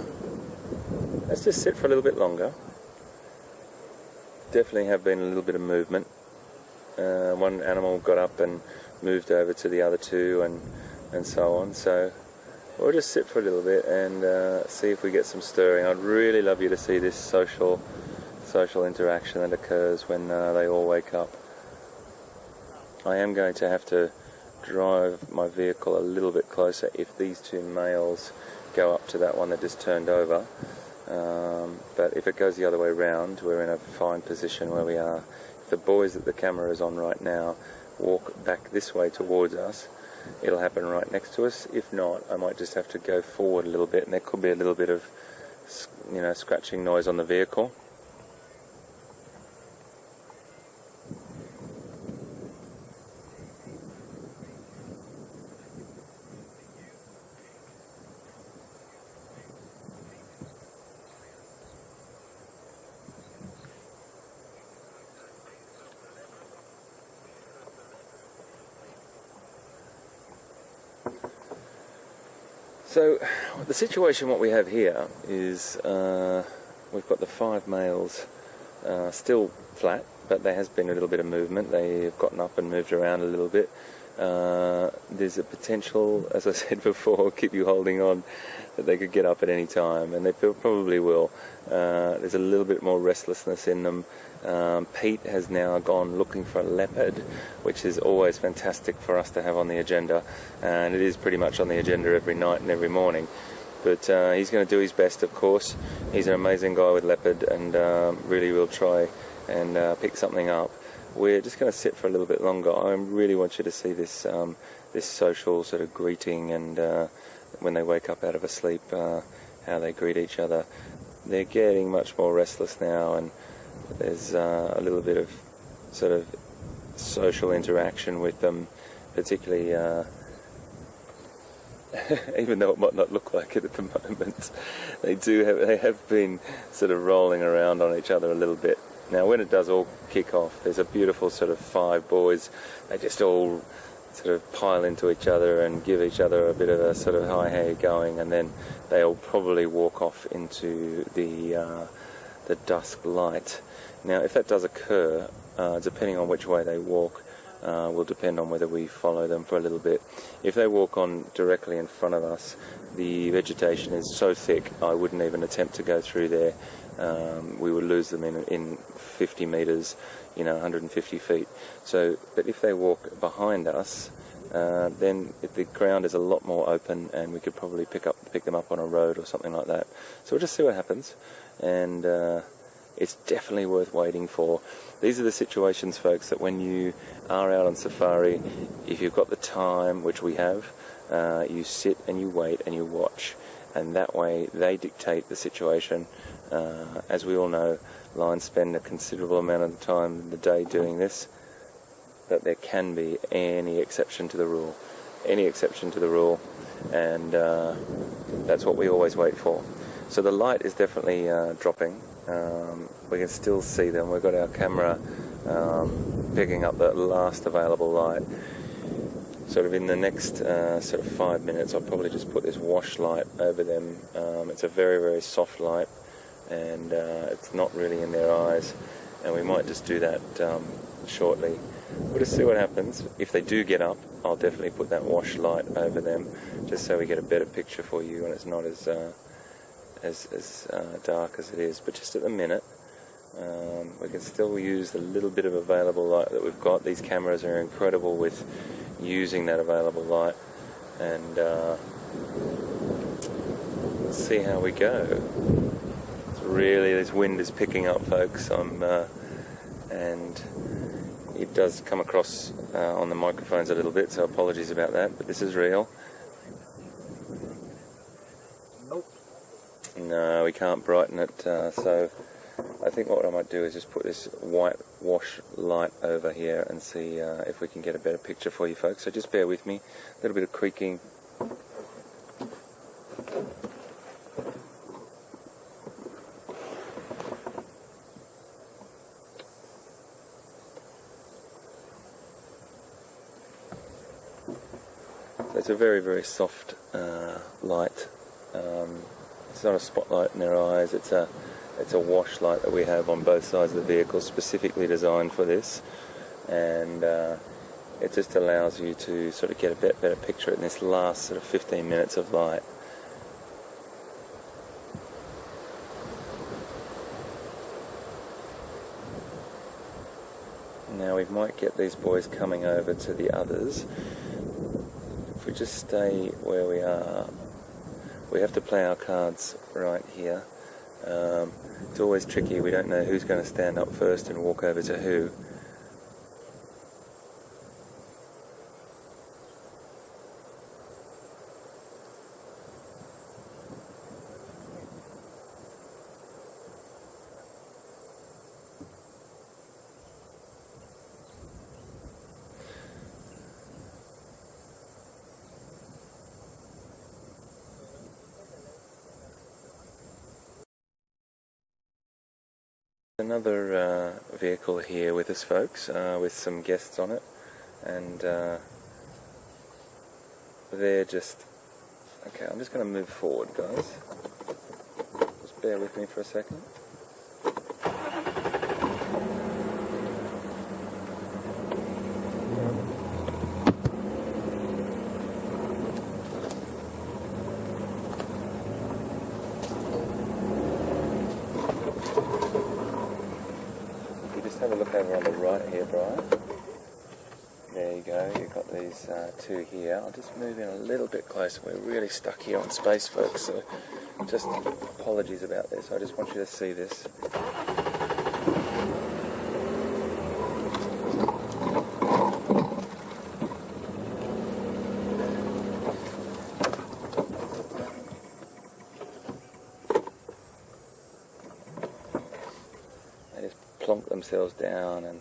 let's just sit for a little bit longer. Definitely have been a little bit of movement. One animal got up and moved over to the other two, and so on. So we'll just sit for a little bit and see if we get some stirring. I'd really love you to see this social interaction that occurs when they all wake up. I am going to have to drive my vehicle a little bit closer if these two males go up to that one that just turned over. But if it goes the other way round, we're in a fine position where we are. If the boys that the camera is on right now walk back this way towards us, it'll happen right next to us. If not, I might just have to go forward a little bit, and there could be a little bit of, you know, scratching noise on the vehicle. So the situation what we have here is we've got the 5 males still flat, but there has been a little bit of movement. They've gotten up and moved around a little bit. There's a potential, as I said before, keep you holding on, that they could get up at any time, and they probably will. There's a little bit more restlessness in them. Pete has now gone looking for a leopard, which is always fantastic for us to have on the agenda, and it is pretty much on the agenda every night and every morning. But he's going to do his best, of course. He's an amazing guy with leopard, and really will try and pick something up. We're just going to sit for a little bit longer. I really want you to see this this social sort of greeting, and when they wake up out of a sleep, how they greet each other. They're getting much more restless now, and there's a little bit of sort of social interaction with them, particularly even though it might not look like it at the moment. They have been sort of rolling around on each other a little bit. Now when it does all kick off, there's a beautiful sort of 5 boys. They just all sort of pile into each other and give each other a bit of a sort of hi, how you going, and then they'll probably walk off into the dusk light. Now if that does occur, depending on which way they walk, will depend on whether we follow them for a little bit. If they walk on directly in front of us, the vegetation is so thick I wouldn't even attempt to go through there. We would lose them in 50 metres, 150 feet. So, but if they walk behind us, then the ground is a lot more open, and we could probably pick them up on a road or something like that. So we'll just see what happens, and it's definitely worth waiting for. These are the situations, folks, that when you are out on safari, if you've got the time, which we have, you sit and you wait and you watch, and that way they dictate the situation. As we all know, lions spend a considerable amount of the time in the day doing this, but there can be any exception to the rule. Any exception to the rule, and that's what we always wait for. So the light is definitely dropping. We can still see them. We've got our camera picking up the last available light. Sort of in the next sort of 5 minutes, I'll probably just put this wash light over them. It's a very, very soft light, and it's not really in their eyes, and we might just do that shortly. We'll just see what happens. If they do get up, I'll definitely put that wash light over them, just so we get a better picture for you, and it's not as dark as it is. But just at the minute, we can still use the little bit of available light that we've got. These cameras are incredible with using that available light, and let's see how we go. This wind is picking up, folks. And it does come across on the microphones a little bit, so apologies about that, but this is real. Nope. No, we can't brighten it, so I think what I might do is just put this white wash light over here and see if we can get a better picture for you folks. So just bear with me. A little bit of creaking. So it's a very, very soft light. It's not a spotlight in their eyes. It's a wash light that we have on both sides of the vehicle, specifically designed for this, and it just allows you to sort of get a bit better picture in this last sort of 15 minutes of light. Now we might get these boys coming over to the others. if we just stay where we are, we have to play our cards right here. It's always tricky, we don't know who's going to stand up first and walk over to who. Another vehicle here with us, folks, with some guests on it, and they're just... Okay, I'm just going to move forward, guys. Just bear with me for a second. Have a look over on the right here, Brian. There you go, you've got these two here. I'll just move in a little bit closer. We're really stuck here on space, folks, so just apologies about this. I just want you to see this. Plonk themselves down, and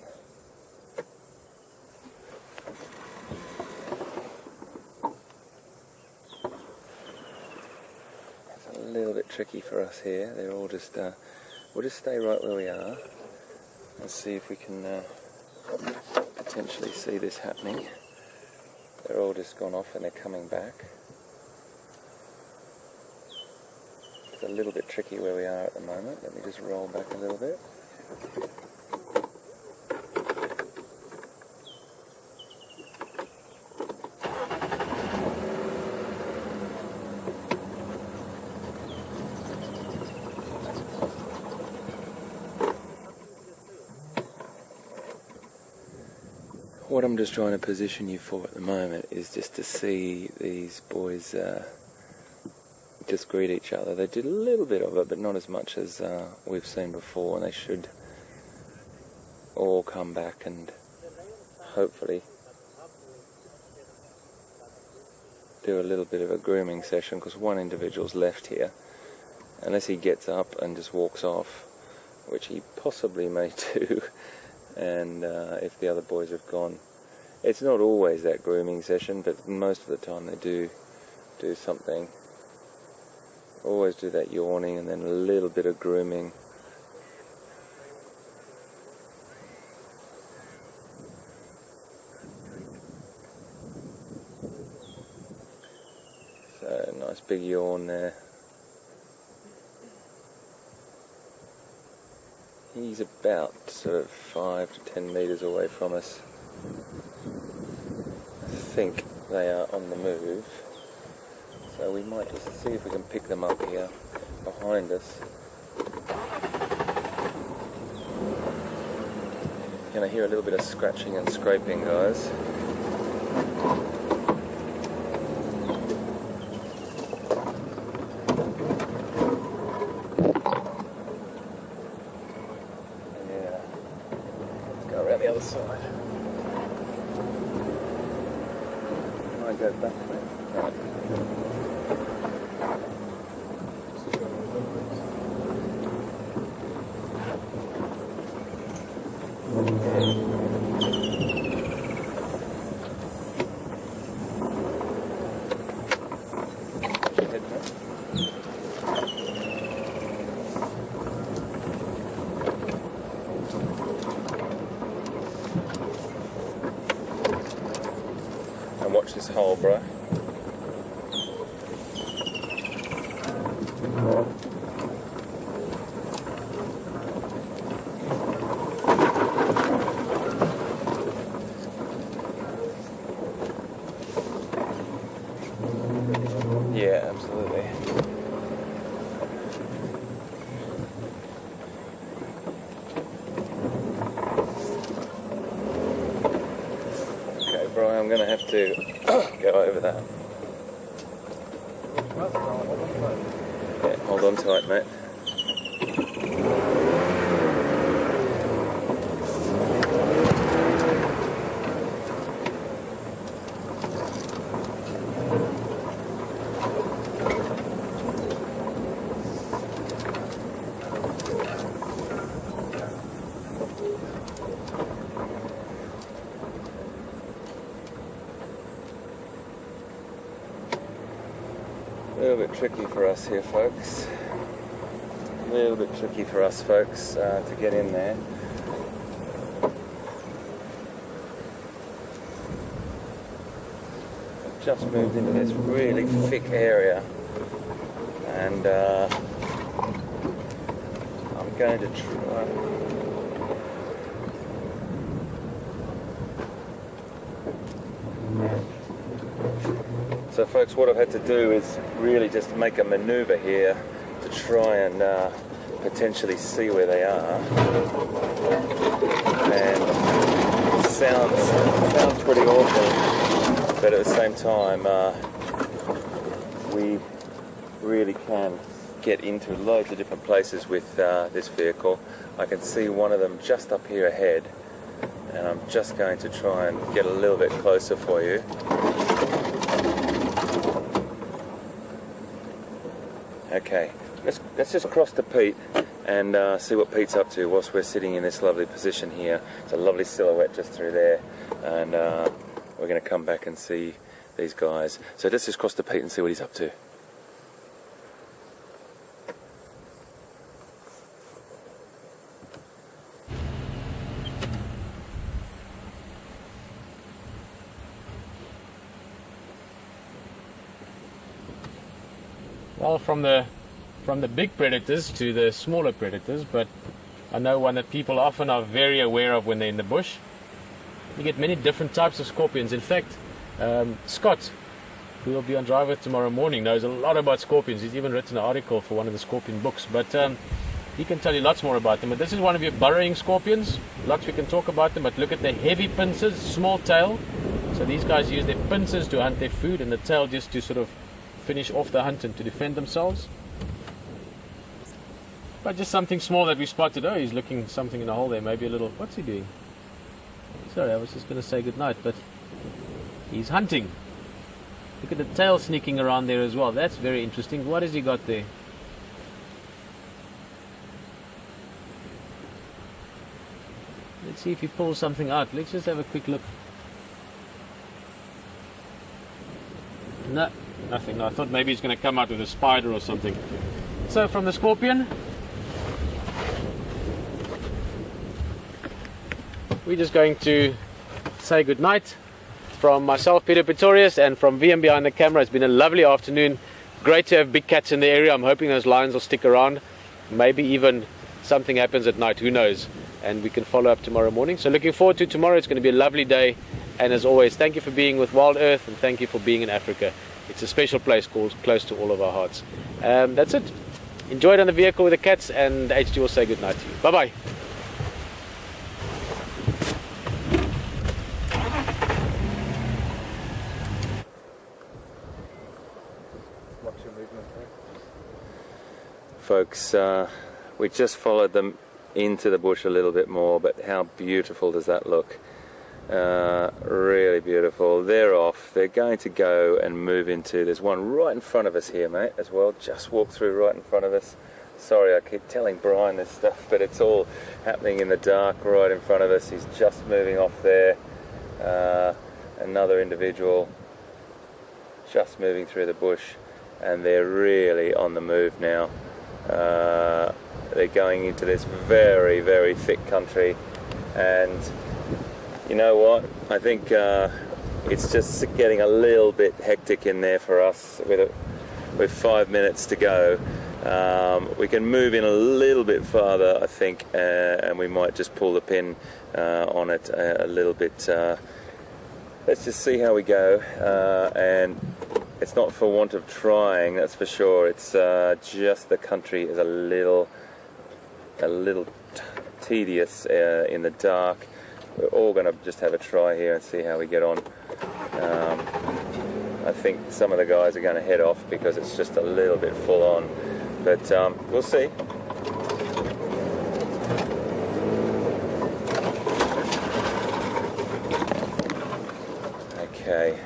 it's a little bit tricky for us here. They're all just we'll just stay right where we are and see if we can potentially see this happening. They're all just gone off and they're coming back. It's a little bit tricky where we are at the moment. Let me just roll back a little bit. What I'm just trying to position you for at the moment is just to see these boys just greet each other. They did a little bit of it, but not as much as we've seen before, and they should all come back and hopefully do a little bit of a grooming session, because one individual's left here. Unless he gets up and just walks off, which he possibly may do, and if the other boys have gone. It's not always that grooming session, but most of the time they do something. Always do that yawning and then a little bit of grooming. So, nice big yawn there. He's about sort of 5 to 10 metres away from us. I think they are on the move. So we might just see if we can pick them up here behind us. You're going to hear a little bit of scratching and scraping, guys. The other side. I go back there. Right. Watch this hole, bro. Yeah, absolutely. Okay, Brian, I'm going to have to go over that. Yeah, hold on tight, mate. A little bit tricky for us here, folks. A little bit tricky for us, folks, to get in there. I've just moved into this really thick area, and I'm going to try. So folks, what I've had to do is really just make a maneuver here to try and potentially see where they are. And it sounds pretty awful, but at the same time we really can get into loads of different places with this vehicle. I can see one of them just up here ahead, and I'm just going to try and get a little bit closer for you. Okay, let's just cross to Pete and see what Pete's up to whilst we're sitting in this lovely position here. It's a lovely silhouette just through there, and we're going to come back and see these guys. So let's just cross to Pete and see what he's up to. Well, from the big predators to the smaller predators, but I know one that people often are very aware of when they're in the bush. You get many different types of scorpions. In fact, Scott, who will be on Drive With tomorrow morning, knows a lot about scorpions. He's even written an article for one of the scorpion books, but he can tell you lots more about them. But this is one of your burrowing scorpions. Lots we can talk about them, but look at the heavy pincers, small tail. So these guys use their pincers to hunt their food, and the tail just to sort of finish off the hunt and to defend themselves. But just something small that we spotted. Oh, he's looking something in a hole there. Maybe a little. What's he doing? Sorry, I was just going to say goodnight, but he's hunting. Look at the tail sneaking around there as well. That's very interesting. What has he got there? Let's see if he pulls something out. Let's just have a quick look. No, nothing. No, I thought maybe he's going to come out with a spider or something. So from the scorpion, we're just going to say goodnight from myself, Peter Pretorius, and from VM behind the camera. It's been a lovely afternoon. Great to have big cats in the area. I'm hoping those lions will stick around. Maybe even something happens at night, who knows, and we can follow up tomorrow morning. So looking forward to tomorrow. It's going to be a lovely day, and as always, thank you for being with Wild Earth, and thank you for being in Africa. It's a special place called close to all of our hearts. That's it. Enjoy it on the vehicle with the cats, and HG will say goodnight to you. Bye bye. Folks, we just followed them into the bush a little bit more, but how beautiful does that look? Really beautiful. They're off. They're going to go and move into, there's one right in front of us here, mate, as well. Just walked through right in front of us. Sorry, I keep telling Brian this stuff, but it's all happening in the dark right in front of us. He's just moving off there. Another individual just moving through the bush, and they're really on the move now. They're going into this very, very thick country, and you know what? I think it's just getting a little bit hectic in there for us with 5 minutes to go. We can move in a little bit farther, I think, and we might just pull the pin on it a little bit. Let's just see how we go, and it's not for want of trying, that's for sure. It's just the country is a little tedious in the dark. we're all going to just have a try here and see how we get on. I think some of the guys are going to head off because it's just a little bit full on, but we'll see. Okay,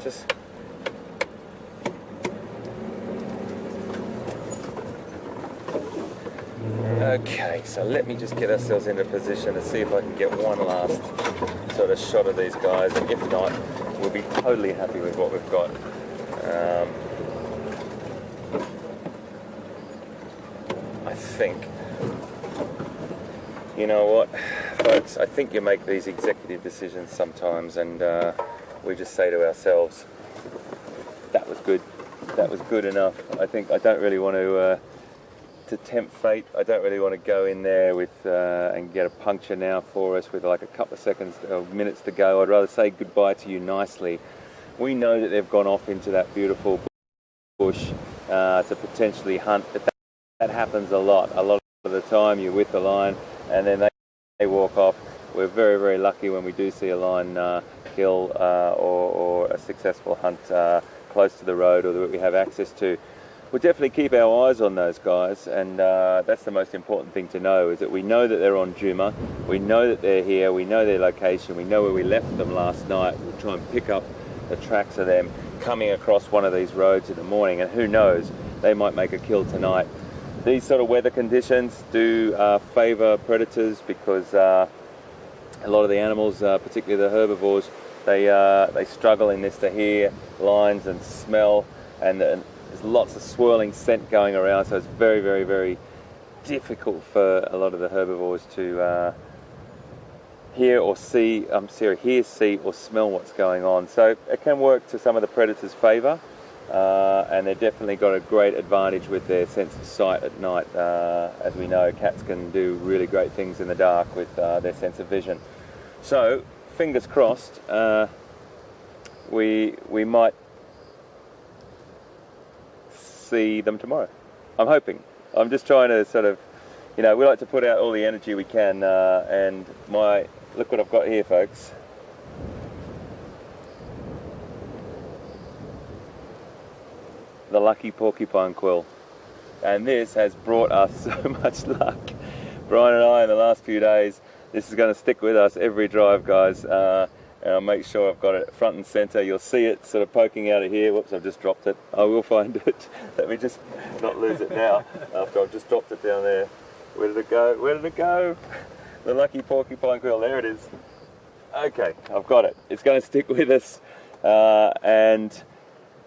just okay, so let me just get ourselves into position to see if I can get one last sort of shot of these guys, and if not, we'll be totally happy with what we've got. I think, you know what, folks, I think you make these executive decisions sometimes, and we just say to ourselves, that was good, that was good enough. I think I don't really want to tempt fate. I don't really want to go in there with and get a puncture now for us with like a couple of seconds or minutes to go. I'd rather say goodbye to you nicely. We know that they've gone off into that beautiful bush to potentially hunt, but that happens a lot. A lot of the time you're with the line and then they walk off. We're very, very lucky when we do see a line kill or a successful hunt close to the road or that we have access to. We'll definitely keep our eyes on those guys, and that's the most important thing to know, is that we know that they're on Djuma, we know that they're here, we know their location, we know where we left them last night. We'll try and pick up the tracks of them coming across one of these roads in the morning, and who knows, they might make a kill tonight. These sort of weather conditions do favour predators because a lot of the animals, particularly the herbivores, they struggle in this to hear lines and smell, and there's lots of swirling scent going around, so it's very, very, very difficult for a lot of the herbivores to hear, see, or smell what's going on. So it can work to some of the predators' favour, and they've definitely got a great advantage with their sense of sight at night. As we know, cats can do really great things in the dark with their sense of vision. So, fingers crossed, we might see them tomorrow. I'm hoping. I'm just trying to sort of, we like to put out all the energy we can, and look what I've got here, folks. The lucky porcupine quill. And this has brought us so much luck. Brian and I, in the last few days, this is going to stick with us every drive, guys. And I'll make sure I've got it front and center. You'll see it sort of poking out of here. Whoops, I've just dropped it. I will find it. Let me just not lose it now after I've just dropped it down there. Where did it go? Where did it go? The lucky porcupine quill. There it is. Okay, I've got it. It's going to stick with us. And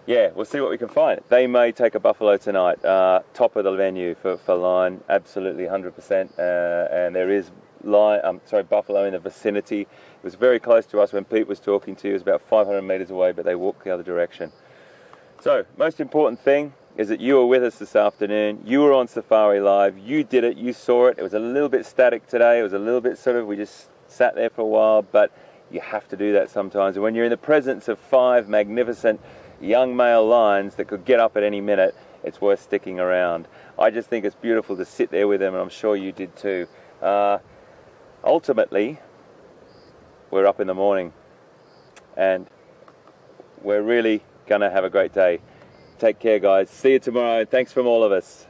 yeah, we'll see what we can find. They may take a buffalo tonight. Top of the venue for line. Absolutely 100%. And there is buffalo in the vicinity. It was very close to us when Pete was talking to you. It was about 500 metres away, but they walked the other direction. So, most important thing is that you were with us this afternoon. You were on Safari Live. You did it. You saw it. It was a little bit static today. It was a little bit we just sat there for a while, but you have to do that sometimes. And when you're in the presence of 5 magnificent young male lions that could get up at any minute, it's worth sticking around. I just think it's beautiful to sit there with them, and I'm sure you did too. Ultimately, we're up in the morning and we're really going to have a great day. Take care, guys. See you tomorrow. Thanks from all of us.